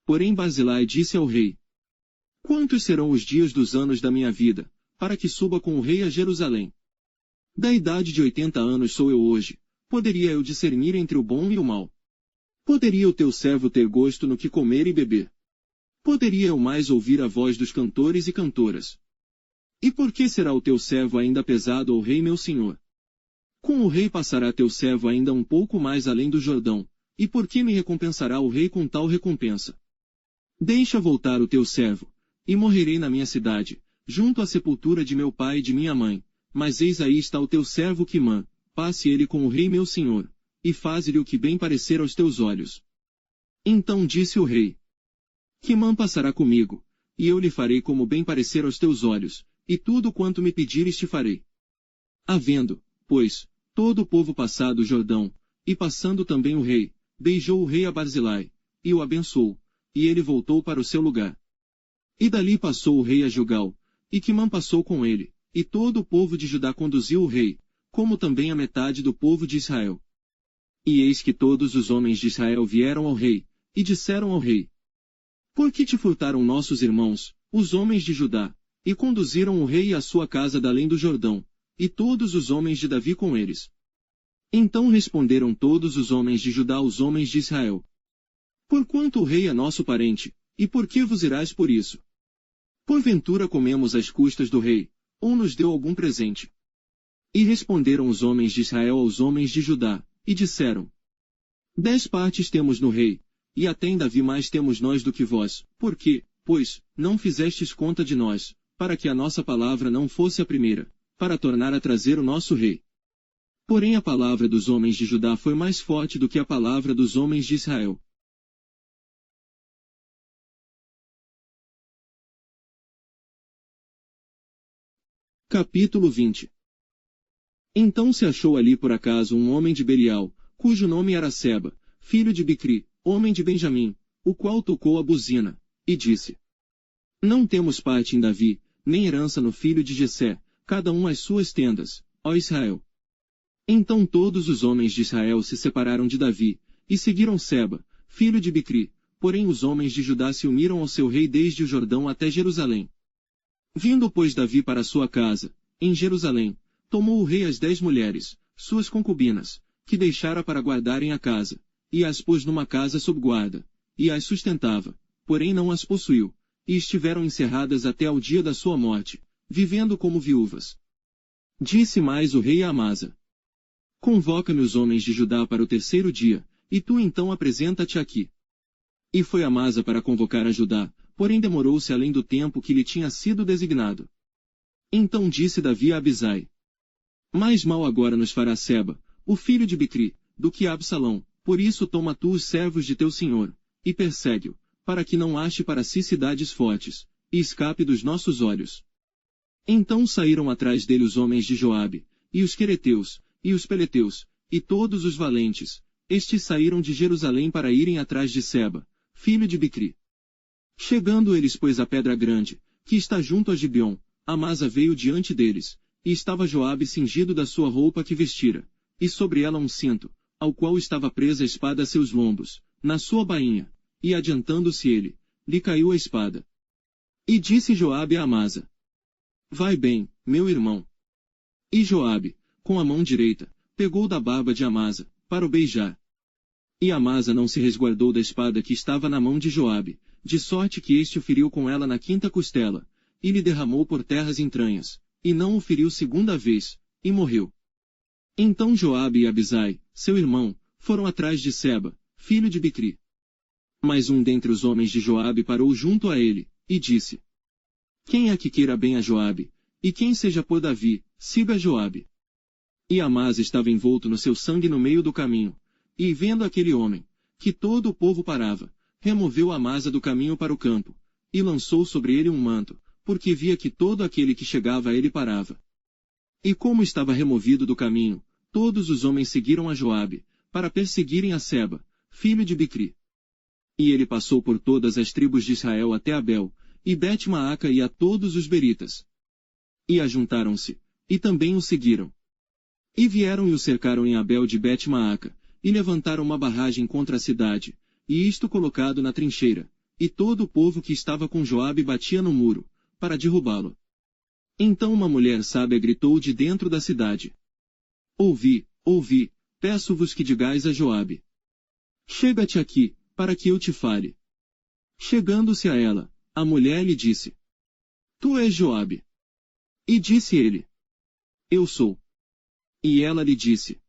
Porém Barzilai disse ao rei: Quantos serão os dias dos anos da minha vida, para que suba com o rei a Jerusalém? Da idade de 80 anos sou eu hoje, poderia eu discernir entre o bom e o mal? Poderia o teu servo ter gosto no que comer e beber? Poderia eu mais ouvir a voz dos cantores e cantoras? E por que será o teu servo ainda pesado ao rei meu senhor? Com o rei passará teu servo ainda um pouco mais além do Jordão, e por que me recompensará o rei com tal recompensa? Deixa voltar o teu servo, e morrerei na minha cidade, junto à sepultura de meu pai e de minha mãe, mas eis aí está o teu servo Quimã, passe ele com o rei meu senhor, e faze-lhe o que bem parecer aos teus olhos. Então disse o rei: Quimã passará comigo, e eu lhe farei como bem parecer aos teus olhos, e tudo quanto me pedires te farei. Havendo, pois, todo o povo passado o Jordão, e passando também o rei, beijou o rei a Barzilai, e o abençoou, e ele voltou para o seu lugar. E dali passou o rei a Gilgal, e Quimã passou com ele, e todo o povo de Judá conduziu o rei, como também a metade do povo de Israel. E eis que todos os homens de Israel vieram ao rei, e disseram ao rei: Por que te furtaram nossos irmãos, os homens de Judá, e conduziram o rei à sua casa da além do Jordão, e todos os homens de Davi com eles? Então responderam todos os homens de Judá aos homens de Israel: Porquanto o rei é nosso parente, e por que vos irás por isso? Porventura comemos às custas do rei, ou nos deu algum presente? E responderam os homens de Israel aos homens de Judá, e disseram: 10 partes temos no rei, e até em Davi mais temos nós do que vós, porque, pois, não fizestes conta de nós, para que a nossa palavra não fosse a primeira, para tornar a trazer o nosso rei. Porém a palavra dos homens de Judá foi mais forte do que a palavra dos homens de Israel. Capítulo 20. Então se achou ali por acaso um homem de Belial, cujo nome era Seba, filho de Bicri, homem de Benjamim, o qual tocou a buzina, e disse: Não temos parte em Davi, nem herança no filho de Jessé, cada um às suas tendas, ó Israel. Então todos os homens de Israel se separaram de Davi, e seguiram Seba, filho de Bicri, porém os homens de Judá se uniram ao seu rei desde o Jordão até Jerusalém. Vindo pois Davi para sua casa, em Jerusalém, tomou o rei as 10 mulheres, suas concubinas, que deixara para guardarem a casa, e as pôs numa casa sob guarda, e as sustentava, porém não as possuiu, e estiveram encerradas até ao dia da sua morte, vivendo como viúvas. Disse mais o rei a Amasa: Convoca-me os homens de Judá para o 3º dia, e tu então apresenta-te aqui. E foi Amasa para convocar a Judá, porém demorou-se além do tempo que lhe tinha sido designado. Então disse Davi a Abisai: Mais mal agora nos fará Seba, o filho de Bicri, do que Absalão, por isso toma tu os servos de teu senhor, e persegue-o, para que não ache para si cidades fortes, e escape dos nossos olhos. Então saíram atrás dele os homens de Joabe, e os quereteus, e os peleteus, e todos os valentes, estes saíram de Jerusalém para irem atrás de Seba, filho de Bicri. Chegando eles pois à pedra grande, que está junto a Gibeon, Amasa veio diante deles, e estava Joabe cingido da sua roupa que vestira, e sobre ela um cinto, ao qual estava presa a espada a seus lombos, na sua bainha, e adiantando-se ele, lhe caiu a espada. E disse Joabe a Amasa: Vai bem, meu irmão. E Joabe, com a mão direita, pegou da barba de Amasa, para o beijar. E Amasa não se resguardou da espada que estava na mão de Joabe, de sorte que este o feriu com ela na quinta costela, e lhe derramou por terra as entranhas, e não o feriu segunda vez, e morreu. Então Joabe e Abisai, seu irmão, foram atrás de Seba, filho de Bicri. Mas um dentre os homens de Joabe parou junto a ele, e disse: Quem é que queira bem a Joabe, e quem seja por Davi, siga Joabe. E Amasa estava envolto no seu sangue no meio do caminho, e vendo aquele homem, que todo o povo parava, removeu Amasa do caminho para o campo, e lançou sobre ele um manto, porque via que todo aquele que chegava a ele parava. E como estava removido do caminho, todos os homens seguiram a Joabe, para perseguirem a Seba, filho de Bicri. E ele passou por todas as tribos de Israel até Abel, e Bet-Maaca e a todos os beritas. E ajuntaram-se, e também o seguiram. E vieram e o cercaram em Abel de Bet-Maaca, e levantaram uma barragem contra a cidade, e isto colocado na trincheira, e todo o povo que estava com Joabe batia no muro, para derrubá-lo. Então uma mulher sábia gritou de dentro da cidade: Ouvi, ouvi, peço-vos que digais a Joabe. Chega-te aqui, para que eu te fale. Chegando-se a ela, a mulher lhe disse: Tu és Joabe. E disse ele: Eu sou. E ela lhe disse: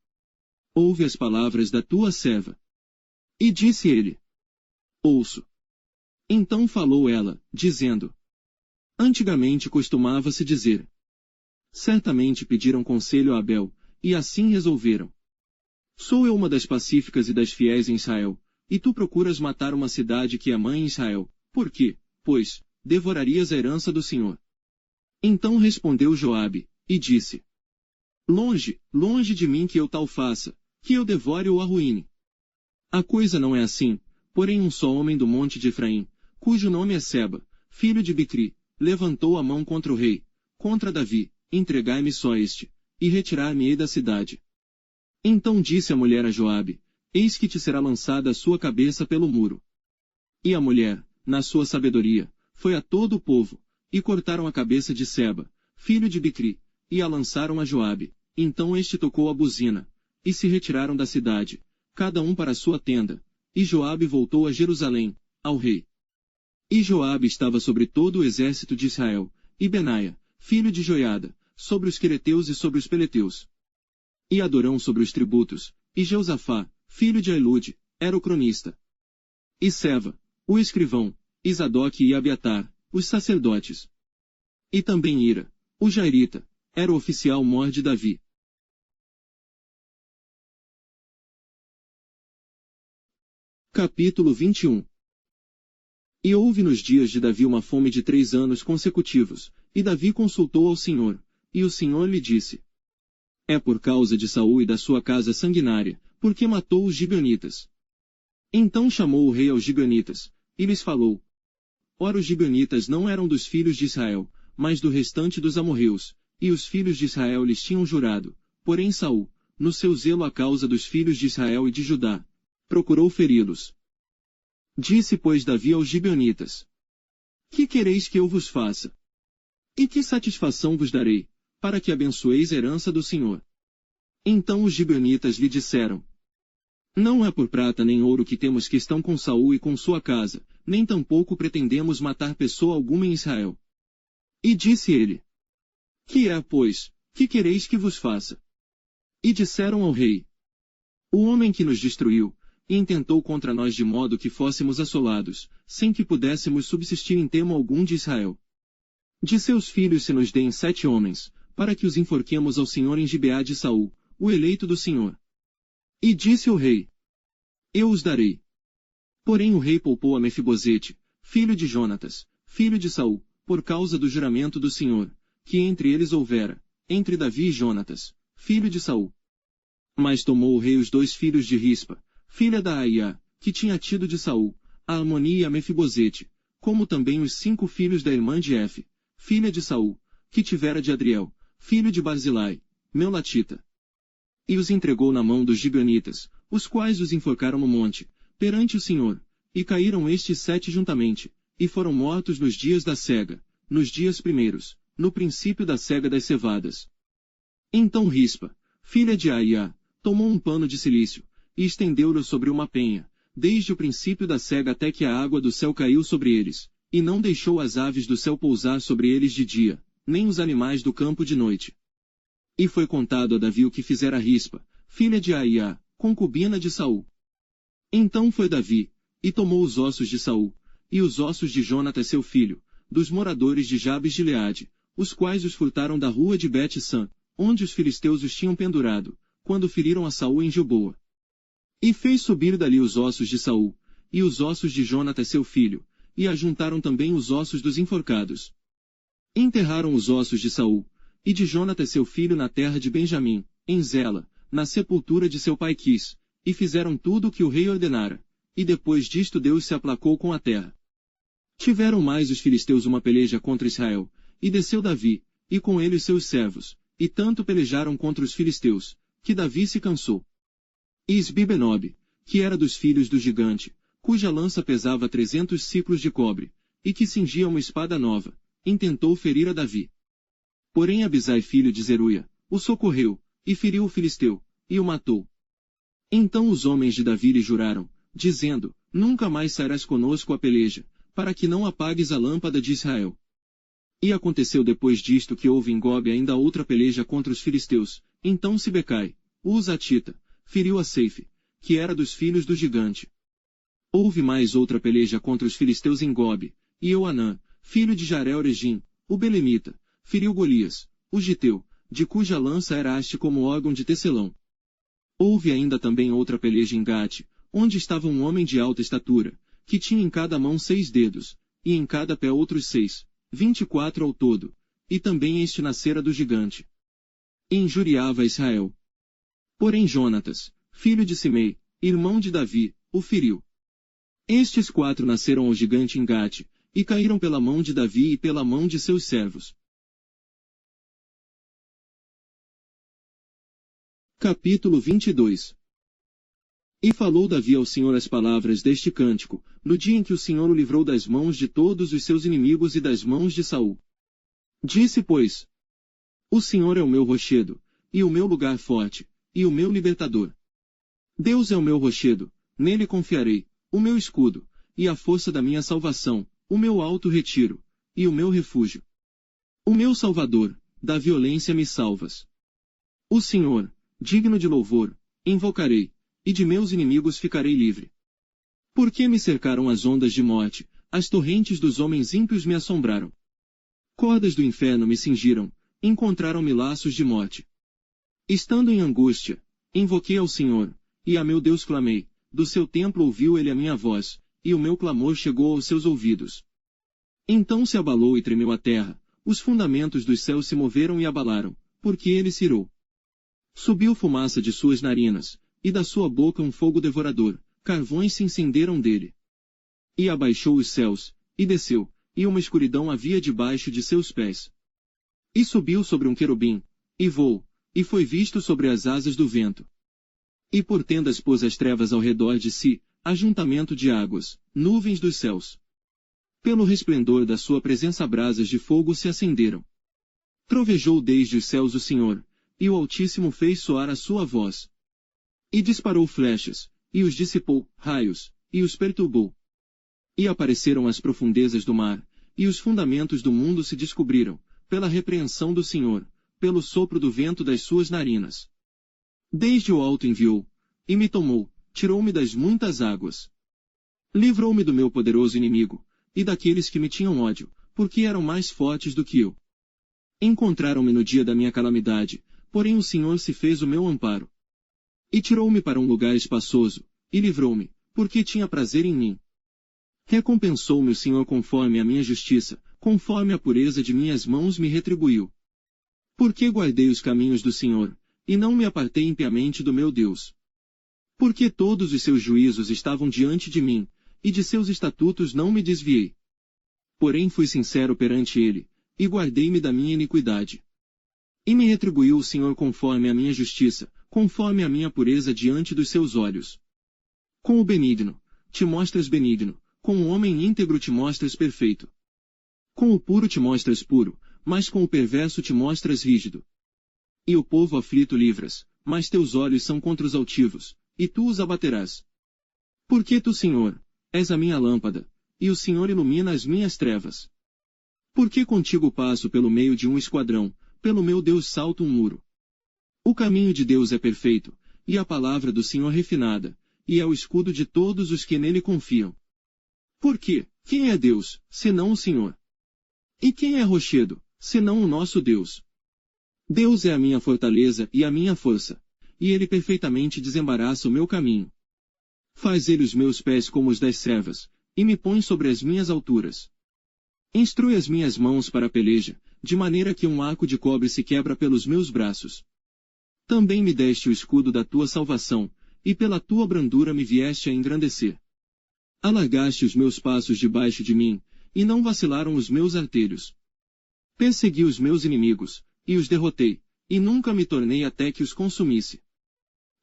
Ouve as palavras da tua serva. E disse ele: Ouço. Então falou ela, dizendo: Antigamente costumava-se dizer: Certamente pediram conselho a Abel, e assim resolveram. Sou eu uma das pacíficas e das fiéis em Israel, e tu procuras matar uma cidade que é mãe em Israel, por quê, pois, devorarias a herança do Senhor? Então respondeu Joabe, e disse: Longe, longe de mim que eu tal faça, que eu devore ou arruíne. A coisa não é assim, porém um só homem do monte de Efraim, cujo nome é Seba, filho de Bicri, levantou a mão contra o rei, contra Davi, entregai-me só este, e retirar-me-ei da cidade. Então disse a mulher a Joabe: Eis que te será lançada a sua cabeça pelo muro. E a mulher, na sua sabedoria, foi a todo o povo, e cortaram a cabeça de Seba, filho de Bicri, e a lançaram a Joabe. Então este tocou a buzina, e se retiraram da cidade, cada um para a sua tenda, e Joabe voltou a Jerusalém, ao rei. E Joabe estava sobre todo o exército de Israel, e Benaia, filho de Joiada, sobre os quereteus e sobre os peleteus. E Adorão sobre os tributos, e Jeosafá, filho de Ailude, era o cronista. E Seva, o escrivão, e Zadoque e Abiatar, os sacerdotes. E também Ira, o jairita, era o oficial mor de Davi. Capítulo 21. E houve nos dias de Davi uma fome de 3 anos consecutivos, e Davi consultou ao Senhor, e o Senhor lhe disse: É por causa de Saul e da sua casa sanguinária, porque matou os gibeonitas. Então chamou o rei aos gibeonitas, e lhes falou: Ora os gibeonitas não eram dos filhos de Israel, mas do restante dos amorreus, e os filhos de Israel lhes tinham jurado, porém Saul, no seu zelo à causa dos filhos de Israel e de Judá, procurou feri-los. Disse, pois, Davi aos gibeonitas: Que quereis que eu vos faça? E que satisfação vos darei, para que abençoeis a herança do Senhor? Então os gibeonitas lhe disseram: Não é por prata nem ouro que temos questão com Saul e com sua casa, nem tampouco pretendemos matar pessoa alguma em Israel. E disse ele: Que é, pois, que quereis que vos faça? E disseram ao rei: O homem que nos destruiu, e intentou contra nós de modo que fôssemos assolados, sem que pudéssemos subsistir em termo algum de Israel. De seus filhos se nos deem 7 homens, para que os enforquemos ao Senhor em Gibeá de Saul, o eleito do Senhor. E disse o rei: Eu os darei. Porém o rei poupou a Mefibosete, filho de Jonatas, filho de Saul, por causa do juramento do Senhor, que entre eles houvera, entre Davi e Jonatas, filho de Saul. Mas tomou o rei os 2 filhos de Rispa, filha da Aiá, que tinha tido de Saul, a Amoni e a Mefibosete, como também os 5 filhos da irmã de Efe, filha de Saul, que tivera de Adriel, filho de Barzilai, Meulatita. E os entregou na mão dos gibeonitas, os quais os enforcaram no monte, perante o Senhor, e caíram estes 7 juntamente, e foram mortos nos dias da cega, nos dias primeiros, no princípio da cega das cevadas. Então Rispa, filha de Aiá, tomou um pano de cilício, e estendeu-o sobre uma penha, desde o princípio da cega até que a água do céu caiu sobre eles, e não deixou as aves do céu pousar sobre eles de dia, nem os animais do campo de noite. E foi contado a Davi o que fizera Rispa, filha de Aiá, concubina de Saul. Então foi Davi, e tomou os ossos de Saul, e os ossos de Jonatas seu filho, dos moradores de Jabes de Gileade, os quais os furtaram da rua de Bet-San, onde os filisteus os tinham pendurado, quando feriram a Saul em Gilboa. E fez subir dali os ossos de Saul, e os ossos de Jonatas seu filho, e ajuntaram também os ossos dos enforcados. Enterraram os ossos de Saul, e de Jonatas seu filho na terra de Benjamim, em Zela, na sepultura de seu pai Quis, e fizeram tudo o que o rei ordenara, e depois disto Deus se aplacou com a terra. Tiveram mais os filisteus uma peleja contra Israel, e desceu Davi, e com ele os seus servos, e tanto pelejaram contra os filisteus, que Davi se cansou. E Isbi-Benob, que era dos filhos do gigante, cuja lança pesava 300 ciclos de cobre, e que cingia uma espada nova, intentou ferir a Davi. Porém Abisai filho de Zeruia, o socorreu, e feriu o filisteu, e o matou. Então os homens de Davi lhe juraram, dizendo, nunca mais sairás conosco a peleja, para que não apagues a lâmpada de Israel. E aconteceu depois disto que houve em Gobe ainda outra peleja contra os filisteus, então Sibecai, o Uzatita, feriu a Seife, que era dos filhos do gigante. Houve mais outra peleja contra os filisteus em Gobe, e Euanã, filho de Jarel-Regim, o Belemita, feriu Golias, o Giteu, de cuja lança era haste como órgão de tecelão. Houve ainda também outra peleja em Gate, onde estava um homem de alta estatura, que tinha em cada mão 6 dedos, e em cada pé outros 6, 24 ao todo, e também este nascera do gigante. E injuriava a Israel. Porém Jonatas, filho de Simei, irmão de Davi, o feriu. Estes 4 nasceram ao gigante em Gate, e caíram pela mão de Davi e pela mão de seus servos. Capítulo 22. E falou Davi ao Senhor as palavras deste cântico, no dia em que o Senhor o livrou das mãos de todos os seus inimigos e das mãos de Saul. Disse, pois, o Senhor é o meu rochedo, e o meu lugar forte, e o meu libertador. Deus é o meu rochedo, nele confiarei, o meu escudo, e a força da minha salvação, o meu alto retiro, e o meu refúgio. O meu Salvador, da violência me salvas. O Senhor, digno de louvor, invocarei, e de meus inimigos ficarei livre. Porque me cercaram as ondas de morte, as torrentes dos homens ímpios me assombraram. Cordas do inferno me cingiram, encontraram-me laços de morte. Estando em angústia, invoquei ao Senhor, e a meu Deus clamei, do seu templo ouviu ele a minha voz, e o meu clamor chegou aos seus ouvidos. Então se abalou e tremeu a terra, os fundamentos dos céus se moveram e abalaram, porque ele se irou. Subiu fumaça de suas narinas, e da sua boca um fogo devorador, carvões se incenderam dele. E abaixou os céus, e desceu, e uma escuridão havia debaixo de seus pés. E subiu sobre um querubim, e voou, e foi visto sobre as asas do vento. E por tendas pôs as trevas ao redor de si, ajuntamento de águas, nuvens dos céus. Pelo resplendor da sua presença brasas de fogo se acenderam. Trovejou desde os céus o Senhor, e o Altíssimo fez soar a sua voz. E disparou flechas, e os dissipou, raios, e os perturbou. E apareceram as profundezas do mar, e os fundamentos do mundo se descobriram, pela repreensão do Senhor, pelo sopro do vento das suas narinas. Desde o alto enviou, e me tomou, tirou-me das muitas águas. Livrou-me do meu poderoso inimigo, e daqueles que me tinham ódio, porque eram mais fortes do que eu. Encontraram-me no dia da minha calamidade, porém o Senhor se fez o meu amparo. E tirou-me para um lugar espaçoso, e livrou-me, porque tinha prazer em mim. Recompensou-me o Senhor conforme a minha justiça, conforme a pureza de minhas mãos me retribuiu. Porque guardei os caminhos do Senhor, e não me apartei impiamente do meu Deus. Porque todos os seus juízos estavam diante de mim, e de seus estatutos não me desviei. Porém fui sincero perante ele, e guardei-me da minha iniquidade. E me retribuiu o Senhor conforme a minha justiça, conforme a minha pureza diante dos seus olhos. Com o benigno, te mostras benigno, com o homem íntegro te mostras perfeito. Com o puro te mostras puro, mas com o perverso te mostras rígido. E o povo aflito livras, mas teus olhos são contra os altivos, e tu os abaterás. Porque tu, Senhor, és a minha lâmpada, e o Senhor ilumina as minhas trevas. Porque contigo passo pelo meio de um esquadrão, pelo meu Deus salto um muro. O caminho de Deus é perfeito, e a palavra do Senhor refinada, e é o escudo de todos os que nele confiam. Porque, quem é Deus, senão o Senhor? E quem é rochedo, senão o nosso Deus? Deus é a minha fortaleza e a minha força, e ele perfeitamente desembaraça o meu caminho. Faz ele os meus pés como os das servas, e me põe sobre as minhas alturas. Instrui as minhas mãos para a peleja, de maneira que um arco de cobre se quebra pelos meus braços. Também me deste o escudo da tua salvação, e pela tua brandura me vieste a engrandecer. Alargaste os meus passos debaixo de mim, e não vacilaram os meus artelhos. Persegui os meus inimigos, e os derrotei, e nunca me tornei até que os consumisse.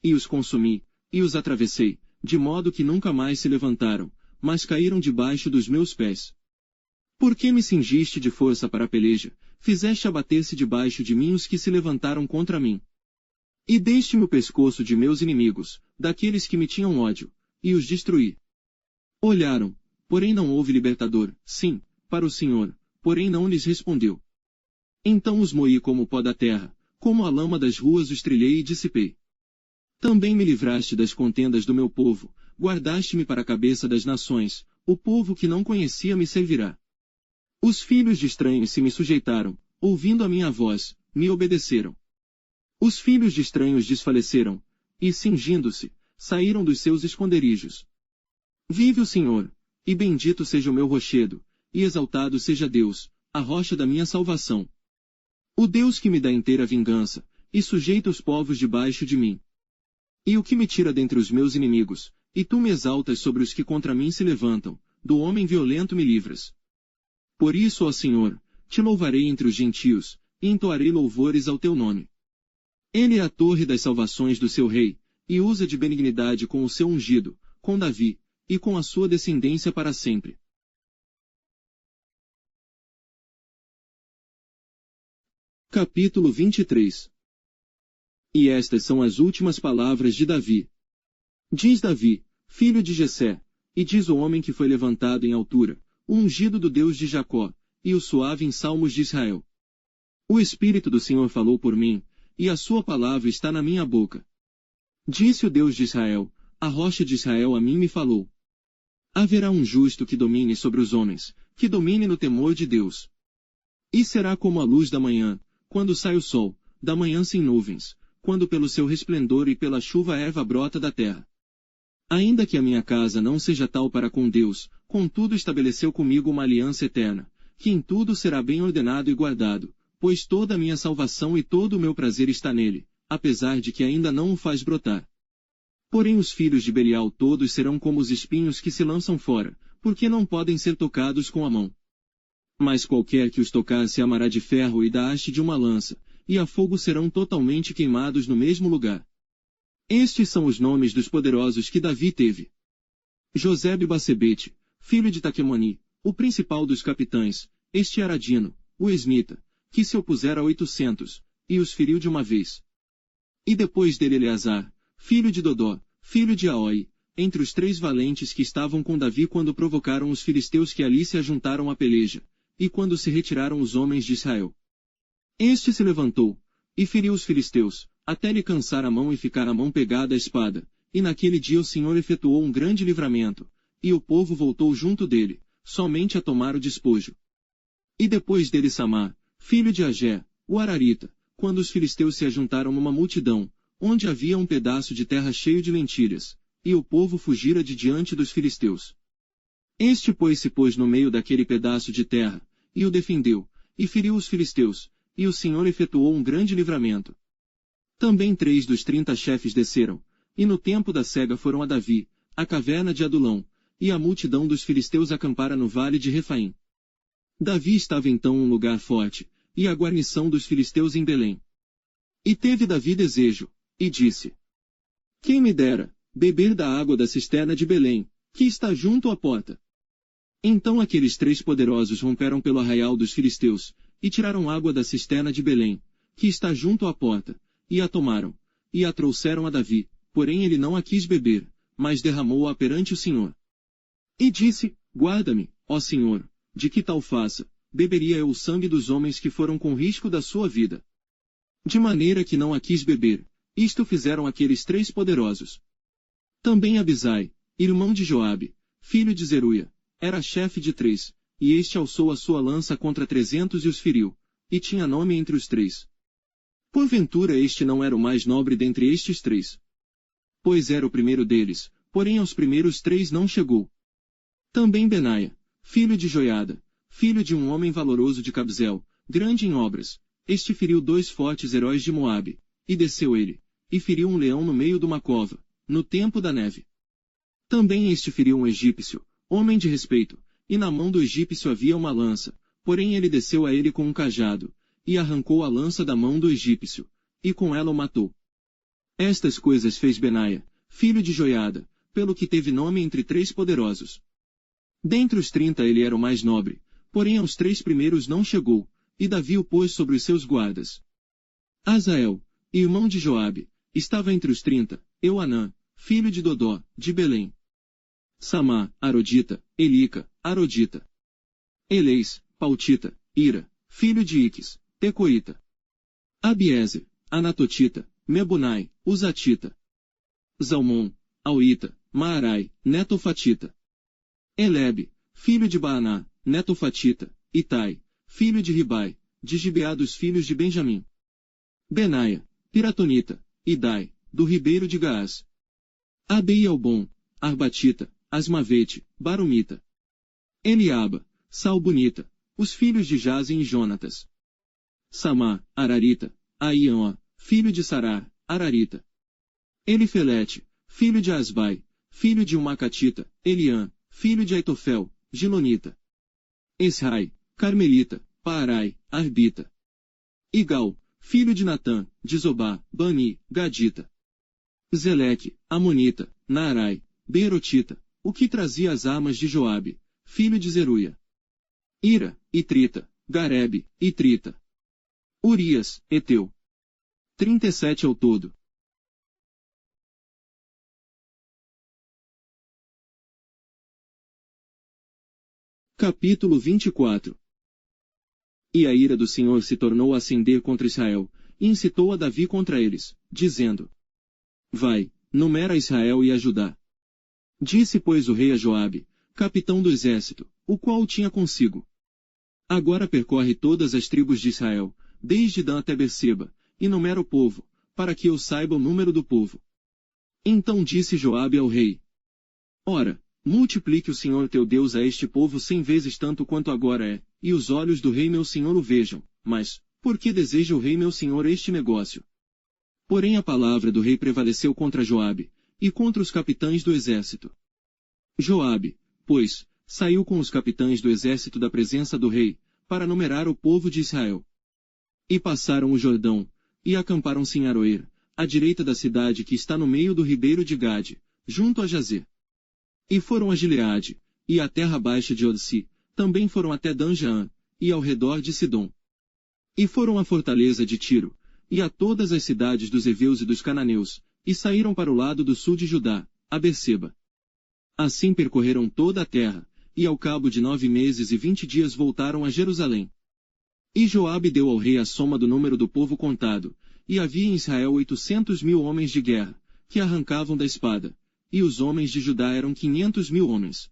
E os consumi, e os atravessei, de modo que nunca mais se levantaram, mas caíram debaixo dos meus pés. Por que me cingiste de força para a peleja, fizeste abater-se debaixo de mim os que se levantaram contra mim? E deste-me o pescoço de meus inimigos, daqueles que me tinham ódio, e os destruí. Olharam, porém não houve libertador, sim, para o Senhor, porém não lhes respondeu. Então os moí como o pó da terra, como a lama das ruas os trilhei e dissipei. Também me livraste das contendas do meu povo, guardaste-me para a cabeça das nações, o povo que não conhecia me servirá. Os filhos de estranhos se me sujeitaram, ouvindo a minha voz, me obedeceram. Os filhos de estranhos desfaleceram, e, cingindo-se, saíram dos seus esconderijos. Vive o Senhor, e bendito seja o meu rochedo, e exaltado seja Deus, a rocha da minha salvação. O Deus que me dá inteira vingança, e sujeita os povos debaixo de mim. E o que me tira dentre os meus inimigos, e tu me exaltas sobre os que contra mim se levantam, do homem violento me livras. Por isso, ó Senhor, te louvarei entre os gentios, e entoarei louvores ao teu nome. Ele é a torre das salvações do seu rei, e usa de benignidade com o seu ungido, com Davi, e com a sua descendência para sempre. Capítulo 23. E estas são as últimas palavras de Davi. Diz Davi, filho de Jessé, e diz o homem que foi levantado em altura, o ungido do Deus de Jacó, e o suave em salmos de Israel. O Espírito do Senhor falou por mim, e a sua palavra está na minha boca. Disse o Deus de Israel, a rocha de Israel a mim me falou. Haverá um justo que domine sobre os homens, que domine no temor de Deus. E será como a luz da manhã, quando sai o sol, da manhã sem nuvens, quando pelo seu resplendor e pela chuva a erva brota da terra. Ainda que a minha casa não seja tal para com Deus, contudo estabeleceu comigo uma aliança eterna, que em tudo será bem ordenado e guardado, pois toda a minha salvação e todo o meu prazer está nele, apesar de que ainda não o faz brotar. Porém os filhos de Belial todos serão como os espinhos que se lançam fora, porque não podem ser tocados com a mão. Mas qualquer que os tocar se amará de ferro e da haste de uma lança, e a fogo serão totalmente queimados no mesmo lugar. Estes são os nomes dos poderosos que Davi teve. Josebe-Basebete, filho de Taquemoni, o principal dos capitães, este Aradino, o esmita, que se opusera a 800, e os feriu de uma vez. E depois dele Eleazar, filho de Dodó, filho de Aoi, entre os 3 valentes que estavam com Davi quando provocaram os filisteus que ali se ajuntaram à peleja, e quando se retiraram os homens de Israel. Este se levantou, e feriu os filisteus, até lhe cansar a mão e ficar a mão pegada à espada, e naquele dia o Senhor efetuou um grande livramento, e o povo voltou junto dele, somente a tomar o despojo. E depois dele Samar, filho de Agé, o Ararita, quando os filisteus se ajuntaram numa multidão, onde havia um pedaço de terra cheio de lentilhas, e o povo fugira de diante dos filisteus. Este pois se pôs no meio daquele pedaço de terra, e o defendeu, e feriu os filisteus, e o Senhor efetuou um grande livramento. Também 3 dos 30 chefes desceram, e no tempo da cega foram a Davi, a caverna de Adulão, e a multidão dos filisteus acampara no vale de Refaim. Davi estava então um lugar forte, e a guarnição dos filisteus em Belém. E teve Davi desejo, e disse: quem me dera beber da água da cisterna de Belém, que está junto à porta. Então aqueles 3 poderosos romperam pelo arraial dos filisteus, e tiraram água da cisterna de Belém, que está junto à porta, e a tomaram, e a trouxeram a Davi, porém ele não a quis beber, mas derramou-a perante o Senhor. E disse: guarda-me, ó Senhor, de que tal faça, beberia eu o sangue dos homens que foram com risco da sua vida. De maneira que não a quis beber, isto fizeram aqueles 3 poderosos. Também Abisai, irmão de Joabe, filho de Zeruia, era chefe de 3, e este alçou a sua lança contra 300 e os feriu, e tinha nome entre os 3. Porventura este não era o mais nobre dentre estes 3? Pois era o primeiro deles, porém aos primeiros 3 não chegou. Também Benaia, filho de Joiada, filho de um homem valoroso de Cabzel, grande em obras, este feriu 2 fortes heróis de Moabe, e desceu ele, e feriu um leão no meio de uma cova, no tempo da neve. Também este feriu um egípcio, homem de respeito, e na mão do egípcio havia uma lança, porém ele desceu a ele com um cajado, e arrancou a lança da mão do egípcio, e com ela o matou. Estas coisas fez Benaia, filho de Joiada, pelo que teve nome entre 3 poderosos. Dentre os 30 ele era o mais nobre, porém aos 3 primeiros não chegou, e Davi o pôs sobre os seus guardas. Azael, irmão de Joabe, estava entre os 30, Euanã, filho de Dodó, de Belém. Samá, Arodita, Elica, Arodita. Eleis, Pautita, Ira, filho de Iques, Tecoíta. Abiezer, Anatotita, Mebunai, Uzatita. Zalmon, Auita, Maarai, Netofatita. Elebe, filho de Baaná, Netofatita, Itai, filho de Ribai, de Gibeá dos filhos de Benjamim. Benaia, Piratonita, Idai, do ribeiro de Gaás. Abeialbom, Arbatita, Asmavete, Barumita. Eliaba, Salbunita, os filhos de Jazem e Jonatas. Samá, Ararita, Aiã, filho de Sarar, Ararita. Elifelete, filho de Asbai, filho de Umacatita, Eliã, filho de Aitofel, Gilonita. Esrai, Carmelita, Paarai, Arbita. Igal, filho de Natã, de Zobá, Bani, Gadita. Zeleque, Amonita, Naarai, Beerotita, o que trazia as armas de Joabe, filho de Zeruia. Ira, Itrita, Garebe, Itrita. Urias, Eteu. 37 ao todo. Capítulo 24. E a ira do Senhor se tornou a acender contra Israel, e incitou a Davi contra eles, dizendo: vai, numera Israel e a Judá. Disse, pois, o rei a Joabe, capitão do exército, o qual o tinha consigo: agora percorre todas as tribos de Israel, desde Dan até Berseba, e numera o povo, para que eu saiba o número do povo. Então disse Joabe ao rei: ora, multiplique o Senhor teu Deus a este povo 100 vezes tanto quanto agora é, e os olhos do rei meu senhor o vejam, mas, por que deseja o rei meu senhor este negócio? Porém a palavra do rei prevaleceu contra Joabe, e contra os capitães do exército. Joabe, pois, saiu com os capitães do exército da presença do rei, para numerar o povo de Israel. E passaram o Jordão, e acamparam-se em Aroer, à direita da cidade que está no meio do ribeiro de Gade, junto a Jazer. E foram a Gileade, e à terra baixa de Odsi, também foram até Dan-Jaã, e ao redor de Sidom. E foram à fortaleza de Tiro, e a todas as cidades dos heveus e dos cananeus, e saíram para o lado do sul de Judá, a Berseba. Assim percorreram toda a terra, e ao cabo de 9 meses e 20 dias voltaram a Jerusalém. E Joabe deu ao rei a soma do número do povo contado, e havia em Israel 800.000 homens de guerra, que arrancavam da espada, e os homens de Judá eram 500.000 homens.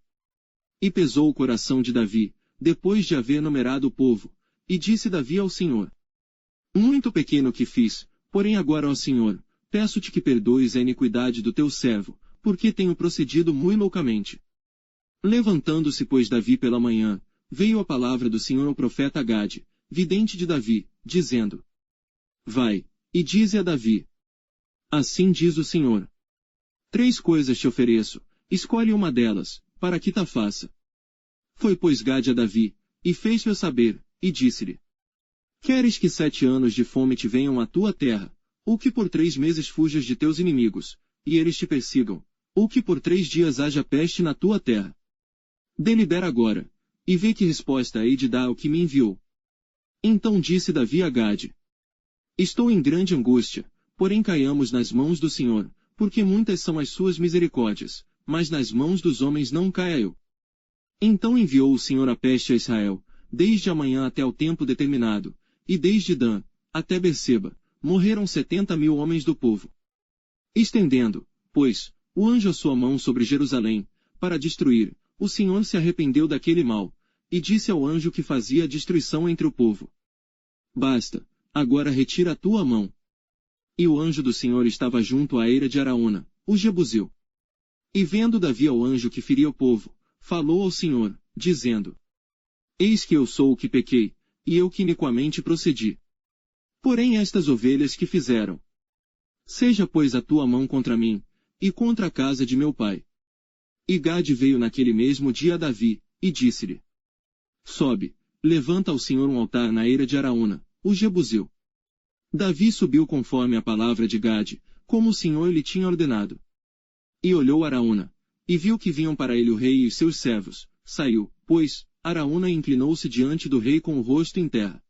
E pesou o coração de Davi, depois de haver numerado o povo, e disse Davi ao Senhor: muito pequeno que fiz, porém agora, ó Senhor, peço-te que perdoes a iniquidade do teu servo, porque tenho procedido muito loucamente. Levantando-se, pois, Davi pela manhã, veio a palavra do Senhor ao profeta Gade, vidente de Davi, dizendo: vai, e dize a Davi: assim diz o Senhor: 3 coisas te ofereço, escolhe uma delas, para que ta faça. Foi, pois, Gade a Davi, e fez-lhe saber, e disse-lhe: queres que 7 anos de fome te venham à tua terra, ou que por 3 meses fujas de teus inimigos, e eles te persigam, ou que por 3 dias haja peste na tua terra. Delibera agora, e vê que resposta hei de dar ao que me enviou. Então disse Davi a Gade: Estou em grande angústia, porém caiamos nas mãos do Senhor, porque muitas são as suas misericórdias, mas nas mãos dos homens não caia eu. Então enviou o Senhor a peste a Israel, desde a manhã até o tempo determinado, e desde Dan até Berseba, morreram 70.000 homens do povo. Estendendo, pois, o anjo a sua mão sobre Jerusalém, para destruir, o Senhor se arrependeu daquele mal, e disse ao anjo que fazia a destruição entre o povo: Basta, agora retira a tua mão. E o anjo do Senhor estava junto à eira de Araúna, o Jebuseu. E vendo Davi ao anjo que feria o povo, falou ao Senhor, dizendo: Eis que eu sou o que pequei, e eu que iniquamente procedi. Porém estas ovelhas que fizeram. Seja pois a tua mão contra mim, e contra a casa de meu pai. E Gade veio naquele mesmo dia a Davi, e disse-lhe: Sobe, levanta ao Senhor um altar na eira de Araúna, o Jebuseu. Davi subiu conforme a palavra de Gade, como o Senhor lhe tinha ordenado. E olhou Araúna, e viu que vinham para ele o rei e os seus servos. Saiu, pois, Araúna e inclinou-se diante do rei com o rosto em terra.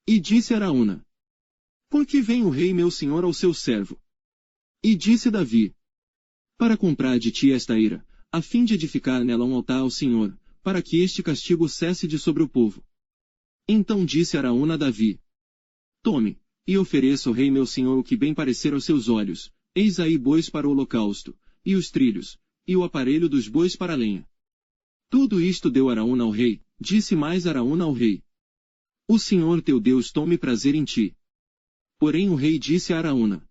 E disse Araúna: Por que vem o rei meu senhor ao seu servo? E disse Davi: Para comprar de ti esta eira, a fim de edificar nela um altar ao Senhor, para que este castigo cesse de sobre o povo. Então disse Araúna a Davi: Tome, e ofereça ao rei meu senhor o que bem parecer aos seus olhos, eis aí bois para o holocausto, e os trilhos, e o aparelho dos bois para a lenha. Tudo isto deu Araúna ao rei, disse mais Araúna ao rei: O Senhor teu Deus tome prazer em ti. Porém o rei disse a Araúna: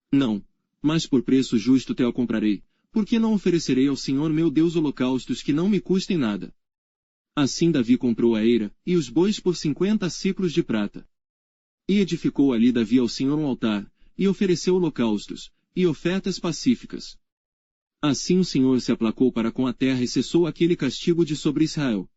Não, mas por preço justo te o comprarei, porque não oferecerei ao Senhor meu Deus holocaustos que não me custem nada. Assim Davi comprou a eira, e os bois por 50 siclos de prata. E edificou ali Davi ao Senhor um altar, e ofereceu holocaustos, e ofertas pacíficas. Assim o Senhor se aplacou para com a terra e cessou aquele castigo de sobre Israel.